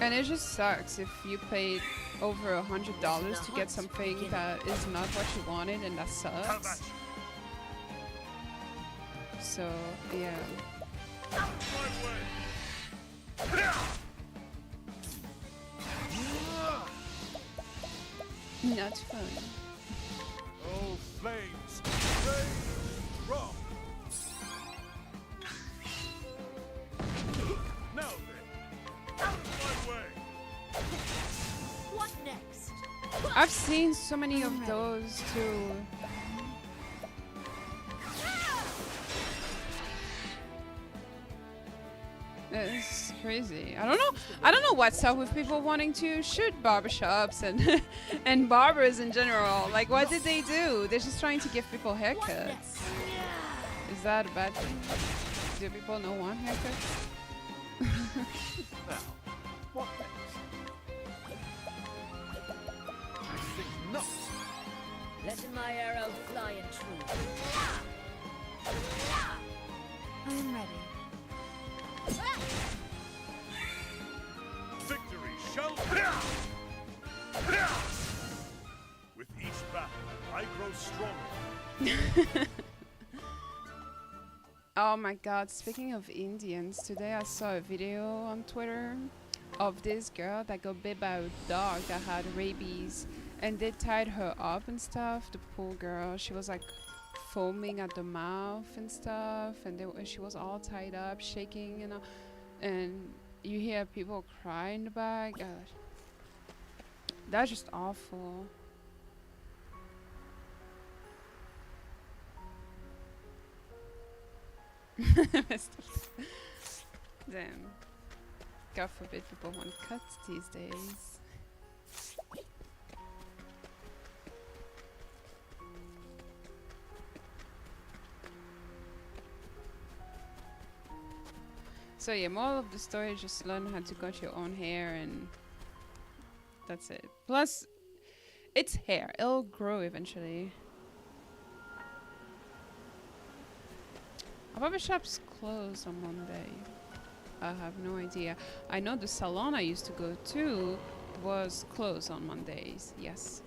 S1: And it just sucks if you paid over $100 to get something that is not what you wanted, and that sucks. So, yeah. Not fun.
S3: Oh, flames, rain wrong. Now then, out of my way.
S2: What next?
S1: I've seen so many of those too. It's crazy. I don't know what's up with people wanting to shoot barbershops and and barbers in general. Like, what did they do? They're just trying to give people haircuts. Is that a bad thing? Do people not want haircuts?
S3: Now, what next? I think not.
S2: Let my arrow fly in truth.
S4: I am ready.
S3: Victory shall be. With each battle, I grow stronger.
S1: Oh my god, speaking of Indians, today I saw a video on Twitter of this girl that got bit by a dog that had rabies, and they tied her up and stuff. The poor girl, she was like foaming at the mouth and stuff, and she was all tied up, shaking, you know, and you hear people cry in the back. Gosh, that's just awful. Damn. God forbid people want cuts these days. So yeah, moral of the story is just learn how to cut your own hair and that's it. Plus, it's hair. It'll grow eventually. Our barber shop's closed on Monday. I have no idea. I know the salon I used to go to was closed on Mondays. Yes.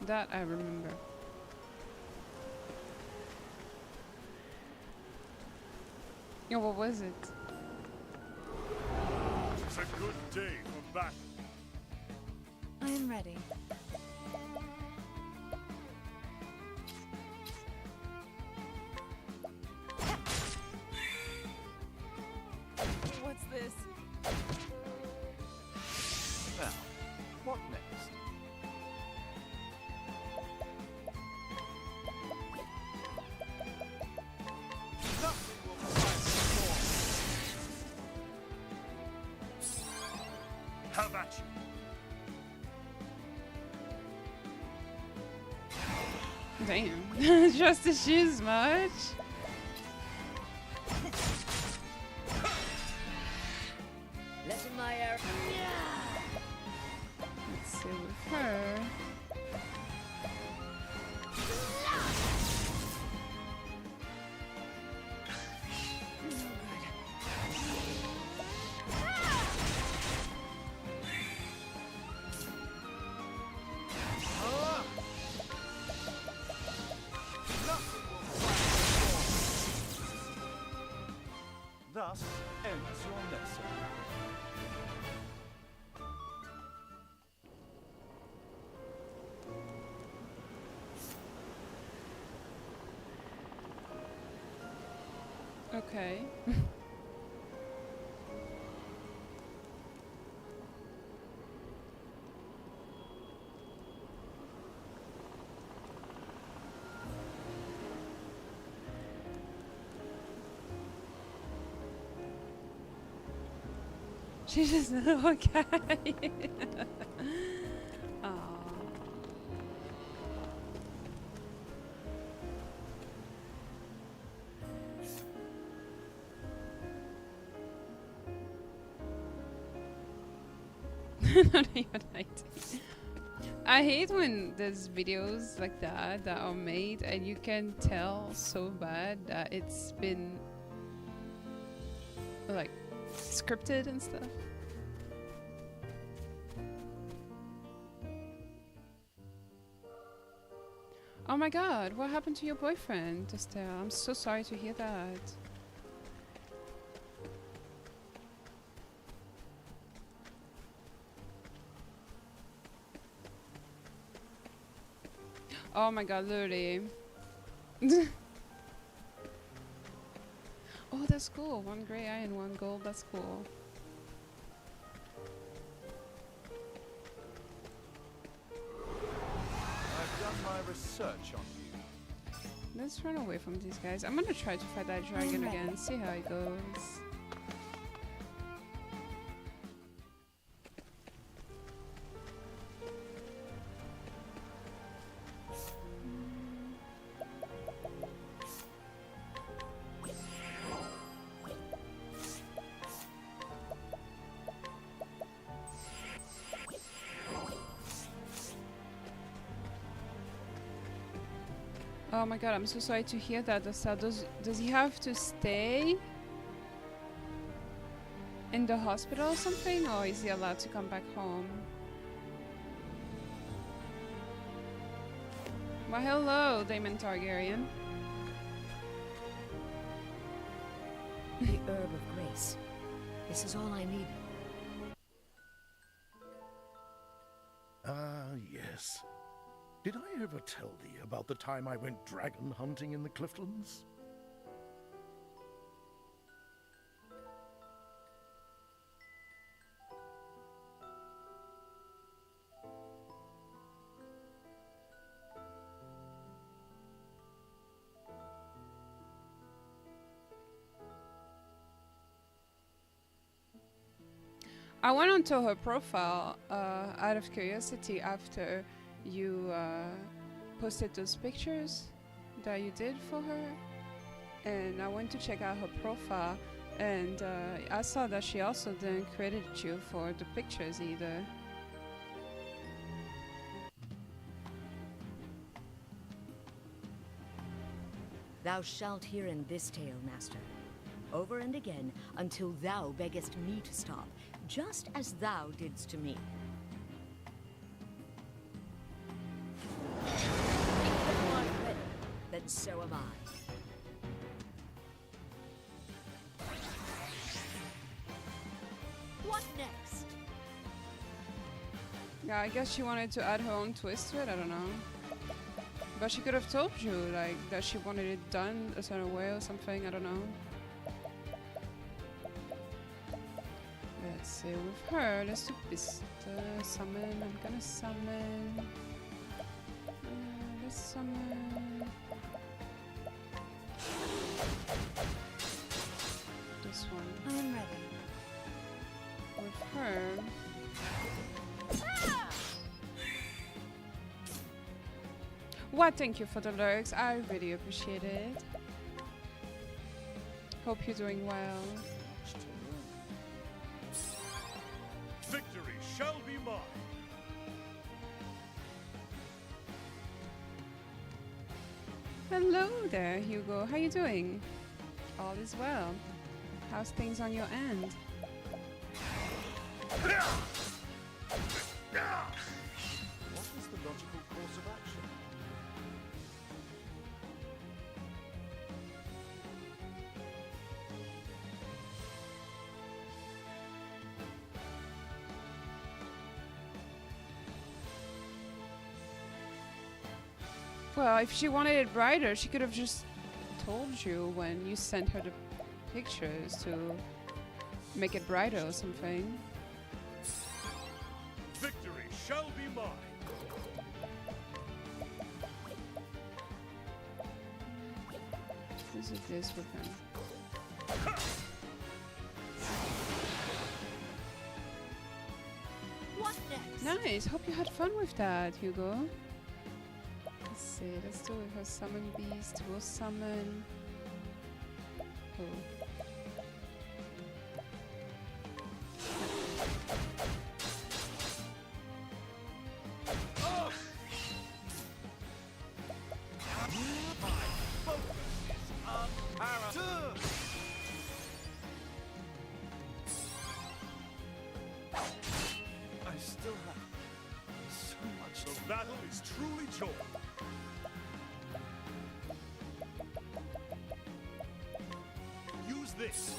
S1: That I remember. Yeah, what was it?
S3: It's a good day for battle.
S4: I am ready. What's this?
S3: Now, what next? Nothing will prevent storm. How about you?
S1: Damn. Just the shoes much?
S2: Letting my air.
S1: Let's see with her.
S3: Thus ends your lesson.
S1: Okay. She's just a little guy. Aww. Not even 19. I hate when there's videos like that that are made and you can tell so bad that it's been like scripted and stuff. Oh my god, what happened to your boyfriend, Estelle? I'm so sorry to hear that. Oh my god, literally. Oh, that's cool. 1 gray eye and 1 gold. That's cool.
S3: I've done my research on you.
S1: Let's run away from these guys. I'm gonna try to fight that dragon again. See how it goes. Oh my god, I'm so sorry to hear that. Does he have to stay in the hospital or something, or is he allowed to come back home? Well, hello, Daemon Targaryen.
S2: The herb of grace. This is all I need.
S5: Ah, yes. Did I ever tell thee about the time I went dragon hunting in the Cliftlands?
S1: I went onto her profile out of curiosity after you posted those pictures that you did for her. and I went to check out her profile, and I saw that she also didn't credit you for the pictures either.
S2: Thou shalt hear in this tale, master, over and again, until thou beggest me to stop, just as thou didst to me. If thou art ready, then so am I. What next?
S1: Yeah, I guess she wanted to add her own twist to it, I don't know. But she could have told you, like, that she wanted it done a certain way or something, I don't know. Let's see, with her, let's do Pista, summon, I'm gonna summon. Let's summon. This one.
S4: I am ready.
S1: With her. What? Thank you for the lyrics. I really appreciate it. Hope you're doing well.
S3: Victory shall be mine.
S1: Hello there, Hugo. How you doing? All is well. How's things on your end?
S3: What is the logical course of action?
S1: Well, if she wanted it brighter, she could have just told you when you sent her the pictures to make it brighter or something.
S3: Victory shall be mine.
S1: Let's do this with him.
S2: What next?
S1: Nice. Hope you had fun with that, Hugo. Let's see. Let's do it. Her summon beast. We'll summon. Oh.
S3: I still have so much. The battle is truly joy. Use this.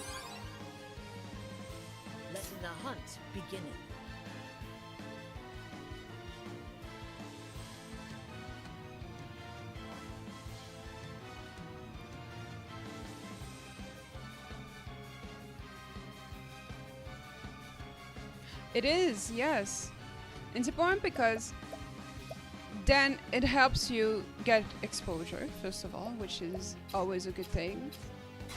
S2: Let the hunt begin.
S1: It is, yes. It's important because then it helps you get exposure, first of all, which is always a good thing.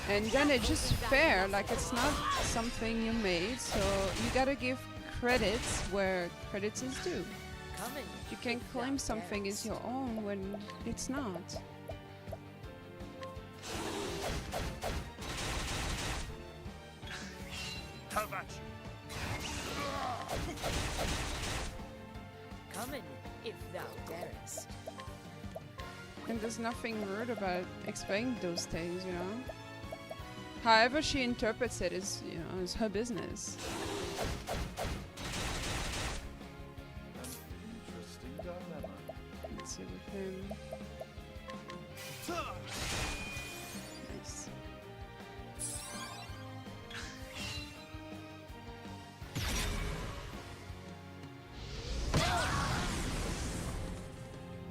S1: And then it's just fair, like it's not something you made, so you gotta give credits where credits is due.
S2: Coming.
S1: You can claim something as your own when it's not.
S3: Have at you.
S2: Coming, if thou darest.
S1: And there's nothing rude about explaining those things, you know? However she interprets it is, you know, is her business.
S3: An interesting dilemma.
S1: Let's see with him. Nice.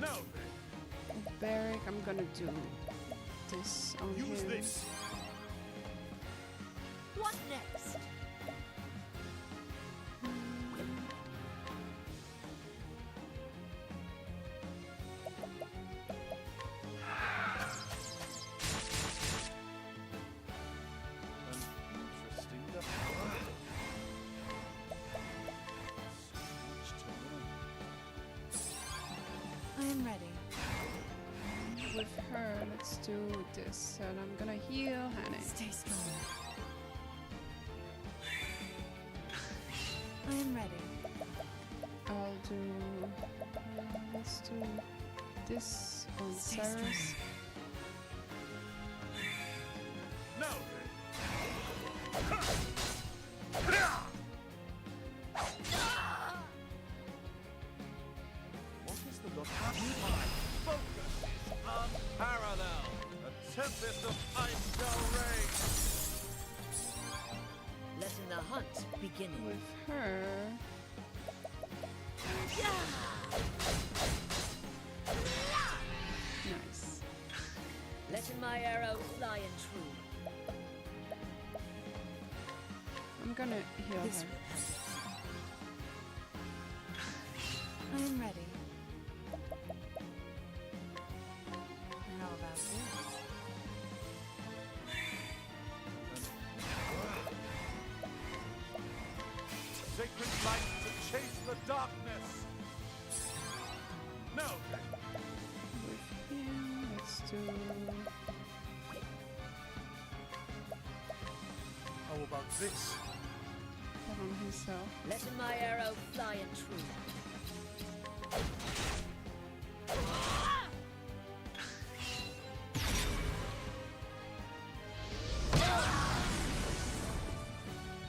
S3: Now then,
S1: With Barrick, I'm gonna do this on
S3: use
S1: him.
S3: this.
S2: What next?
S3: An interesting dilemma. So much to learn.
S4: I am ready.
S1: With her, let's do this. And I'm gonna heal Hannah.
S4: Stay strong. I am ready.
S1: I'll do. Let's do this on
S4: Stay
S1: Cyrus.
S4: strong.
S3: No. What is the look? My focus is unparalleled. A tempest of ice shall rage.
S2: Letting the hunt begin.
S1: With her. Nice.
S2: Letting my arrow fly and true.
S1: I'm gonna heal
S2: This
S1: her.
S2: will help.
S4: I am ready. How about this?
S3: Sacred light to chase the darkness. No.
S1: With him, let's do.
S5: How about this?
S1: That on himself.
S2: Letting my arrow fly and true.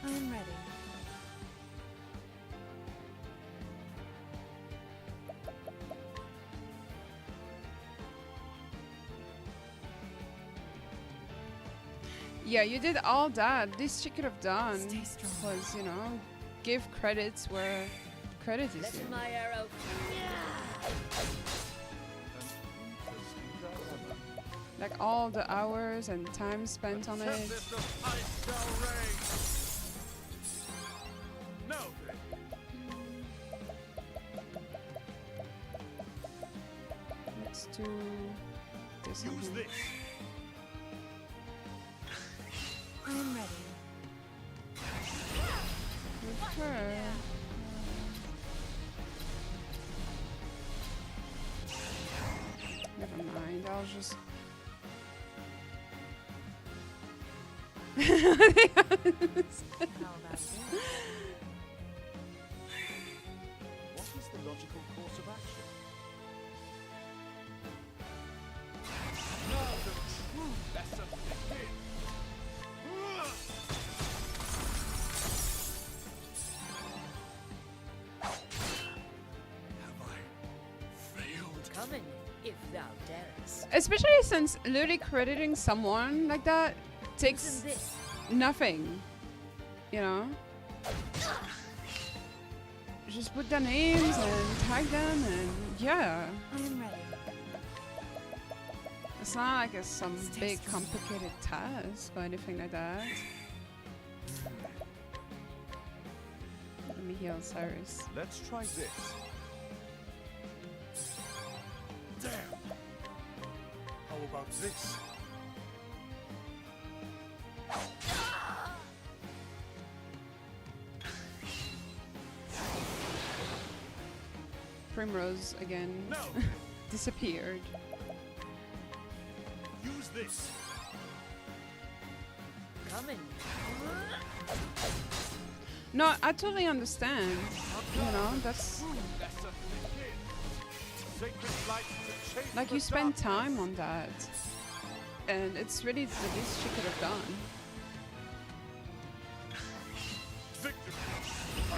S4: I am ready.
S1: Yeah, you did all that. This she could have done
S4: Stay strong.
S1: was, you know, give credits where credit is due.
S2: Letting my arrow.
S1: Like all the hours and time spent on it.
S3: Tempest of ice shall rage. No.
S1: Let's do this on
S3: Use
S1: him.
S3: this.
S4: I am ready.
S1: With her. Never mind, I'll just.
S4: How about this?
S3: What is the logical course of action? Now the true lesson begins. Have I failed?
S2: Coming, if thou darest.
S1: Especially since literally crediting someone like that takes
S2: Using this.
S1: nothing. You know? Just put their names and tag them and yeah.
S4: I am ready.
S1: It's not like it's some
S4: Stay
S1: big
S4: strong.
S1: complicated task or anything like that. Let me heal Cyrus.
S3: Let's try this. Damn.
S5: How about this?
S1: Primrose again
S3: No.
S1: disappeared.
S3: Use this.
S2: Coming.
S1: No, I totally understand. You know, that's
S3: Lesson begins. Sacred light to chase
S1: like
S3: the
S1: you spend
S3: darkness.
S1: time on that. And it's really the least she could have done.
S3: Victory.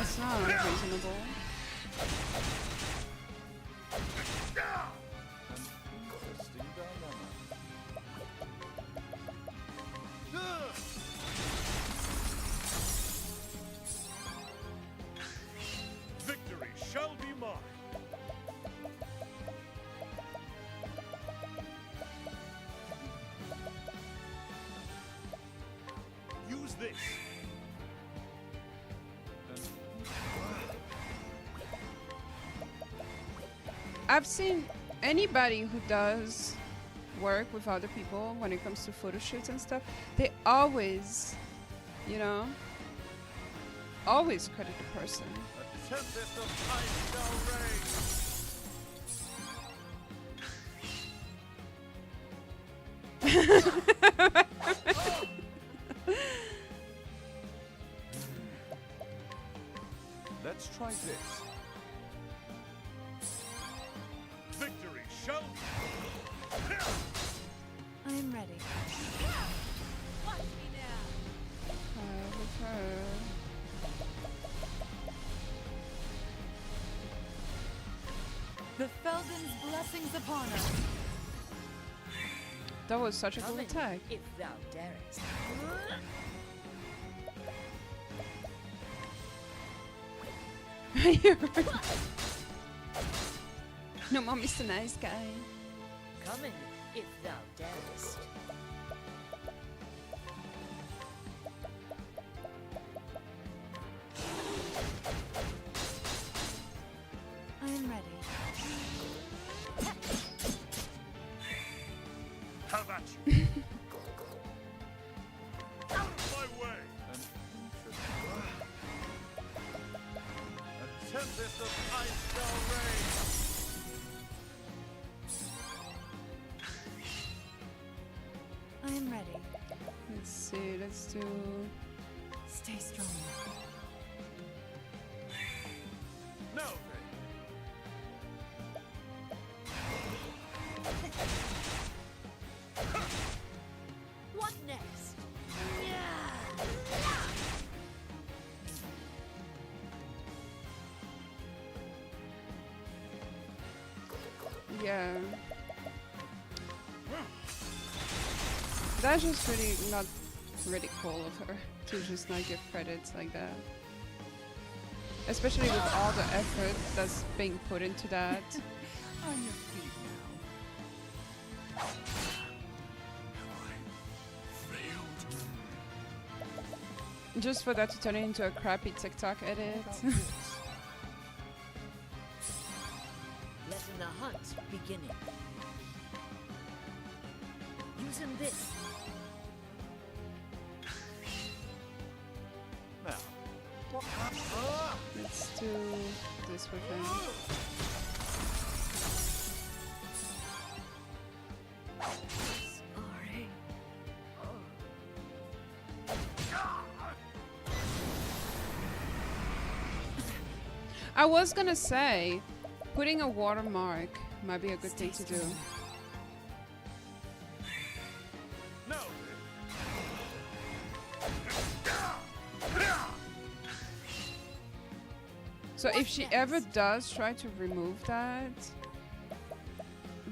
S1: It's not unreasonable.
S3: Interesting dilemma. Victory shall be mine. Use this.
S1: I've seen anybody who does work with other people when it comes to photo shoots and stuff, they always, you know, always credit the person.
S3: A tempest of ice shall rage. Let's try this. Victory shall.
S4: I'm ready. Watch me now.
S1: With her.
S4: The Felden's blessings upon us.
S1: That was such a cool
S2: Come in,
S1: attack.
S2: if thou darest.
S1: No, Mom is the nice guy.
S2: Come in, if thou darest.
S4: I'm ready.
S3: How about you? Out of my way! An interesting. A tempest of ice shall reign.
S4: I'm ready.
S1: Let's see, let's do...
S4: Stay strong.
S3: No,
S2: What next?
S1: Yeah. That's just really not really cool of her to just not give credits like that. Especially with all the effort that's being put into that.
S3: on your feet now. Have I failed?
S1: Just for that to turn it into a crappy TikTok edit.
S2: Letting the hunt begin. Using this.
S3: Now, what?
S1: Let's do this with him.
S2: Sorry.
S1: I was gonna say, putting a watermark might be a good thing to do.
S3: No.
S1: So if she ever does try to remove that,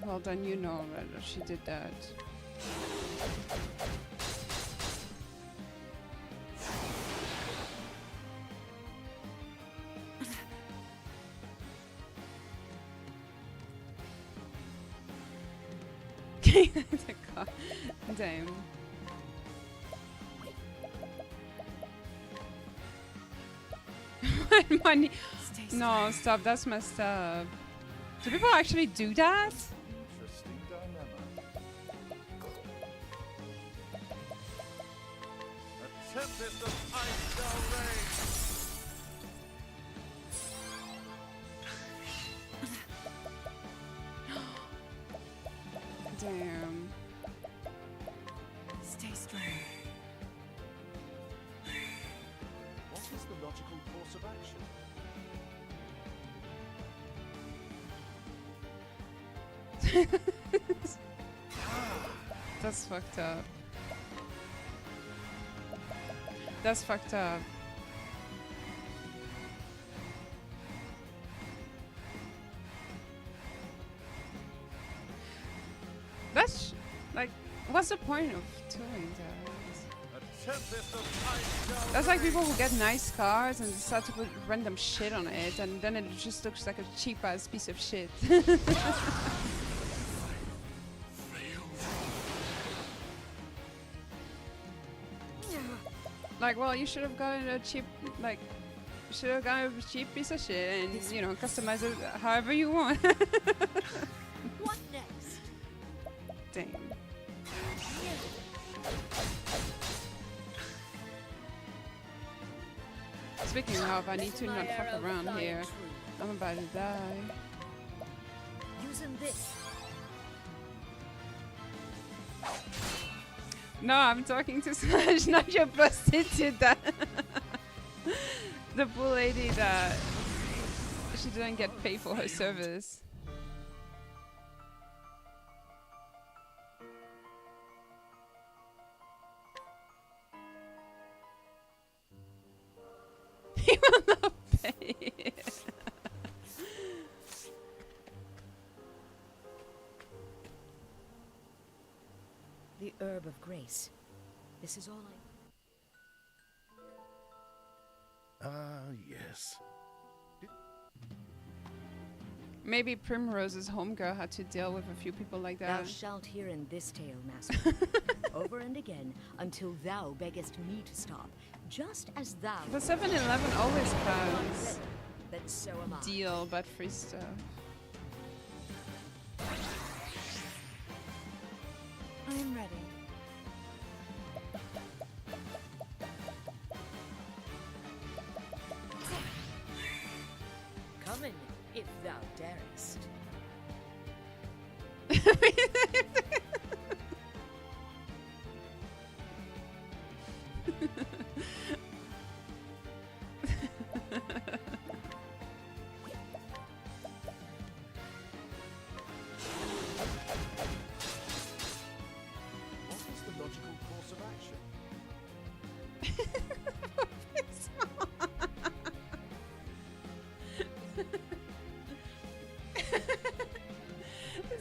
S1: well then you know that she did that. God damn. Money. No, stop. That's messed up. Do people actually do that?
S3: Interesting dilemma. A tempest of ice shall reign.
S1: Damn.
S4: Stay strong.
S3: What is the logical course of action?
S1: That's fucked up. That's fucked up. That's like, what's the point of doing that?
S3: A tempest of ice shall
S1: That's like
S3: reign.
S1: people who get nice cars and decide to put random shit on it, and then it just looks like a cheap ass piece of shit. Like, well, you should have gotten a cheap, like, should have gotten a cheap piece of shit and, you know, customize it however you want.
S2: What next?
S1: Damn. Speaking of, I need to not fuck around here. I'm about to die.
S2: Using this.
S1: No, I'm talking to Slash, not your prostitute. That the poor lady that she didn't get paid for her service. He will not pay.
S2: The herb of grace. This is all I...
S5: Yes.
S1: Maybe Primrose's homegirl had to deal with a few people like
S2: Thou
S1: that.
S2: shalt hear in this tale, master, over and again, until thou beggest me to stop, just as thou...
S1: But 7-Eleven always has
S2: Then so am I.
S1: deal but free stuff.
S4: I am ready.
S2: Come in, if thou darest.
S3: What is the logical course of action?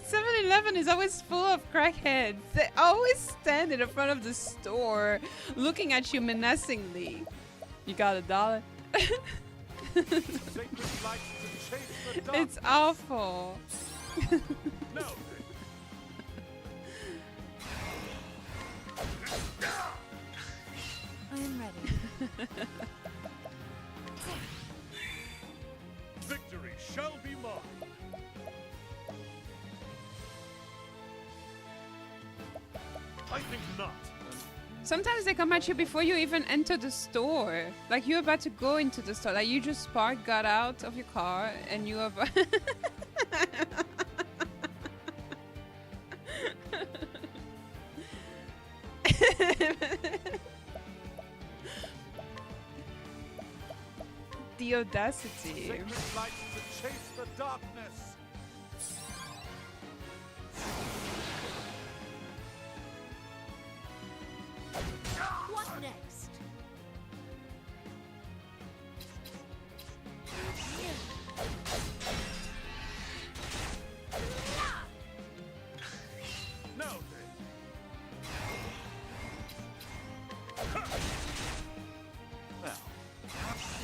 S1: 7-Eleven is always full of crackheads. They always stand in the front of the store looking at you menacingly. You got $1?
S3: Sacred light to chase the dark.
S1: It's awful.
S3: No.
S4: I am ready.
S3: Victory shall be mine. I think not.
S1: Sometimes they come at you before you even enter the store. Like you're about to go into the store. Like you just parked, got out of your car, and you have. The audacity.
S3: Sacred light to chase the darkness.
S2: What next?
S3: Now then. Now,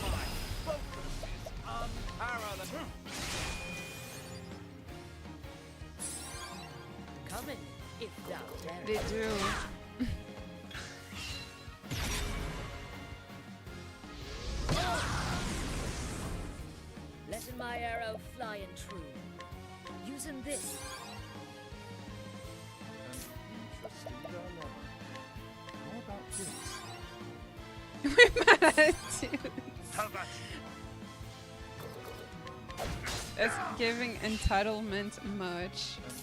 S3: my focus is unparalleled.
S2: Come in, if thou darest.
S1: They do.
S2: Letting my arrow fly and true. Using this.
S3: An interesting dilemma. How about this?
S1: We're mad at you.
S3: How about
S1: It's giving entitlement much.
S3: an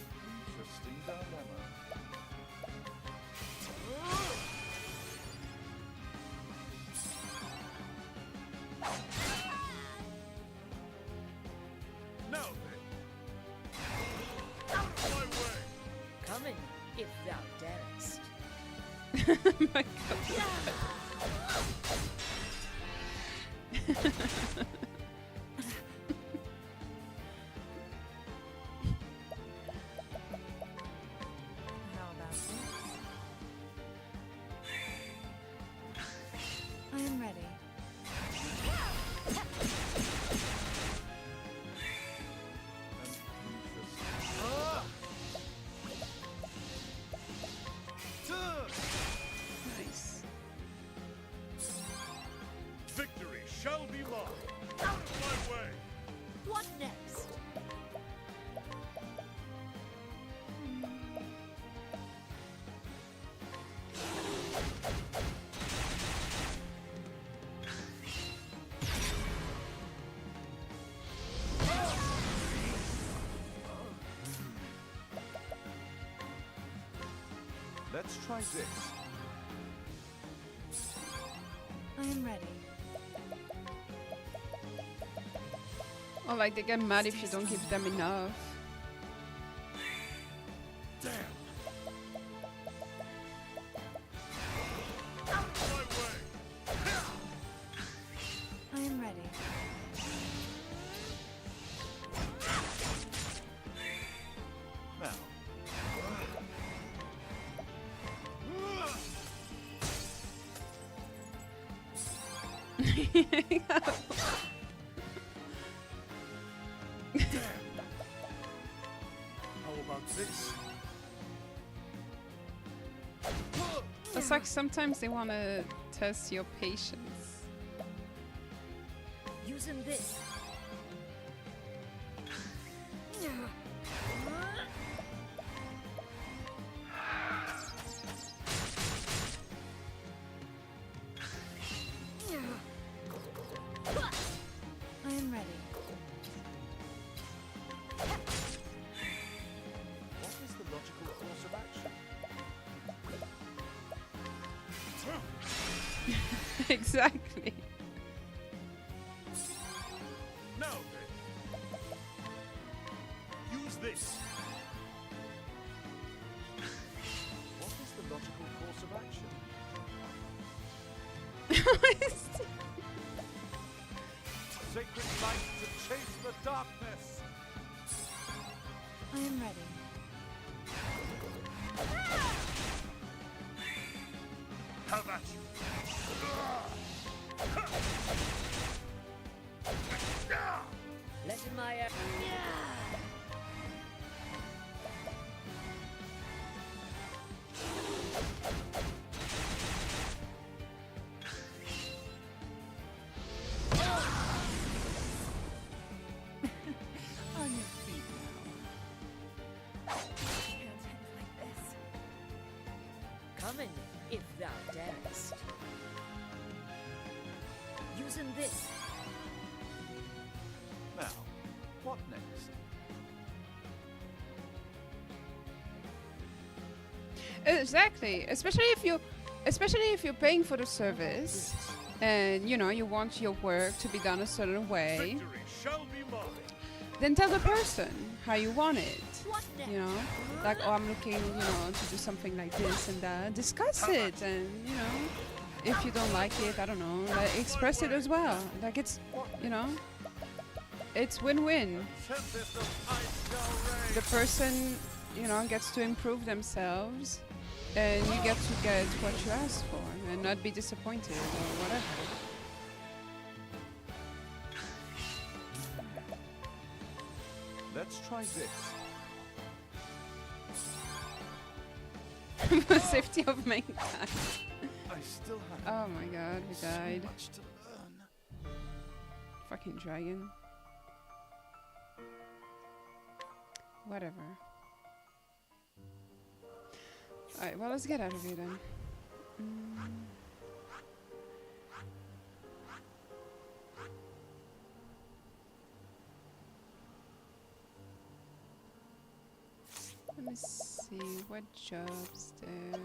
S3: interesting dilemma? Now then. Out of my way!
S2: Come in, if thou darest.
S1: My God.
S4: How about this? I am ready.
S1: Nice.
S3: Victory shall be mine. Let's try this.
S4: I am ready.
S1: Or like they get mad if you don't give them enough.
S3: Damn. Out of my way.
S4: I am ready.
S3: Now. How about this?
S1: It's like sometimes they want to test your patience.
S2: Using this.
S4: I am ready.
S3: What is the logical course of action?
S1: Exactly.
S3: Now then. Use this. What is the logical course of action? Sacred light to chase the darkness.
S4: I am ready.
S3: How about you?
S2: Letting my
S4: On your feet now. Can't end like this.
S2: coming if thou darest. Using this.
S3: Now, what next?
S1: Exactly. Especially if you're paying for the service, and you know you want your work to be done a certain way,
S3: Victory shall be mine.
S1: then tell the person how you want it.
S2: What next?
S1: You know, like, oh, I'm looking, you know, to do something like this and that. Discuss it, and you know, if you don't like it, I don't know, like, express it as well. Like it's, you know, it's win-win.
S3: Tempest of ice shall reign.
S1: The person, you know, gets to improve themselves, and you get to get what you asked for, and not be disappointed or whatever.
S3: Let's try this.
S1: For safety of mankind.
S3: I still have
S1: Oh my god, we
S3: so
S1: died.
S3: much to learn.
S1: Fucking dragon. Whatever. Alright, well, let's get out of here then. Let me see, what jobs there?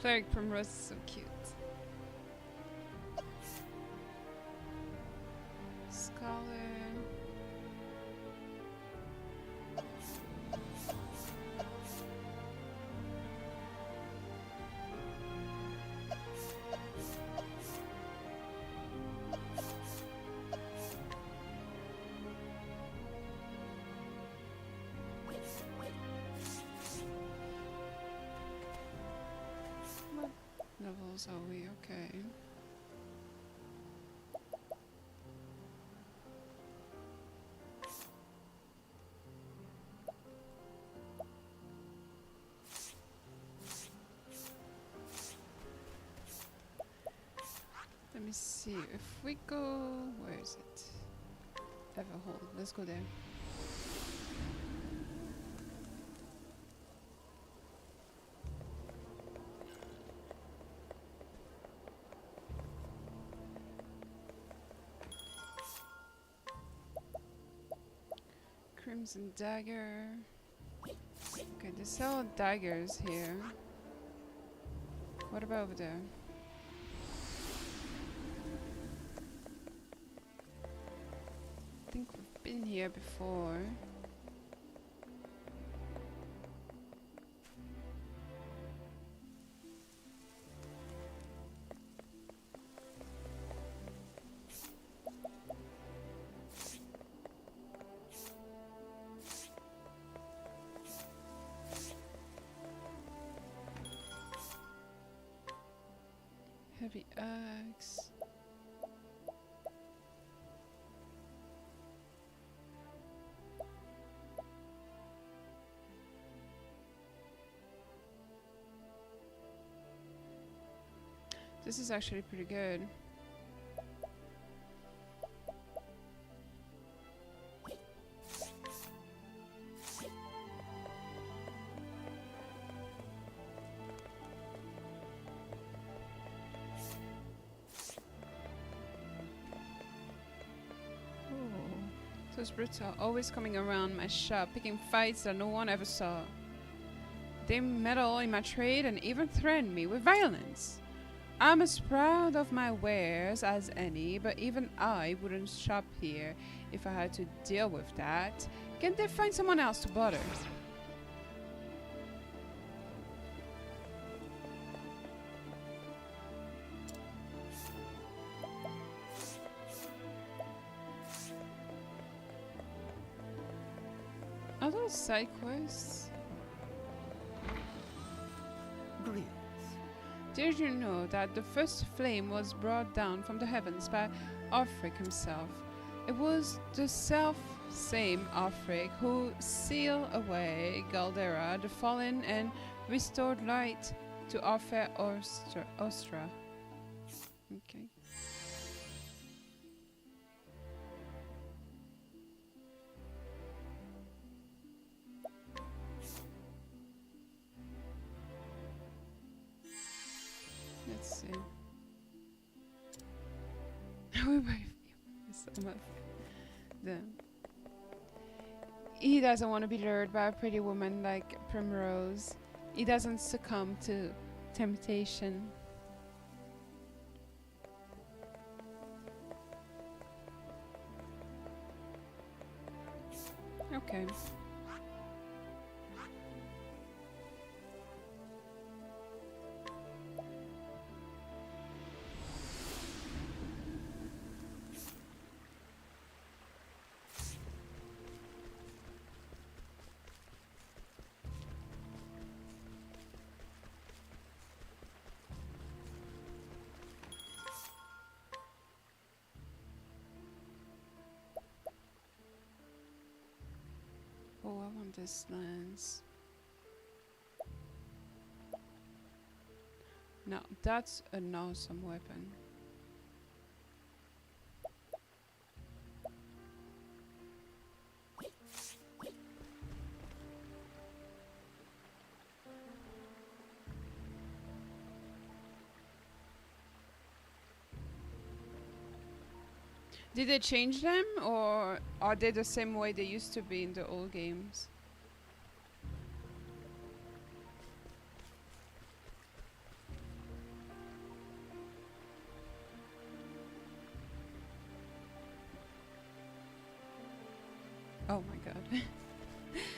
S1: Cleric Primrose is so cute. Scholar. What levels are we? Okay. see if we go. Where is it? Everhold. Let's go there. Crimson dagger. Okay, they sell daggers here. What about over there? I think we've been here before. Heavy axe. This is actually pretty good. Those brutes are always coming around my shop, picking fights that no one ever saw. They meddle in my trade and even threaten me with violence. I'm as proud of my wares as any, but even I wouldn't shop here if I had to deal with that. Can't they find someone else to bother? Are those side quests?
S5: Greetings.
S1: Did you know that the first flame was brought down from the heavens by Alfric himself? It was the self-same Alfric who sealed away Galdera, the fallen, and restored light to our fair Ostra. Okay. Let's see. We both so much. He doesn't want to be lured by a pretty woman like Primrose. He doesn't succumb to temptation. Okay. Oh, I want this lens. Now, that's an awesome weapon. Did they change them, or are they the same way they used to be in the old games? Oh my god.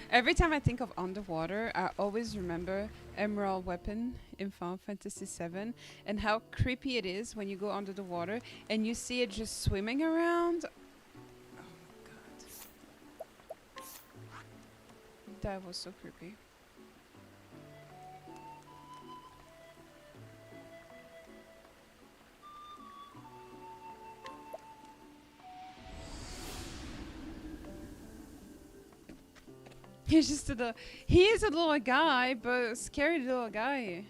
S1: Every time I think of underwater, I always remember Emerald Weapon in Final Fantasy VII and how creepy it is when you go under the water and you see it just swimming around. Oh my god. That was so creepy. He's just he is a little guy, but a scary little guy.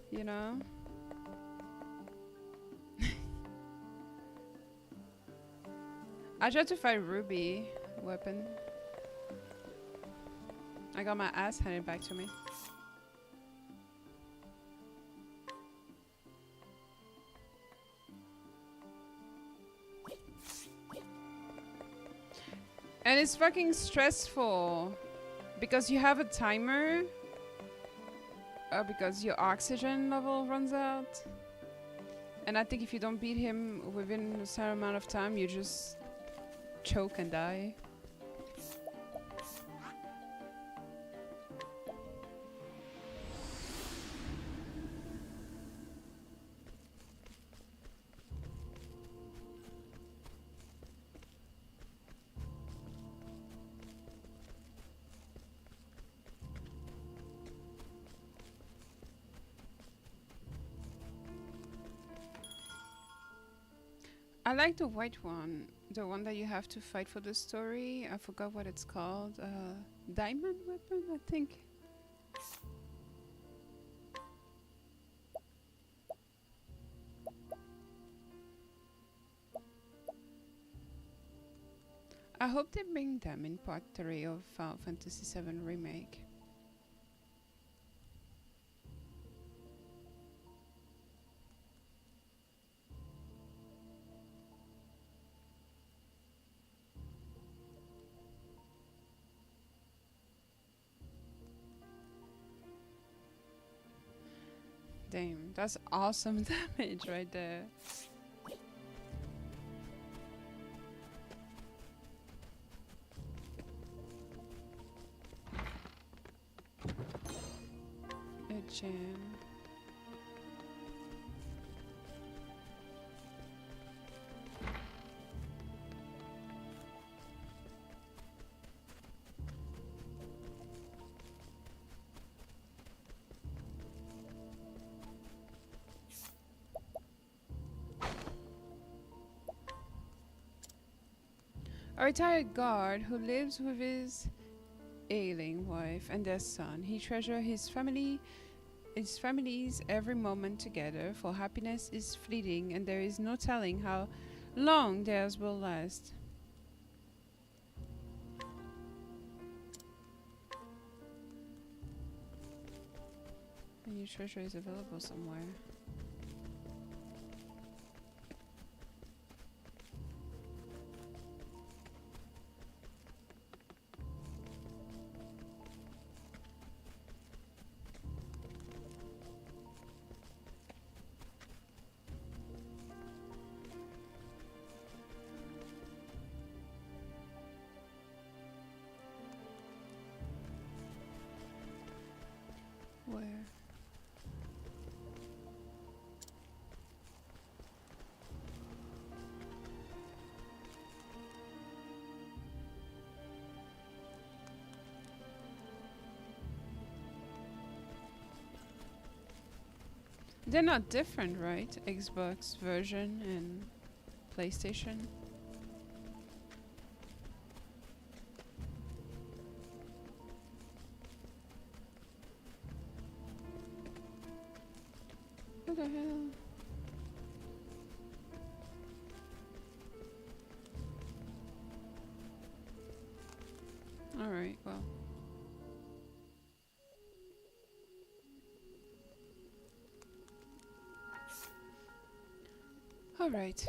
S1: You know? I tried to fight Ruby weapon. I got my ass handed back to me. And it's fucking stressful because you have a timer because your oxygen level runs out. And I think if you don't beat him within a certain amount of time, you just choke and die. I like the white one, the one that you have to fight for the story. I forgot what it's called. Diamond weapon, I think. I hope they bring them in part 3 of Final Fantasy VII Remake. Damn, that's awesome damage right there. A gem. A retired guard who lives with his ailing wife and their son. He treasures his family's every moment together, for happiness is fleeting and there is no telling how long theirs will last. A new treasure is available somewhere. Where? They're not different, right? Xbox version and PlayStation. What the hell? Alright, well. Alright.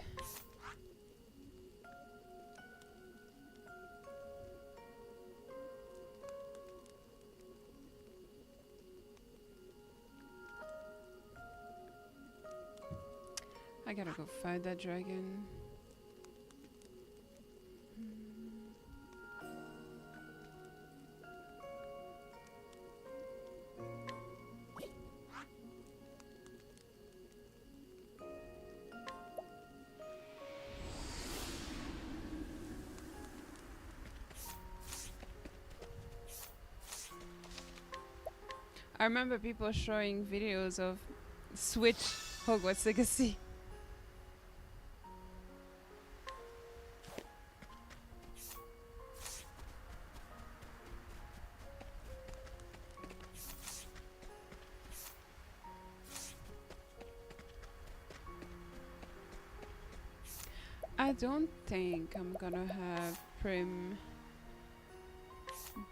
S1: I gotta go fight that dragon. I remember people showing videos of Switch Hogwarts Legacy. I I don't think I'm gonna have Prim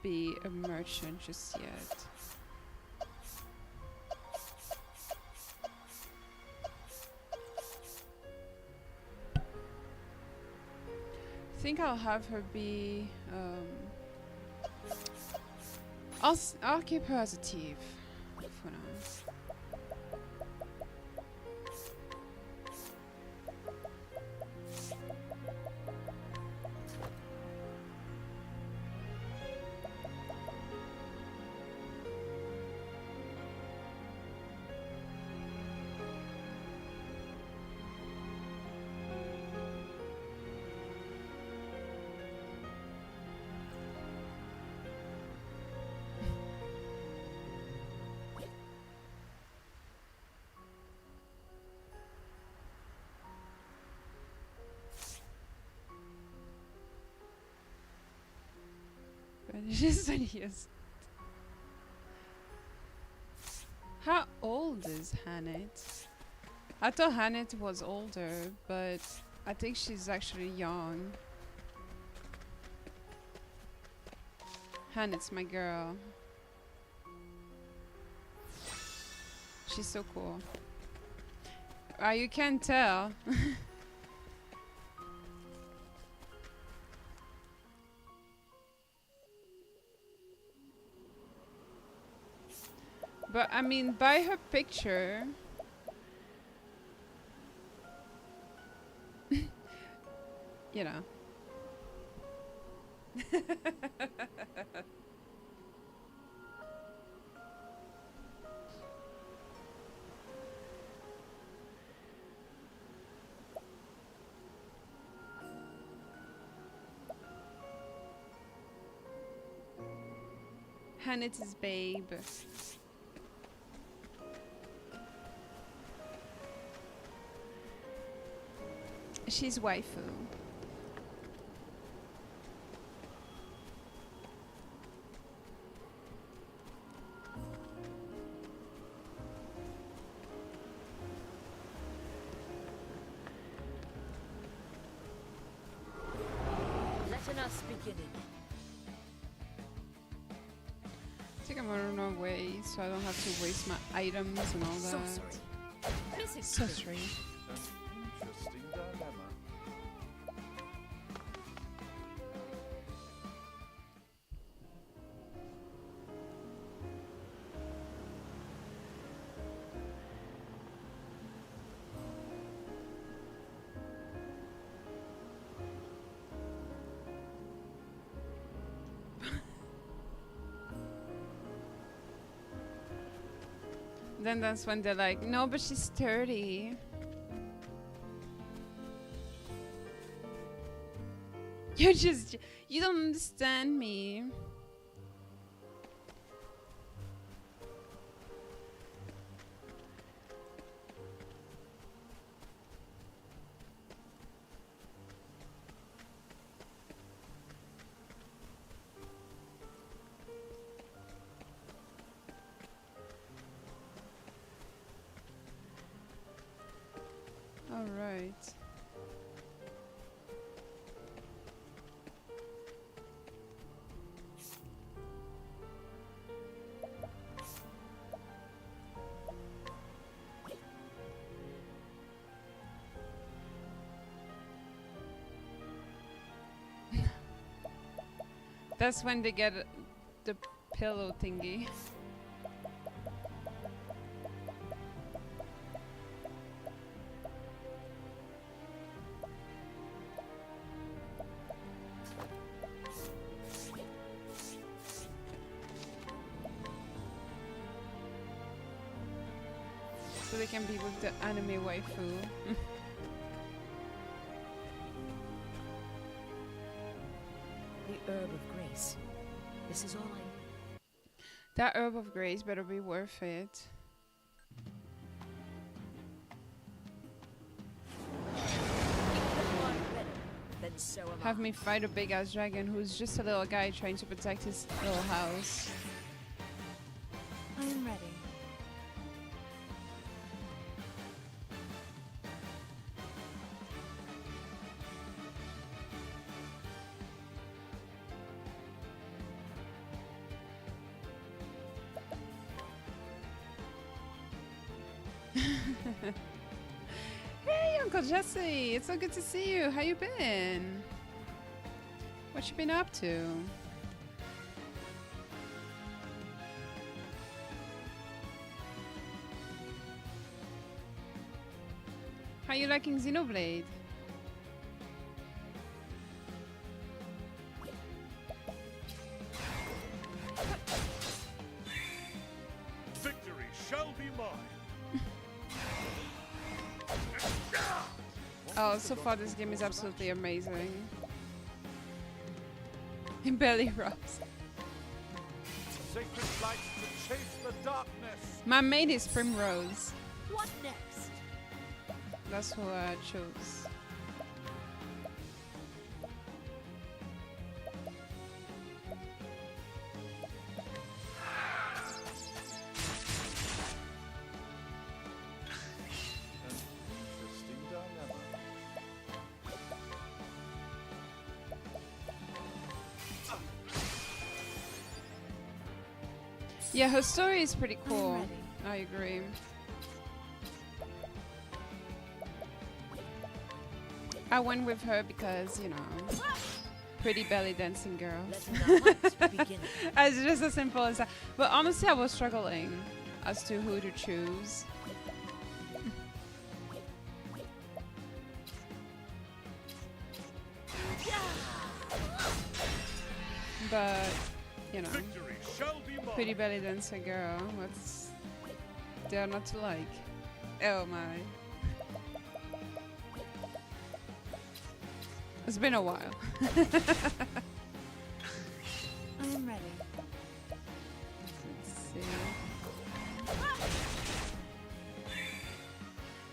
S1: be a merchant just yet. I think I'll have her be. I'll keep her as a thief for now. But it's just funniest. How old is Hannett? I thought Hannett was older, but I think she's actually young. Hannett's my girl. She's so cool. You can't tell. But I mean, by her picture, you know. Hannett's babe. She's waifu.
S2: Letting us begin.
S1: I think I'm gonna run away so I don't have to waste my items and all that.
S2: Sorcery.
S1: Sorcery.
S3: An interesting dilemma.
S1: Then that's when they're like, no, but she's 30. You don't understand me. All right. That's when they get the pillow thingy. So they can be with the anime waifu.
S2: The herb of grace. This is all I.
S1: That herb of grace better be worth it.
S2: Then so am
S1: Have
S2: I.
S1: me fight a big ass dragon who's just a little guy trying to protect his little house.
S4: I am ready.
S1: Hey, Uncle Jesse! It's so good to see you. How you been? What you been up to? How you liking Xenoblade?
S3: Victory shall be mine.
S1: Oh, so far this game is absolutely amazing. He barely rubs.
S3: Sacred light to chase the darkness.
S1: My main is Primrose.
S2: What next?
S1: That's who I chose.
S3: Interesting dilemma.
S1: Yeah, her story is pretty cool.
S4: ready.
S1: I agree. I went with her because, you know, pretty belly dancing girl.
S2: Letting the hunt begin.
S1: It's just as simple as that. But honestly, I was struggling as to who to choose. But, you know,
S3: Victory shall be mine.
S1: pretty belly dancer girl. What's there not to like? Oh my. It's been a while.
S4: I am ready.
S1: Let's see.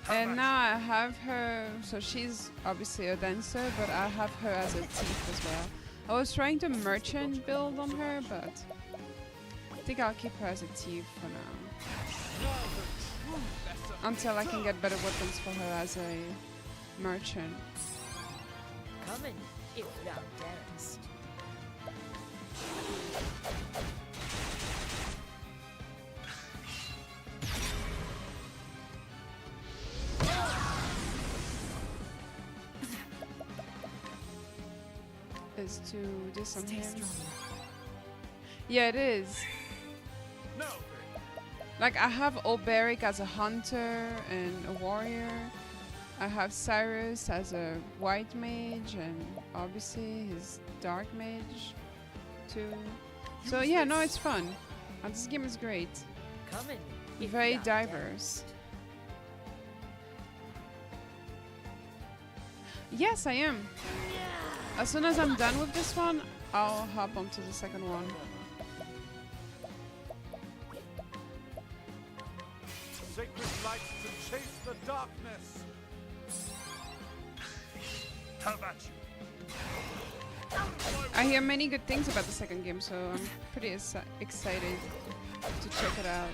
S1: And now I have her, so she's obviously a dancer, but I have her as a thief as well. I was trying to merchant build on her, but I think I'll keep her as a thief for now. Until I can get better weapons for her as a merchant.
S2: Come in, if thou darest.
S1: Is to this on
S4: Stay
S1: him.
S4: strong.
S1: Yeah, it is.
S3: No.
S1: Like I have Oberic as a hunter and a warrior. I have Cyrus as a white mage and obviously his dark mage too. So yeah, no, it's fun. This game is great.
S2: Come in, if
S1: Very
S2: thou
S1: diverse. Yes, I am. As soon as I'm done with this one, I'll hop onto the second one.
S3: Sacred light to chase the darkness. How about you?
S1: I hear many good things about the second game, so I'm pretty excited to check it out.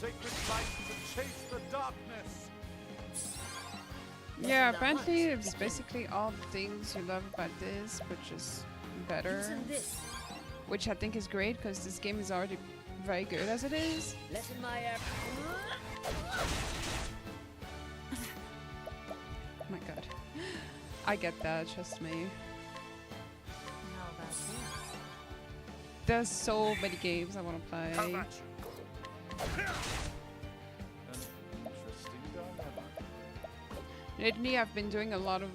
S3: Sacred light to chase the darkness.
S1: Yeah, apparently it's basically all the things you love about this, but just better.
S2: Using this,
S1: Which I think is great, because this game is already very good as it is.
S2: letting my air.
S1: Oh my god. I get that, trust me.
S4: How about this?
S1: There's so many games I want to
S3: How
S1: play.
S3: about you? An interesting dilemma.
S1: Lately I've been doing a lot of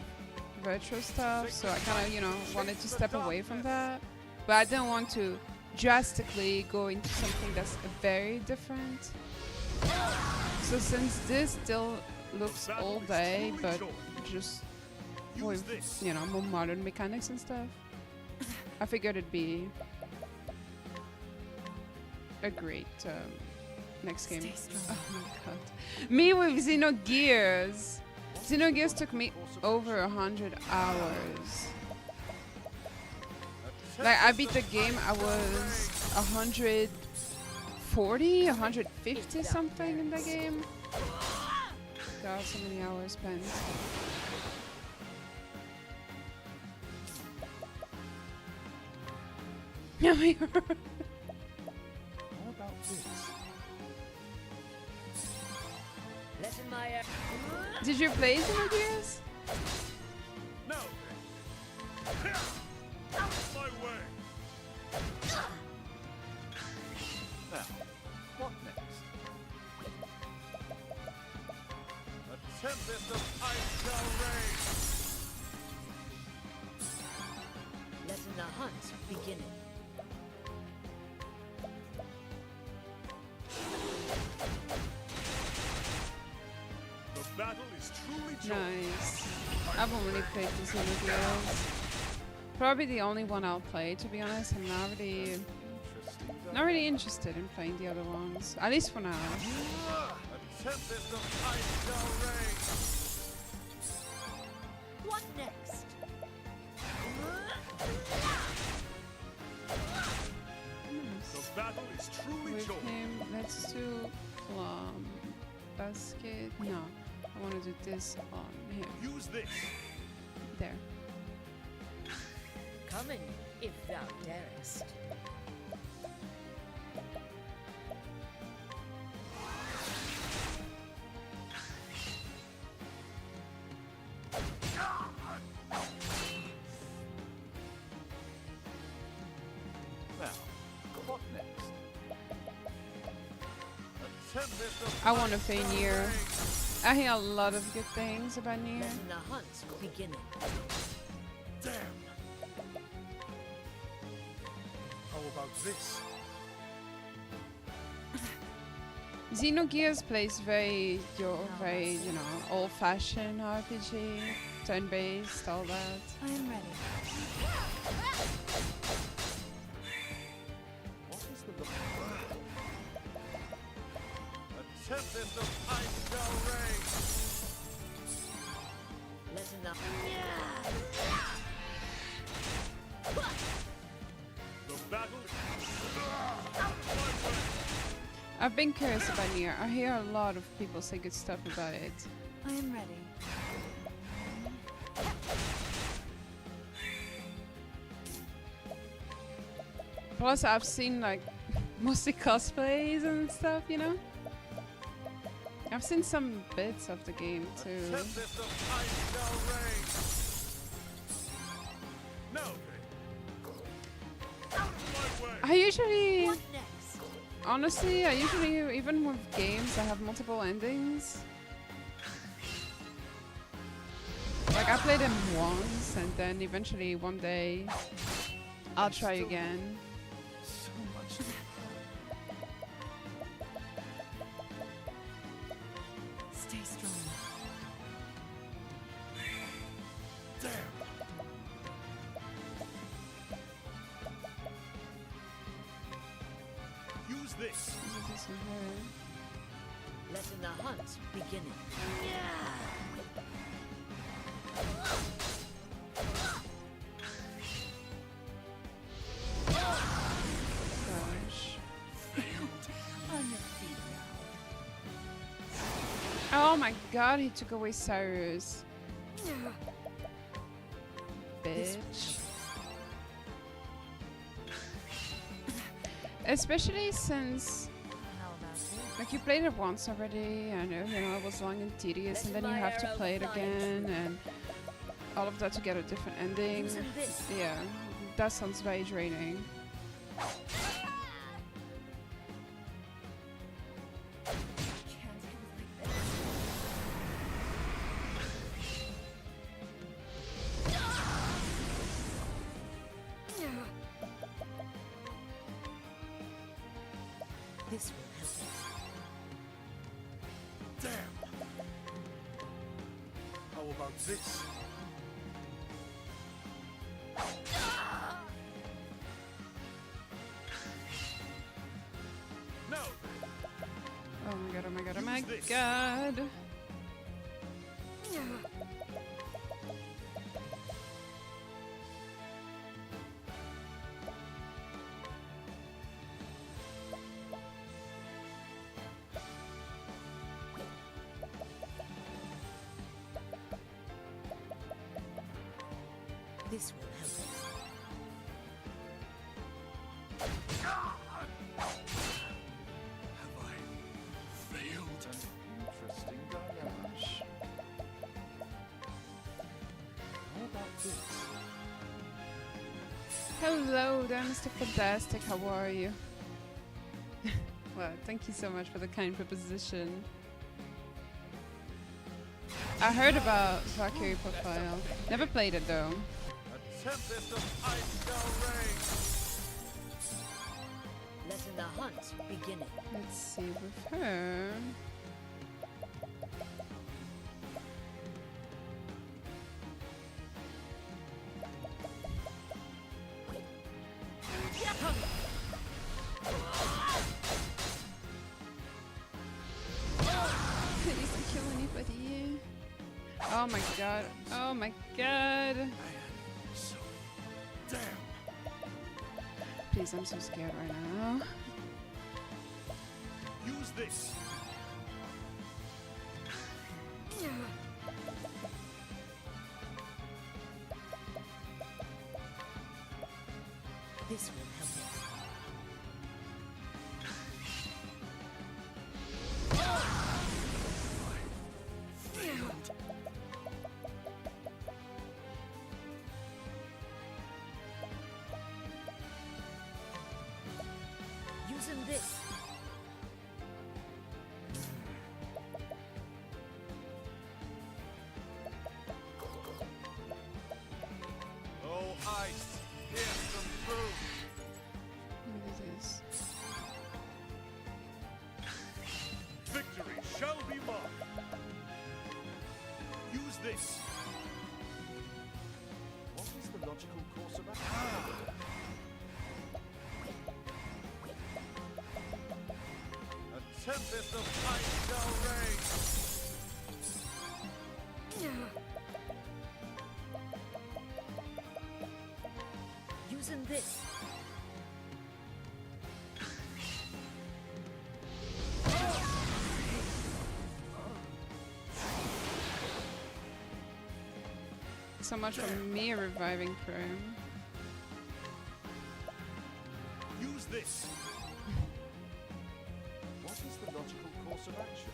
S1: retro stuff, so I kind of, you know, wanted to step away from that. But I didn't want to drastically go into something that's very different. So since this still looks all day, but just with, you know, more modern mechanics and stuff, I figured it'd be a great next game.
S4: Stay strong.
S1: Oh my god. Me with Xenogears. Xenogears took me over 100 hours. Like, I beat the game, I was 140, 150 something in the game. God, so many hours spent.
S5: How about this?
S2: Letting my
S1: Did you play Xenogears?
S3: No! Out of my way! Now, what next? A tempest of ice shall rage!
S2: letting the hunt begin.
S3: The battle is truly joined.
S1: Nice. I haven't really played the Xenogears. Probably the only one I'll play, to be honest. I'm not really interested in playing the other ones. At least for now.
S3: A tempest of ice shall rage!
S2: What next?
S3: The battle is truly
S1: With
S3: joined.
S1: him, let's do plum basket. No, I want to do this on him.
S3: Use this.
S1: There.
S2: Coming, if thou darest.
S3: Now, what next? A tempest of
S1: I want to
S3: ice
S1: play
S3: shall
S1: Nier.
S3: rage.
S1: I hear a lot of good things about Nier.
S2: Letting the hunt begin.
S3: Damn.
S5: How about this?
S1: Xenogears plays very, old-fashioned RPG, turn-based, all that.
S4: I am ready.
S3: What is the look? A tempest of ice shall rage.
S2: Letting the
S3: The battle is out of my way.
S1: I've been curious about Nier. I hear a lot of people say good stuff about it.
S4: I am ready.
S1: Plus, I've seen like mostly cosplays and stuff, you know? I've seen some bits of the game
S3: A
S1: too.
S3: tempest of ice shall rage. No. Out of my way.
S1: I usually,
S2: what next?
S1: honestly, even with games that have multiple endings, like I play them once and then eventually one day I'll try again.
S3: So much.
S4: Stay strong.
S3: Damn. Use this.
S1: This is her.
S2: Letting the hunt begin.
S1: Gosh.
S4: On your feet
S1: Oh my god, he took away Cyrus. Bitch. Especially since,
S2: How about this?
S1: like, you played it once already, and it was long and tedious, and then you have to play it again, and all of that to get a different ending.
S2: Using this.
S1: Yeah, that sounds very draining.
S4: can't live like this.
S2: This will help us.
S3: Damn.
S5: How about this?
S3: No.
S1: Oh my god, oh my god, oh my
S3: Use this.
S1: god.
S2: This will help us. this?
S1: Hello there, Mr. Fantastic. How are you? Well, thank you so much for the kind proposition. I heard about Valkyrie Profile. Never played it though.
S3: A tempest of ice shall reign.
S2: Let the hunt beginning.
S1: Let's see with her. Please don't kill anybody. Oh my god. Oh my god.
S3: So damn.
S1: Please, I'm so scared right now.
S3: Use this.
S2: This will help us. Using this.
S3: Oh, ice, pierce them through.
S1: What is this?
S3: Victory shall be mine. Use this. What is the logical course of action? A tempest of ice shall reign.
S2: Using this.
S1: So much for me reviving Prime.
S3: Use this. What is the logical course of action?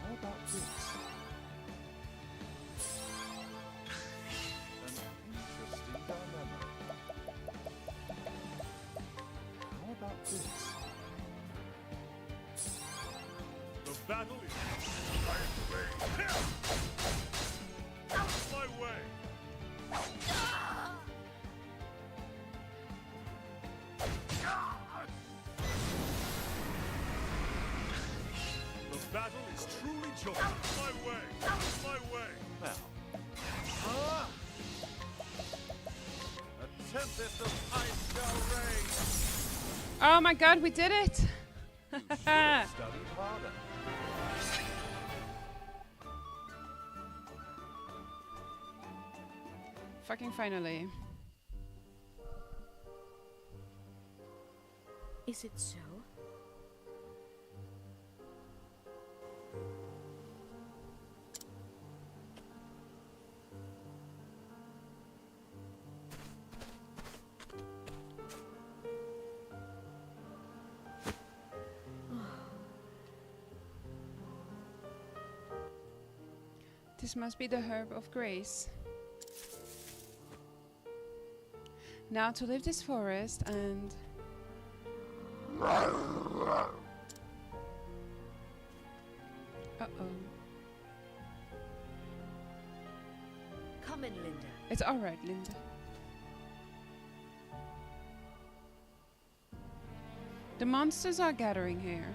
S3: How about this? An interesting dilemma. How about this? The battle is out of my way! The battle is truly joined. My way! My way! Now. A tempest of ice shall reign.
S1: Oh my god, we did it!
S3: Studied harder.
S1: Fucking finally.
S2: Is it so?
S1: This must be the herb of grace. Now to leave this forest and... Uh-oh.
S2: Come in, Linda.
S1: It's alright, Linda. The monsters are gathering here.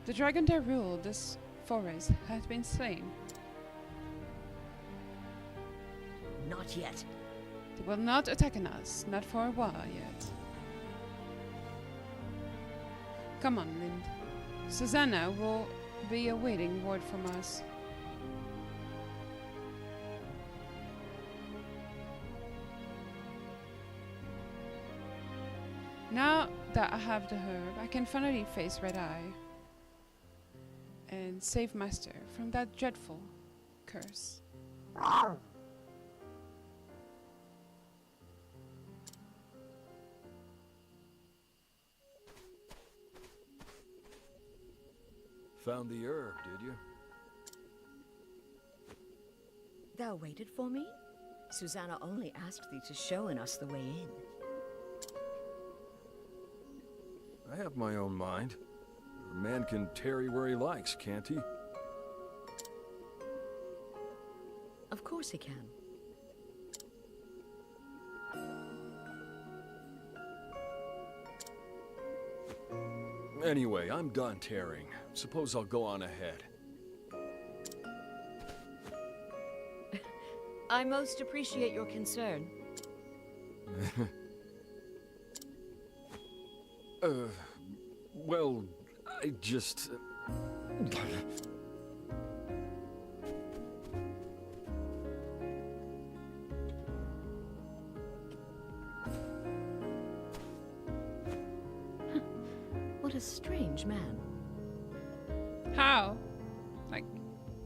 S1: The dragon that ruled this forest has been slain.
S2: Not yet.
S1: They will not attack us, not for a while yet. Come on, Lind. Susanna will be awaiting word from us. Now that I have the herb, I can finally face Red Eye and save Master from that dreadful curse.
S3: Found the herb, did you?
S2: Thou waited for me? Susanna only asked thee to show us the way in.
S3: I have my own mind. A man can tarry where he likes, can't he?
S2: Of course he can.
S3: Anyway, I'm done tarrying. Suppose I'll go on ahead.
S2: I most appreciate your concern.
S3: Well, I just...
S2: What a strange man.
S1: How? Like,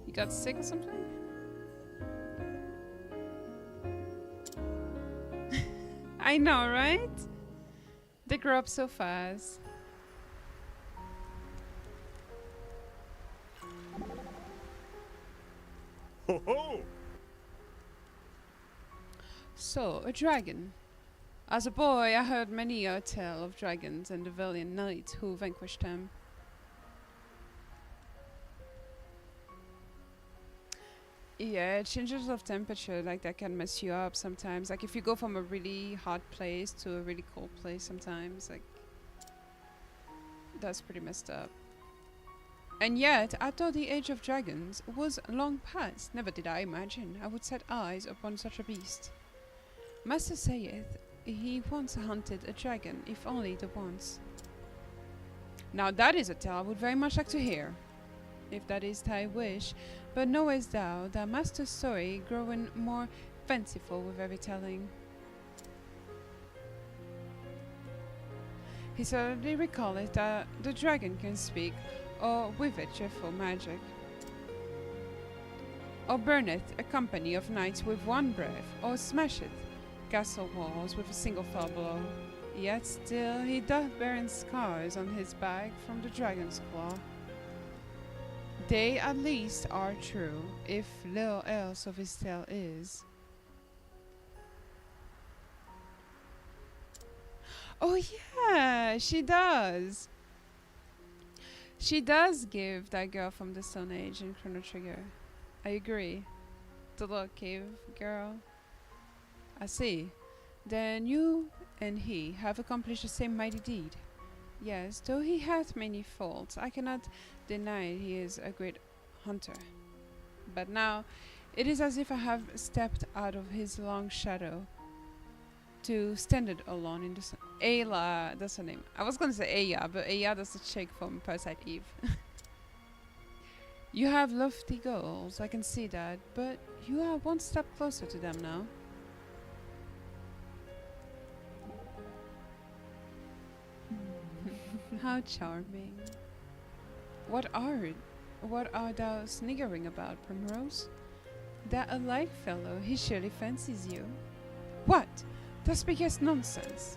S1: you got sick or something? I know, right? They grow up so fast.
S3: Ho ho!
S1: So, a dragon. As a boy, I heard many a tale of dragons and the valiant knights who vanquished them. Yeah, changes of temperature like that can mess you up sometimes. Like if you go from a really hot place to a really cold place sometimes, like that's pretty messed up. And yet, I thought the age of dragons was long past. Never did I imagine I would set eyes upon such a beast. Master saith he once hunted a dragon, if only the once. Now that is a tale I would very much like to hear, if that is thy wish. But knowest thou that Master's story growing more fanciful with every telling? He certainly recalleth that the dragon can speak, or with it cheerful magic, or burneth a company of knights with one breath, or smasheth castle walls with a single fell blow. Yet still he doth bear scars on his back from the dragon's claw. They at least are true, if little else of his tale is. Oh yeah, she does. She does give that girl from the Stone Age in Chrono Trigger. I agree. The little cave girl. I see. Then you and he have accomplished the same mighty deed. Yes, though he hath many faults, I cannot deny he is a great hunter. But now, it is as if I have stepped out of his long shadow to stand it alone in the sun. Ayla, that's her name. I was gonna say Aya, but Aya, that's the chick from Parasite Eve. You have lofty goals, I can see that, but you are one step closer to them now. How charming. What art thou sniggering about, Primrose? That alike fellow, he surely fancies you. What? Thou speakest nonsense.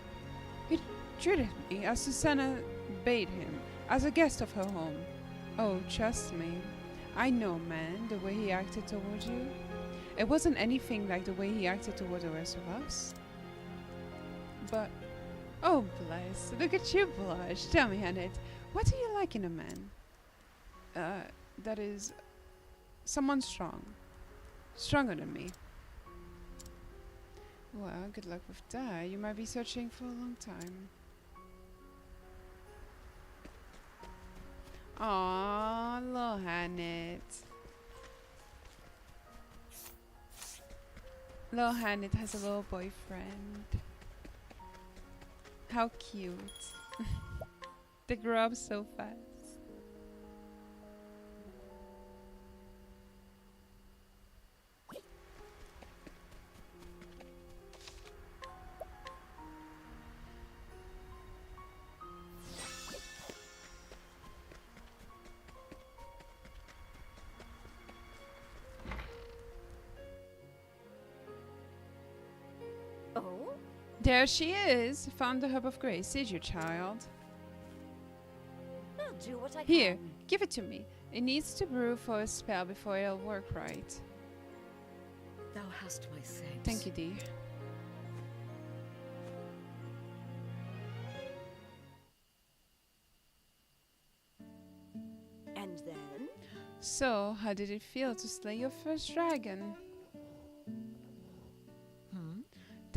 S1: He treated me as Susanna bade him, as a guest of her home. Oh, trust me, I know, man, the way he acted toward you. It wasn't anything like the way he acted toward the rest of us. But oh, bless. Look at you blush. Tell me, Annette, what do you like in a man? That is someone strong. Stronger than me. Well, good luck with that. You might be searching for a long time. Aww, little Annette. Little Annette has a little boyfriend. How cute. They grow up so fast.
S2: Oh?
S1: There she is. Found the Hub of Grace. Did you, child?
S4: I'll do what I
S1: Here,
S4: can.
S1: give it to me. It needs to brew for a spell before it'll work right.
S2: Thou hast my thanks.
S1: Thank you, dear.
S4: And then?
S1: So, how did it feel to slay your first dragon?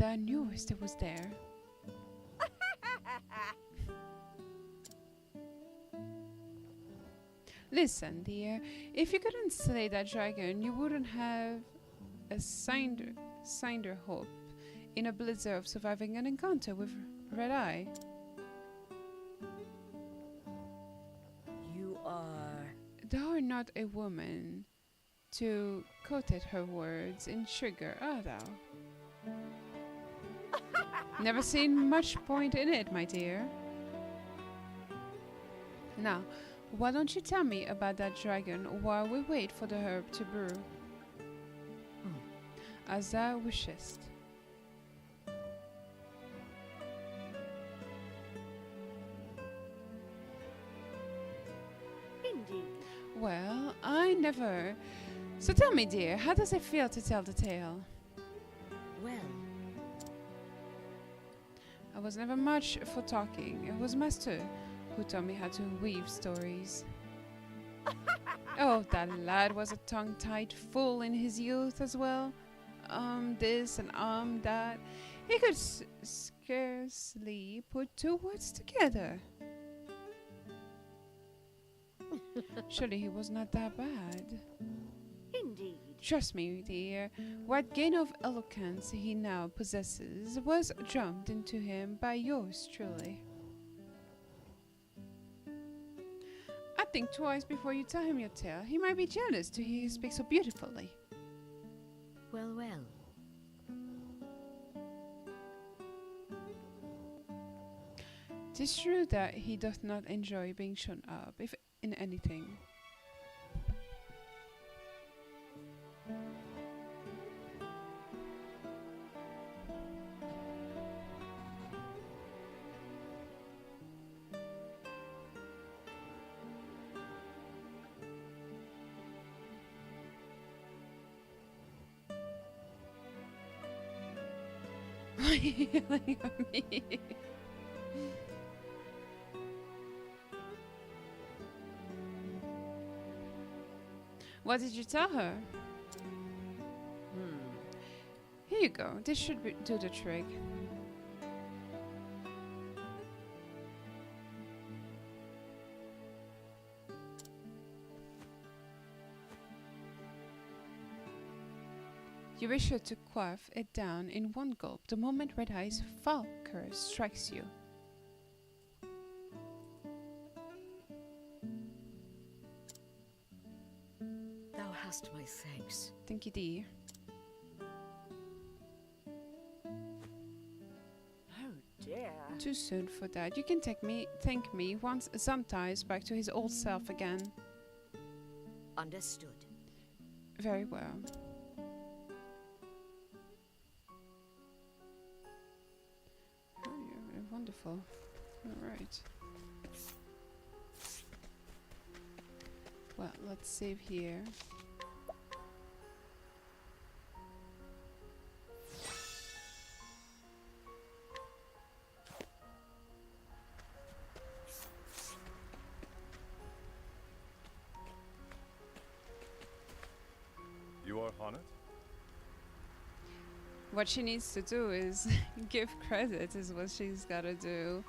S1: I knew it was there. Listen, dear, if you couldn't slay that dragon, you wouldn't have a cinder hope in a blizzard of surviving an encounter with Red Eye.
S2: You are...
S1: Thou art not a woman to quoted her words in sugar, are thou? Never seen much point in it, my dear. Now, why don't you tell me about that dragon while we wait for the herb to brew? As thou wishest.
S4: Indeed.
S1: Well, I never. So tell me, dear, how does it feel to tell the tale?
S2: Well,
S1: I was never much for talking. It was Master who taught me how to weave stories. Oh, that lad was a tongue-tied fool in his youth as well. This and that. He could scarcely put two words together. Surely he was not that bad.
S4: Indeed.
S1: Trust me, dear, what gain of eloquence he now possesses was drummed into him by yours truly. I think twice before you tell him your tale. He might be jealous to hear you speak so beautifully.
S2: well, well.
S1: Tis true that he doth not enjoy being shown up, if in anything. Yelling at me. What did you tell her? Here you go. This should do the trick. You be sure to quaff it down in one gulp the moment Red Eye's foul curse strikes you.
S2: Thou hast my thanks.
S1: Thank you, dear.
S4: Oh dear.
S1: Too soon for that. You can thank me once sometimes back to his old self again.
S2: Understood.
S1: Very well. Oh, you're wonderful. All right. Well, let's save here.
S3: You are Haunted?
S1: What she needs to do is give credit is what she's gotta do.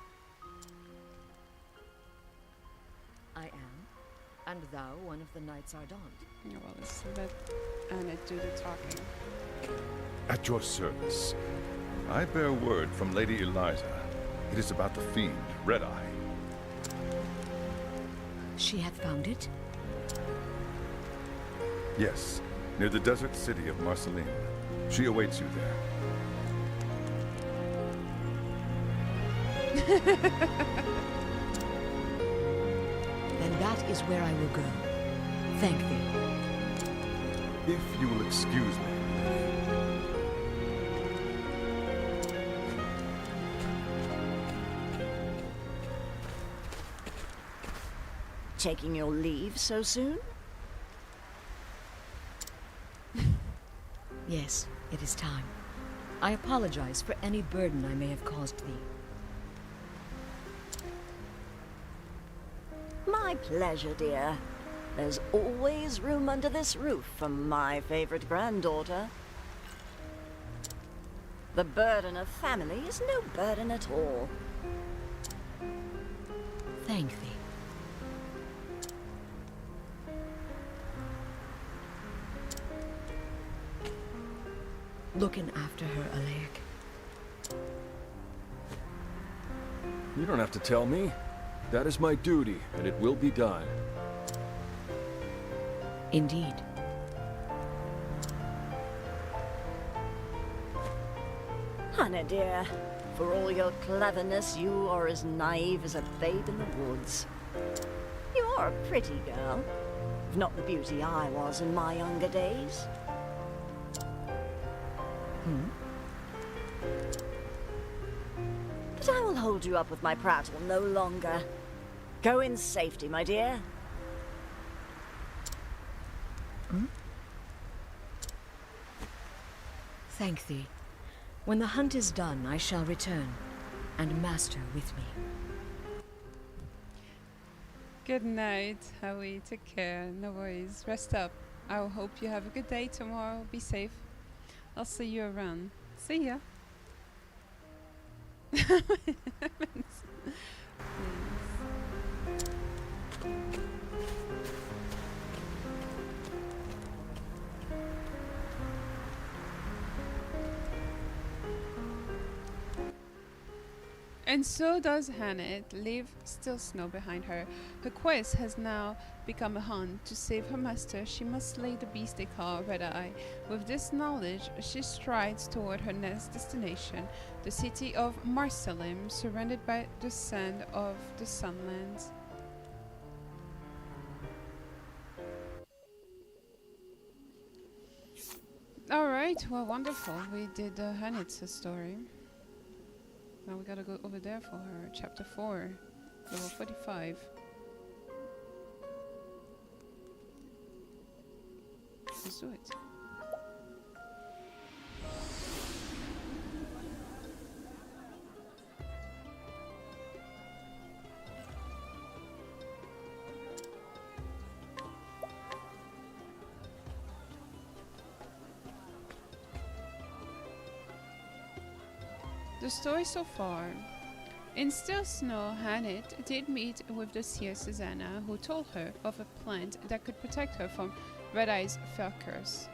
S2: I am, and thou one of the Knights Ardent.
S1: Yeah, well, let's let Anna do the talking.
S3: At your service. I bear word from Lady Eliza. It is about the fiend, Red Eye.
S2: She hath found it?
S3: Yes, near the desert city of Marceline. She awaits you there.
S2: Then that is where I will go. Thank thee.
S3: If you will excuse me.
S6: taking your leave so soon?
S2: Yes, it is time. I apologize for any burden I may have caused thee.
S6: My pleasure, dear. There's always room under this roof for my favorite granddaughter. The burden of family is no burden at all.
S2: Thank thee. Looking after her, Alec.
S7: You don't have to tell me. That is my duty, and it will be done.
S2: Indeed.
S6: Hannah, dear, for all your cleverness, you are as naive as a babe in the woods. You are a pretty girl, if not the beauty I was in my younger days. But I will hold you up with my prattle no longer. Go in safety, my dear.
S2: Thank thee. When the hunt is done, I shall return, and Master with me.
S1: Good night, Howie. Take care. No worries. Rest up. I hope you have a good day tomorrow. Be safe. I'll see you around. See ya. Please. And so does Hannah leave still snow behind her. Her quest has now become a hunt. To save her master, she must slay the beast they call Red Eye. With this knowledge, she strides toward her next destination, the city of Marcelim, surrounded by the sand of the Sunlands. Alright, well, wonderful. We did Hanit's story. Now we gotta go over there for her. Chapter 4, level 45. Let's do it. The story so far. In Still Snow, Hanit did meet with the seer Susanna, who told her of a plant that could protect her from Red Eye's fell curse.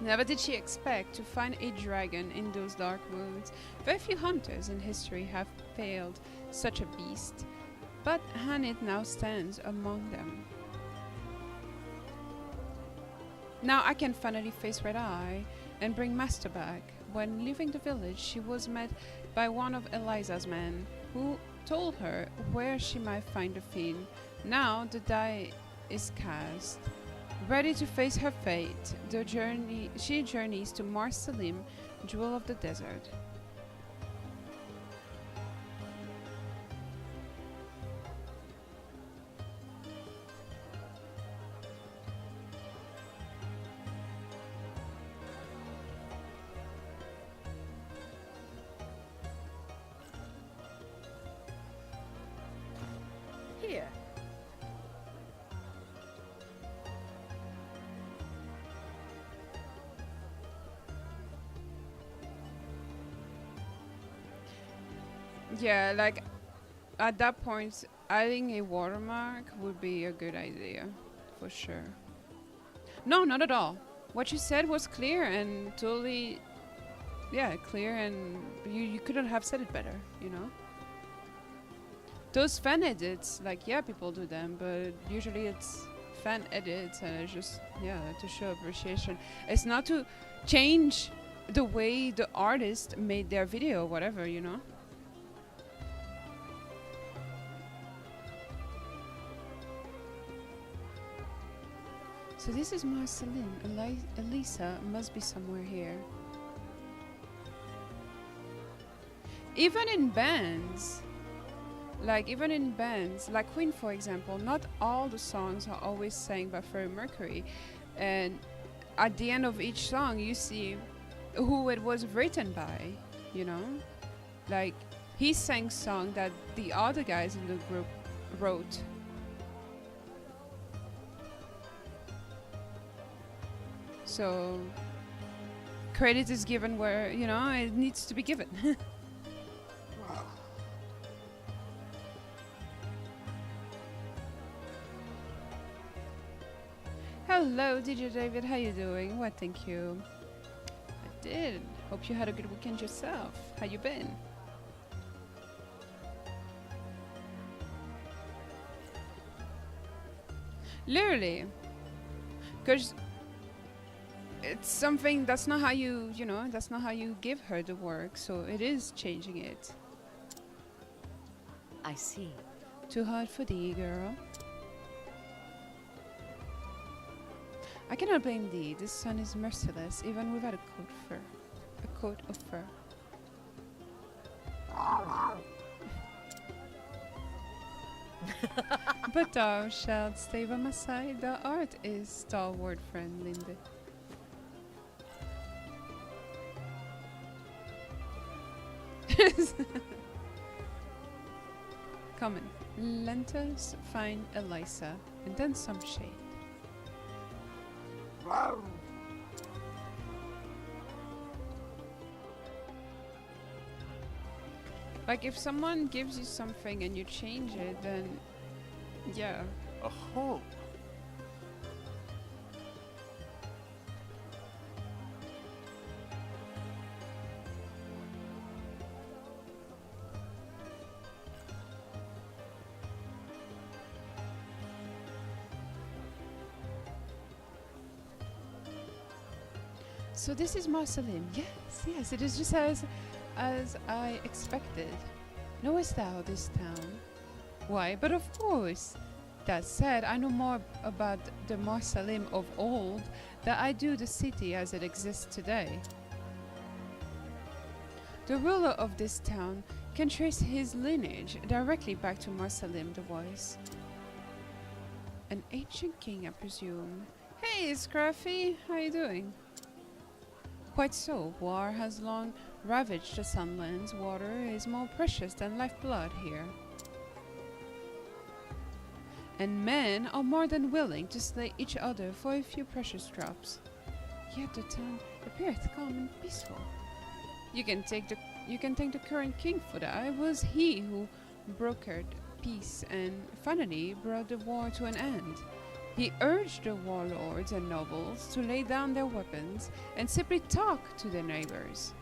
S1: Never did she expect to find a dragon in those dark woods. Very few hunters in history have failed such a beast, but Hanit now stands among them. Now I can finally face Red Eye and bring Master back. When leaving the village, she was met by one of Eliza's men, who told her where she might find the fiend. Now the die is cast. Ready to face her fate, she journeys to Marcelim, Jewel of the Desert.
S6: Here.
S1: Yeah, like at that point, adding a watermark would be a good idea, for sure. No, not at all. What you said was clear and totally, yeah, clear, and you couldn't have said it better, you know? Those fan edits, like, yeah, people do them, but usually it's fan edits and it's just, yeah, to show appreciation. It's not to change the way the artist made their video, whatever, you know? So this is Marceline. Elisa must be somewhere here. Even in bands, Like even in bands, like Queen for example, not all the songs are always sang by Freddie Mercury, and at the end of each song you see who it was written by, you know? Like he sang song that the other guys in the group wrote. So credit is given where, you know, it needs to be given. Hello, DJ David. How you doing? Well, thank you. I did. Hope you had a good weekend yourself. How you been? Literally. Because it's something that's not how you, you know, that's not how you give her the work. So it is changing it.
S2: I see.
S1: Too hard for thee, girl. I cannot blame thee. This sun is merciless, even without a coat of fur. But thou shalt stay by my side. Thou art is stalwart friend, Linde. Come in. Let us find Elisa, and then some shade. Like if someone gives you something and you change it, then yeah.
S3: A home.
S1: So this is Marceline. Yes, yes, it is just as I expected. Knowest thou this town? Why, but of course. That said, I know more about the Marsalim of old than I do the city as it exists today. The ruler of this town can trace his lineage directly back to Marsalim the Wise. An ancient king, I presume. Hey, Scruffy, how you doing? Quite so. War has long ravaged the Sunlands. Water is more precious than lifeblood here. And men are more than willing to slay each other for a few precious drops. Yet the town appeareth calm and peaceful. You can thank the current king for that. It was he who brokered peace and finally brought the war to an end. He urged the warlords and nobles to lay down their weapons and simply talk to their neighbors.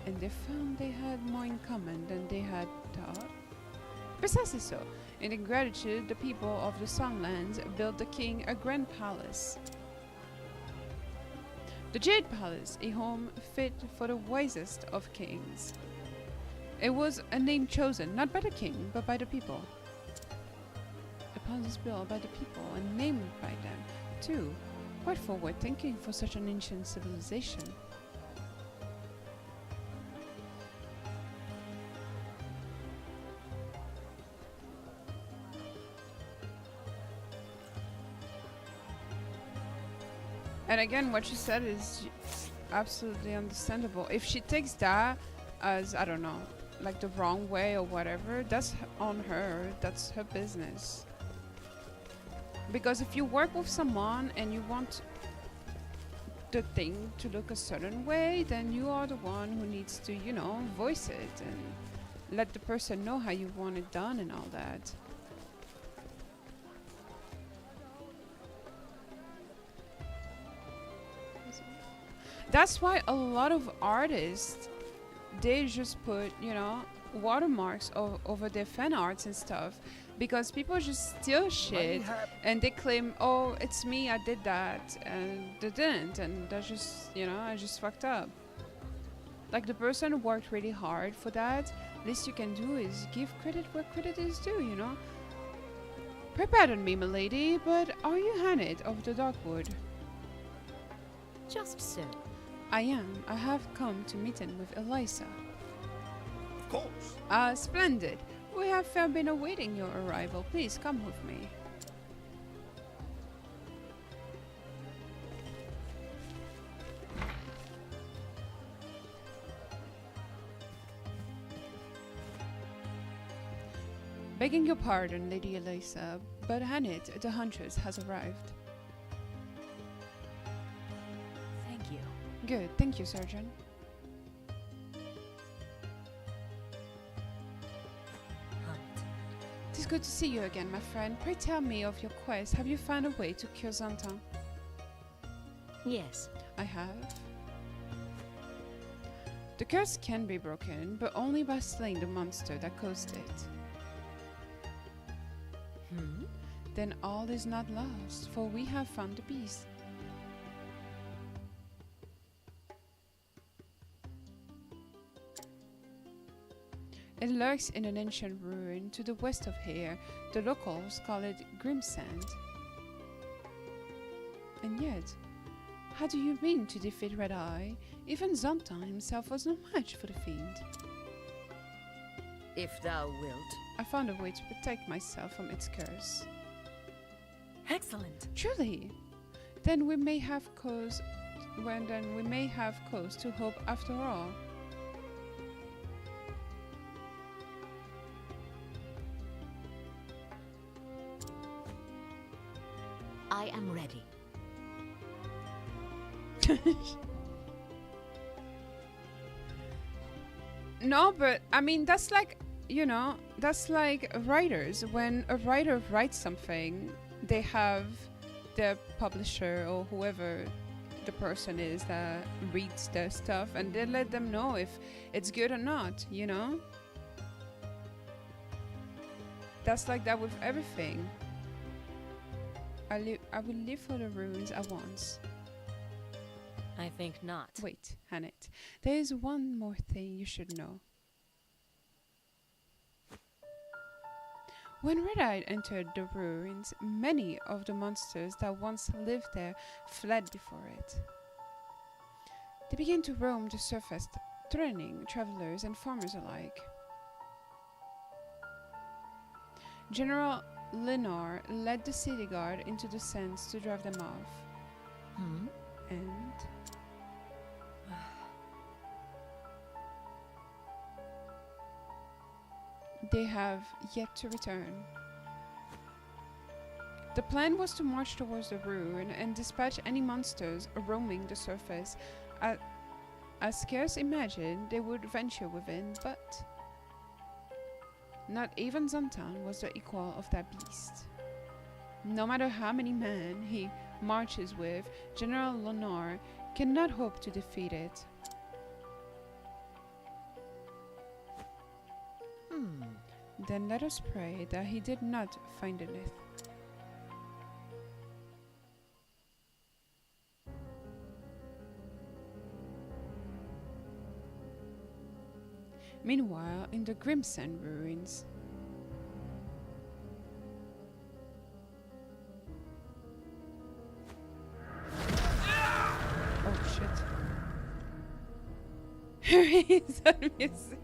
S1: And they found they had more in common than they had thought. Precisely so. In gratitude, the people of the Sunlands built the king a grand palace. The Jade Palace, a home fit for the wisest of kings. It was a name chosen not by the king, but by the people. A palace built by the people and named by them, too. Quite forward thinking for such an ancient civilization. And again, what you said is absolutely understandable. If she takes that as, I don't know, like the wrong way or whatever, that's on her. That's her business. Because if you work with someone and you want the thing to look a certain way, then you are the one who needs to, you know, voice it and let the person know how you want it done and all that. That's why a lot of artists, they just put, you know, watermarks over their fan arts and stuff, because people just steal shit and they claim, oh, it's me, I did that, and they didn't, and that's just, you know, I just fucked up. Like the person worked really hard for that. Least you can do is give credit where credit is due, you know. Pardon me, milady, but are you Hannet of the Darkwood?
S2: Just so.
S1: I am. I have come to meet in with Elisa.
S5: Of course.
S1: Splendid. We have been awaiting your arrival. Please come with me. Begging your pardon, Lady Elisa, but Hanit, the huntress, has arrived.
S4: Thank you.
S1: Good, thank you, Surgeon.
S4: Hunt.
S1: It is good to see you again, my friend. Pray tell me of your quest. Have you found a way to cure Zantan?
S2: Yes.
S1: I have. The curse can be broken, but only by slaying the monster that caused it. Then all is not lost, for we have found the beast. It lurks in an ancient ruin to the west of here. The locals call it Grimsand. And yet, how do you mean to defeat Red Eye? Even Zontan himself was no match for the fiend.
S2: If thou wilt.
S1: I found a way to protect myself from its curse.
S4: Excellent.
S1: Truly, then we may have cause. Then we may have cause to hope after all.
S2: I am ready.
S1: No, but I mean that's like, you know, that's like writers. When a writer writes something, they have the publisher or whoever the person is that reads their stuff, and they let them know if it's good or not, you know? That's like that with everything. I will live for the ruins at once.
S4: I think not.
S1: Wait, Hannet. There is one more thing you should know. When Red-Eye entered the ruins, many of the monsters that once lived there fled before it. They began to roam the surface, threatening travelers and farmers alike. General Lenore led the city guard into the sands to drive them off. And they have yet to return. The plan was to march towards the ruin and dispatch any monsters roaming the surface. I scarce imagined they would venture within, but not even Zantan was the equal of that beast. No matter how many men he marches with, General Lenore cannot hope to defeat it. Then let us pray that he did not find it. Meanwhile, in the Grimsand ruins, oh shit. He's on music.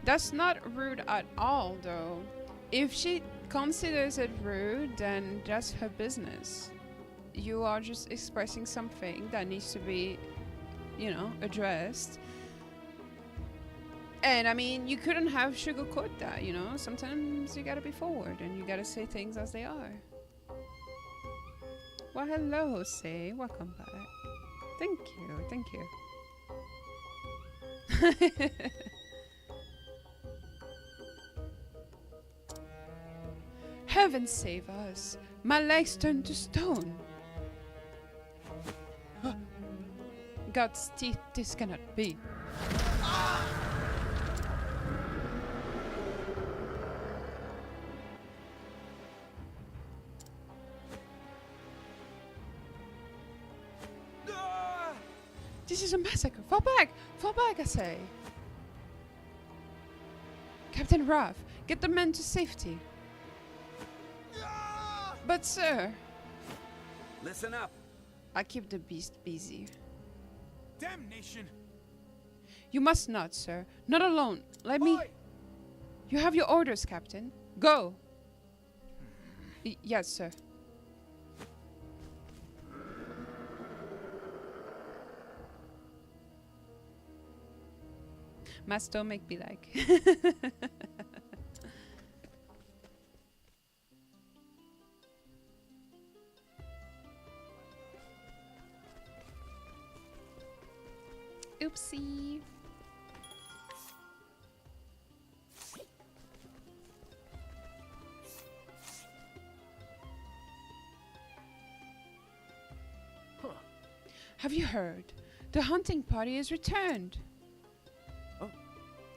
S1: That's not rude at all, though. If she considers it rude, then that's her business. You are just expressing something that needs to be, you know, addressed. And I mean, you couldn't have sugarcoat that, you know? Sometimes you gotta be forward and you gotta say things as they are. Well, hello, Jose. Welcome back. Thank you. Heaven save us! My legs turned to stone! God's teeth, this cannot be. This is a massacre! Fall back! Fall back, I say! Captain Raff, get the men to safety! But sir...
S8: Listen up.
S1: I keep the beast busy.
S3: Damnation!
S1: You must not, sir. Not alone. Let me... You have your orders, Captain. Go! Yes, sir. My stomach be like... Oopsie. Have you heard? The hunting party has returned.
S5: Oh.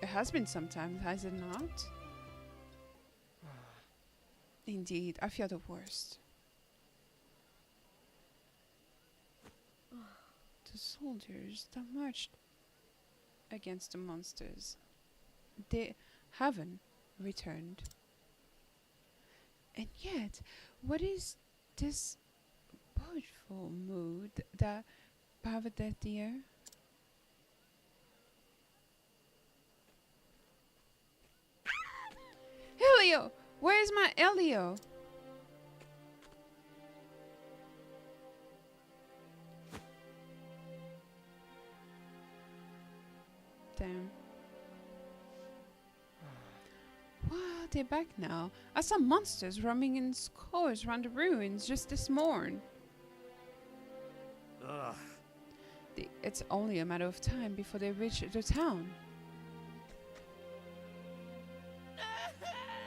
S1: It has been some time, has it not? Indeed, I fear the worst. The soldiers that marched against the monsters, they haven't returned. And yet, what is this boastful mood that pervaded the air? Elio! Where is my Elio? Damn. Wow, they're back now. I saw monsters roaming in scores around the ruins just this morn.
S5: Ugh.
S1: It's only a matter of time before they reach the town.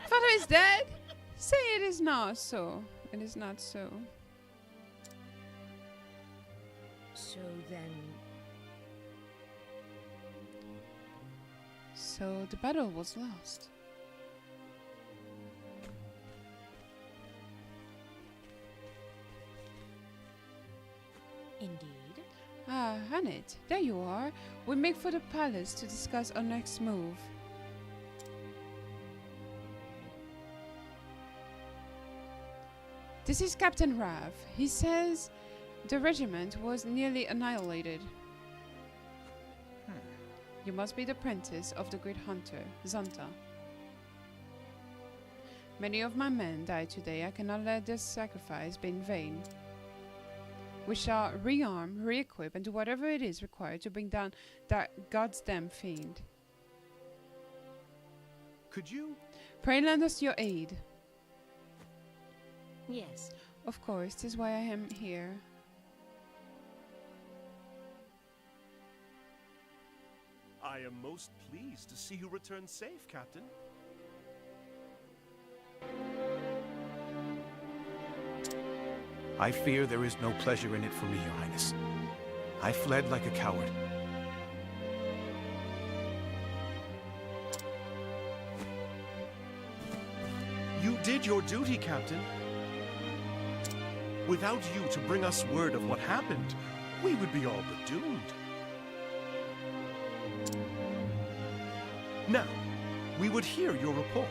S1: Father is dead? Say it is not so. It is not so.
S2: So then,
S1: So the battle was lost.
S4: Indeed.
S1: Ah, Hanit, there you are. We make for the palace to discuss our next move. This is Captain Rav. He says the regiment was nearly annihilated. You must be the apprentice of the great hunter, Zanta. Many of my men died today. I cannot let this sacrifice be in vain. We shall rearm, re-equip, and do whatever it is required to bring down that goddamn fiend.
S3: Could you?
S1: Pray lend us your aid.
S2: yes.
S1: Of course, 'tis why I am here.
S8: I am most pleased to see you return safe, Captain.
S9: I fear there is no pleasure in it for me, Your Highness. I fled like a coward.
S8: You did your duty, Captain. Without you to bring us word of what happened, we would be all but doomed. Now, we would hear your report.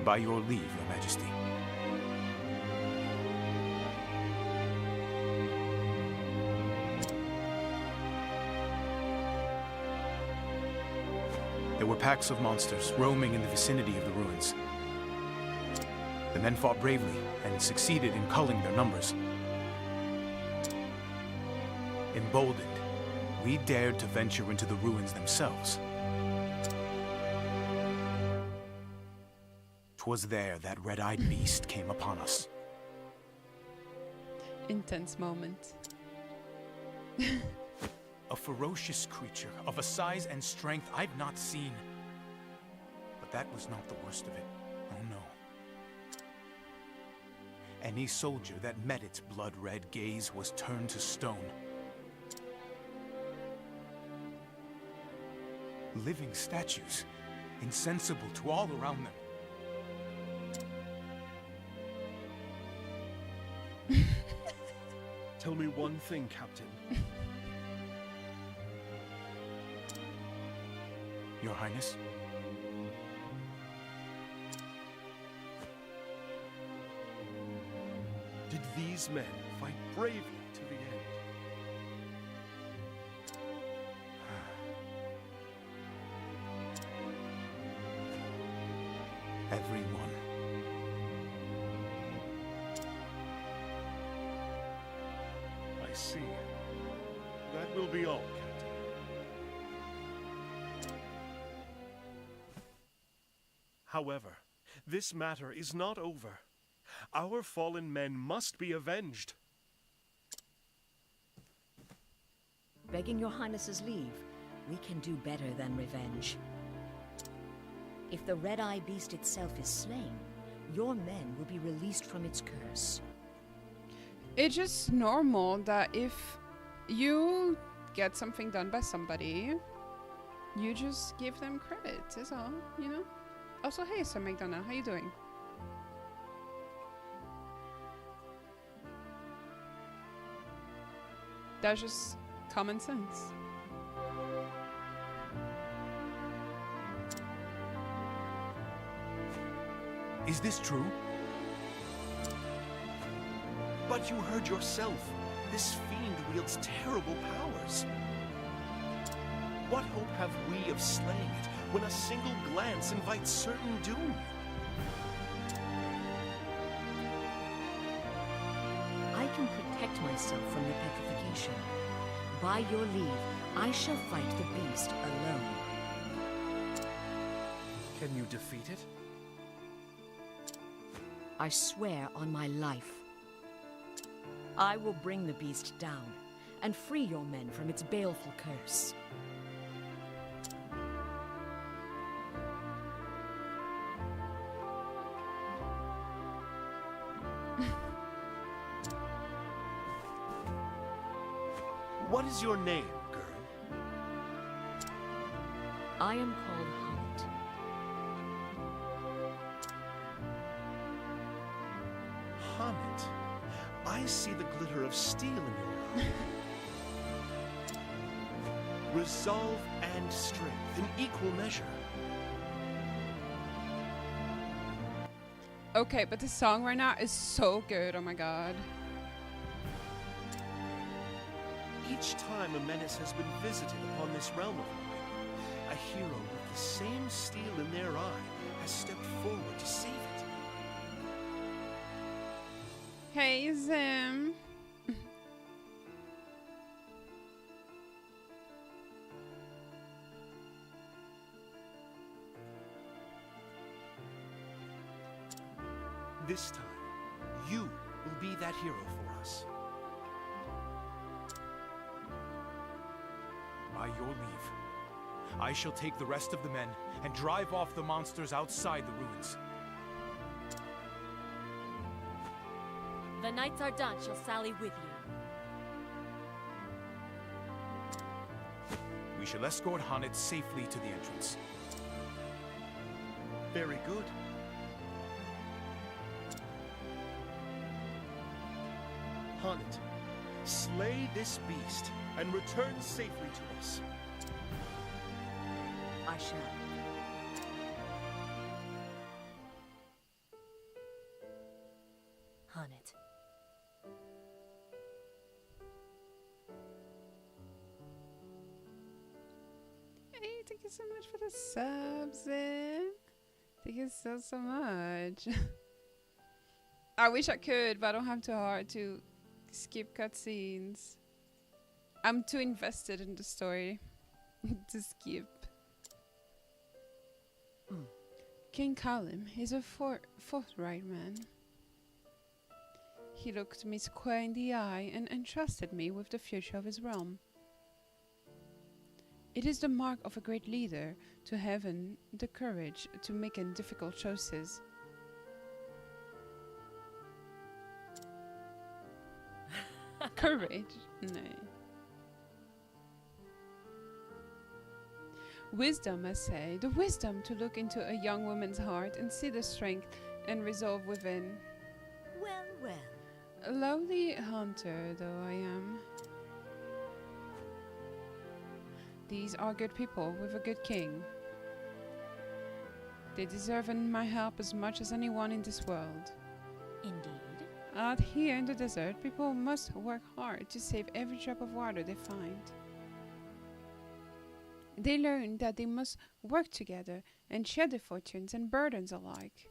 S9: By your leave, Your Majesty. There were packs of monsters roaming in the vicinity of the ruins. The men fought bravely and succeeded in culling their numbers. Emboldened, we dared to venture into the ruins themselves. 'Twas there that red-eyed beast came upon us.
S1: Intense moment.
S9: A ferocious creature of a size and strength I've not seen. But that was not the worst of it. Oh no. Any soldier that met its blood-red gaze was turned to stone. Living statues, insensible to all around them.
S8: Tell me one thing, Captain.
S9: Your Highness?
S8: these men fight bravely to the end.
S9: Everyone.
S8: I see. That will be all, Captain. However, this matter is not over. Our fallen men must be avenged.
S2: Begging your Highness's leave, we can do better than revenge. If the Red-Eye Beast itself is slain, your men will be released from its curse.
S1: It's just normal that if you get something done by somebody, you just give them credit, is all, you know? Also, hey, Sir McDonough, how you doing? That's just common sense.
S9: Is this true?
S8: But you heard yourself. This fiend wields terrible powers. What hope have we of slaying it when a single glance invites certain doom?
S2: I can protect myself from the petrification. By your leave, I shall fight the beast alone.
S9: Can you defeat it?
S2: I swear on my life. I will bring the beast down and free your men from its baleful curse.
S8: What is your name, girl?
S2: I am called Hunt.
S8: Haunted. I see the glitter of steel in your eye. Resolve and strength in equal measure.
S1: Okay, but the song right now is so good, oh my god.
S8: Each time a menace has been visited upon this realm of mine, a hero with the same steel in their eye has stepped forward to save it.
S1: Hey, Zim.
S8: This time, you will be that hero for us.
S9: By your leave, I shall take the rest of the men and drive off the monsters outside the ruins.
S4: The knights are done. Shall sally with you.
S9: We shall escort Hanit safely to the entrance.
S8: Very good. Haunted, slay this beast and return safely to us.
S2: I shall.
S4: Hunt.
S1: Hey, thank you so much for the subs, Zim. Thank you so much. I wish I could, but I don't have too hard to skip cutscenes. I'm too invested in the story to skip. King Callum is a forthright man. He looked me square in the eye and entrusted me with the future of his realm. It is the mark of a great leader to have the courage to make difficult choices. Courage? No. Wisdom, I say. The wisdom to look into a young woman's heart and see the strength and resolve within.
S2: Well, well.
S1: A lowly hunter, though I am. These are good people with a good king. They deserve my help as much as anyone in this world.
S4: Indeed.
S1: Out here in the desert, people must work hard to save every drop of water they find. They learn that they must work together and share their fortunes and burdens alike.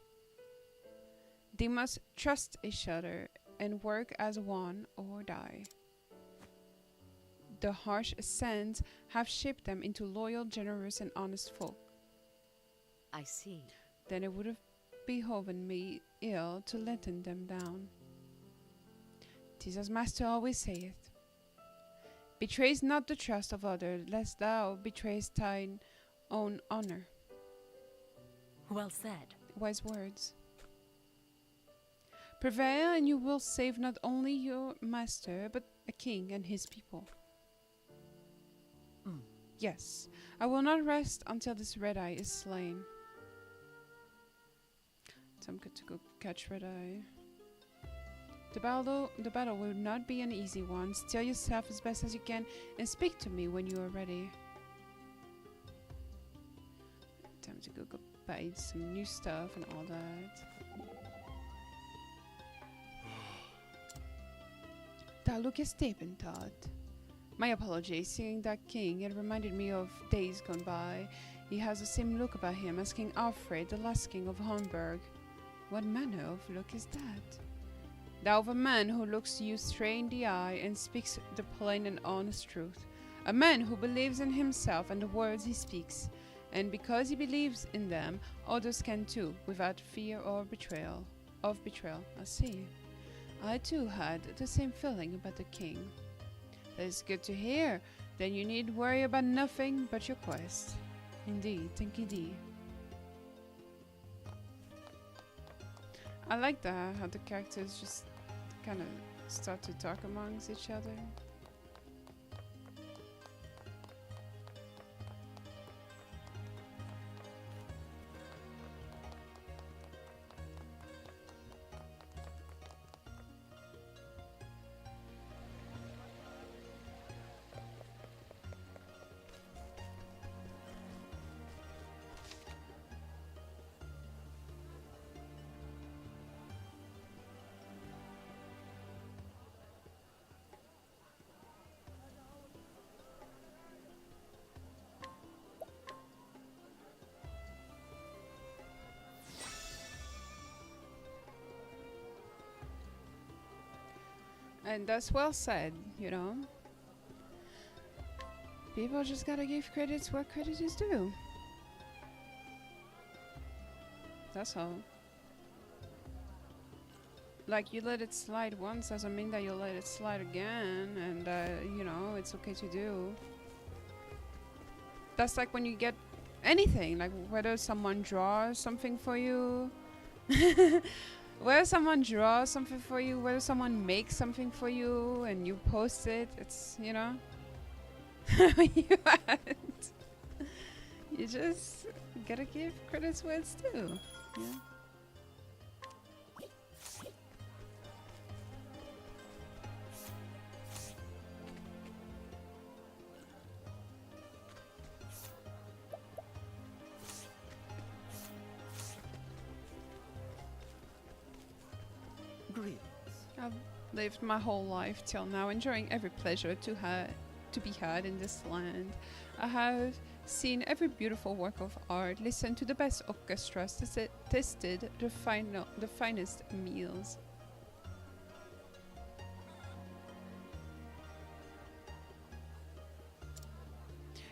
S1: They must trust each other and work as one or die. The harsh sands have shaped them into loyal, generous, and honest folk.
S2: I see.
S1: Then it would have behoven me ill to lessen them down. 'Tis as Master always saith, betrays not the trust of others, lest thou betrayest thine own honor.
S2: Well said.
S1: Wise words. Prevail, and you will save not only your master, but a king and his people. Yes, I will not rest until this Red Eye is slain. So I'm good to go catch Red Eye. The battle will not be an easy one. Steel yourself as best as you can and speak to me when you are ready. Time to go buy some new stuff and all that. Thou lookest Thought. My apologies, seeing that king, it reminded me of days gone by. He has the same look about him as King Alfred, the last king of Hornburg. What manner of look is that? Thou of a man who looks you straight in the eye and speaks the plain and honest truth. A man who believes in himself and the words he speaks, and because he believes in them, others can too, without fear or betrayal. I see. I too had the same feeling about the king. That is good to hear. Then you need worry about nothing but your quest. Indeed, thank you, indeed. I like that, how the characters just kind of start to talk amongst each other. And that's well said, you know. People just gotta give credit where credit is due. That's all. Like, you let it slide once doesn't mean that you'll let it slide again, and you know, it's okay to do. That's like when you get anything, like whether someone draws something for you, whether someone draws something for you, whether someone makes something for you and you post it, it's, you know, you just gotta give credits where it's due. Yeah. I've lived my whole life till now, enjoying every pleasure to be had in this land. I have seen every beautiful work of art, listened to the best orchestras, tasted the finest meals.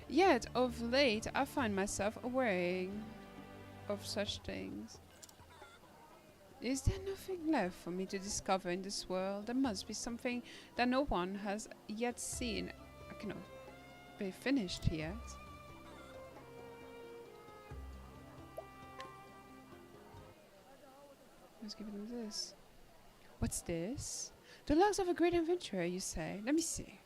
S1: Yet, of late, I find myself wearying of such things. Is there nothing left for me to discover in this world? There must be something that no one has yet seen. I cannot be finished yet. Let's give them this. What's this? The logs of a great adventurer, you say? Let me see.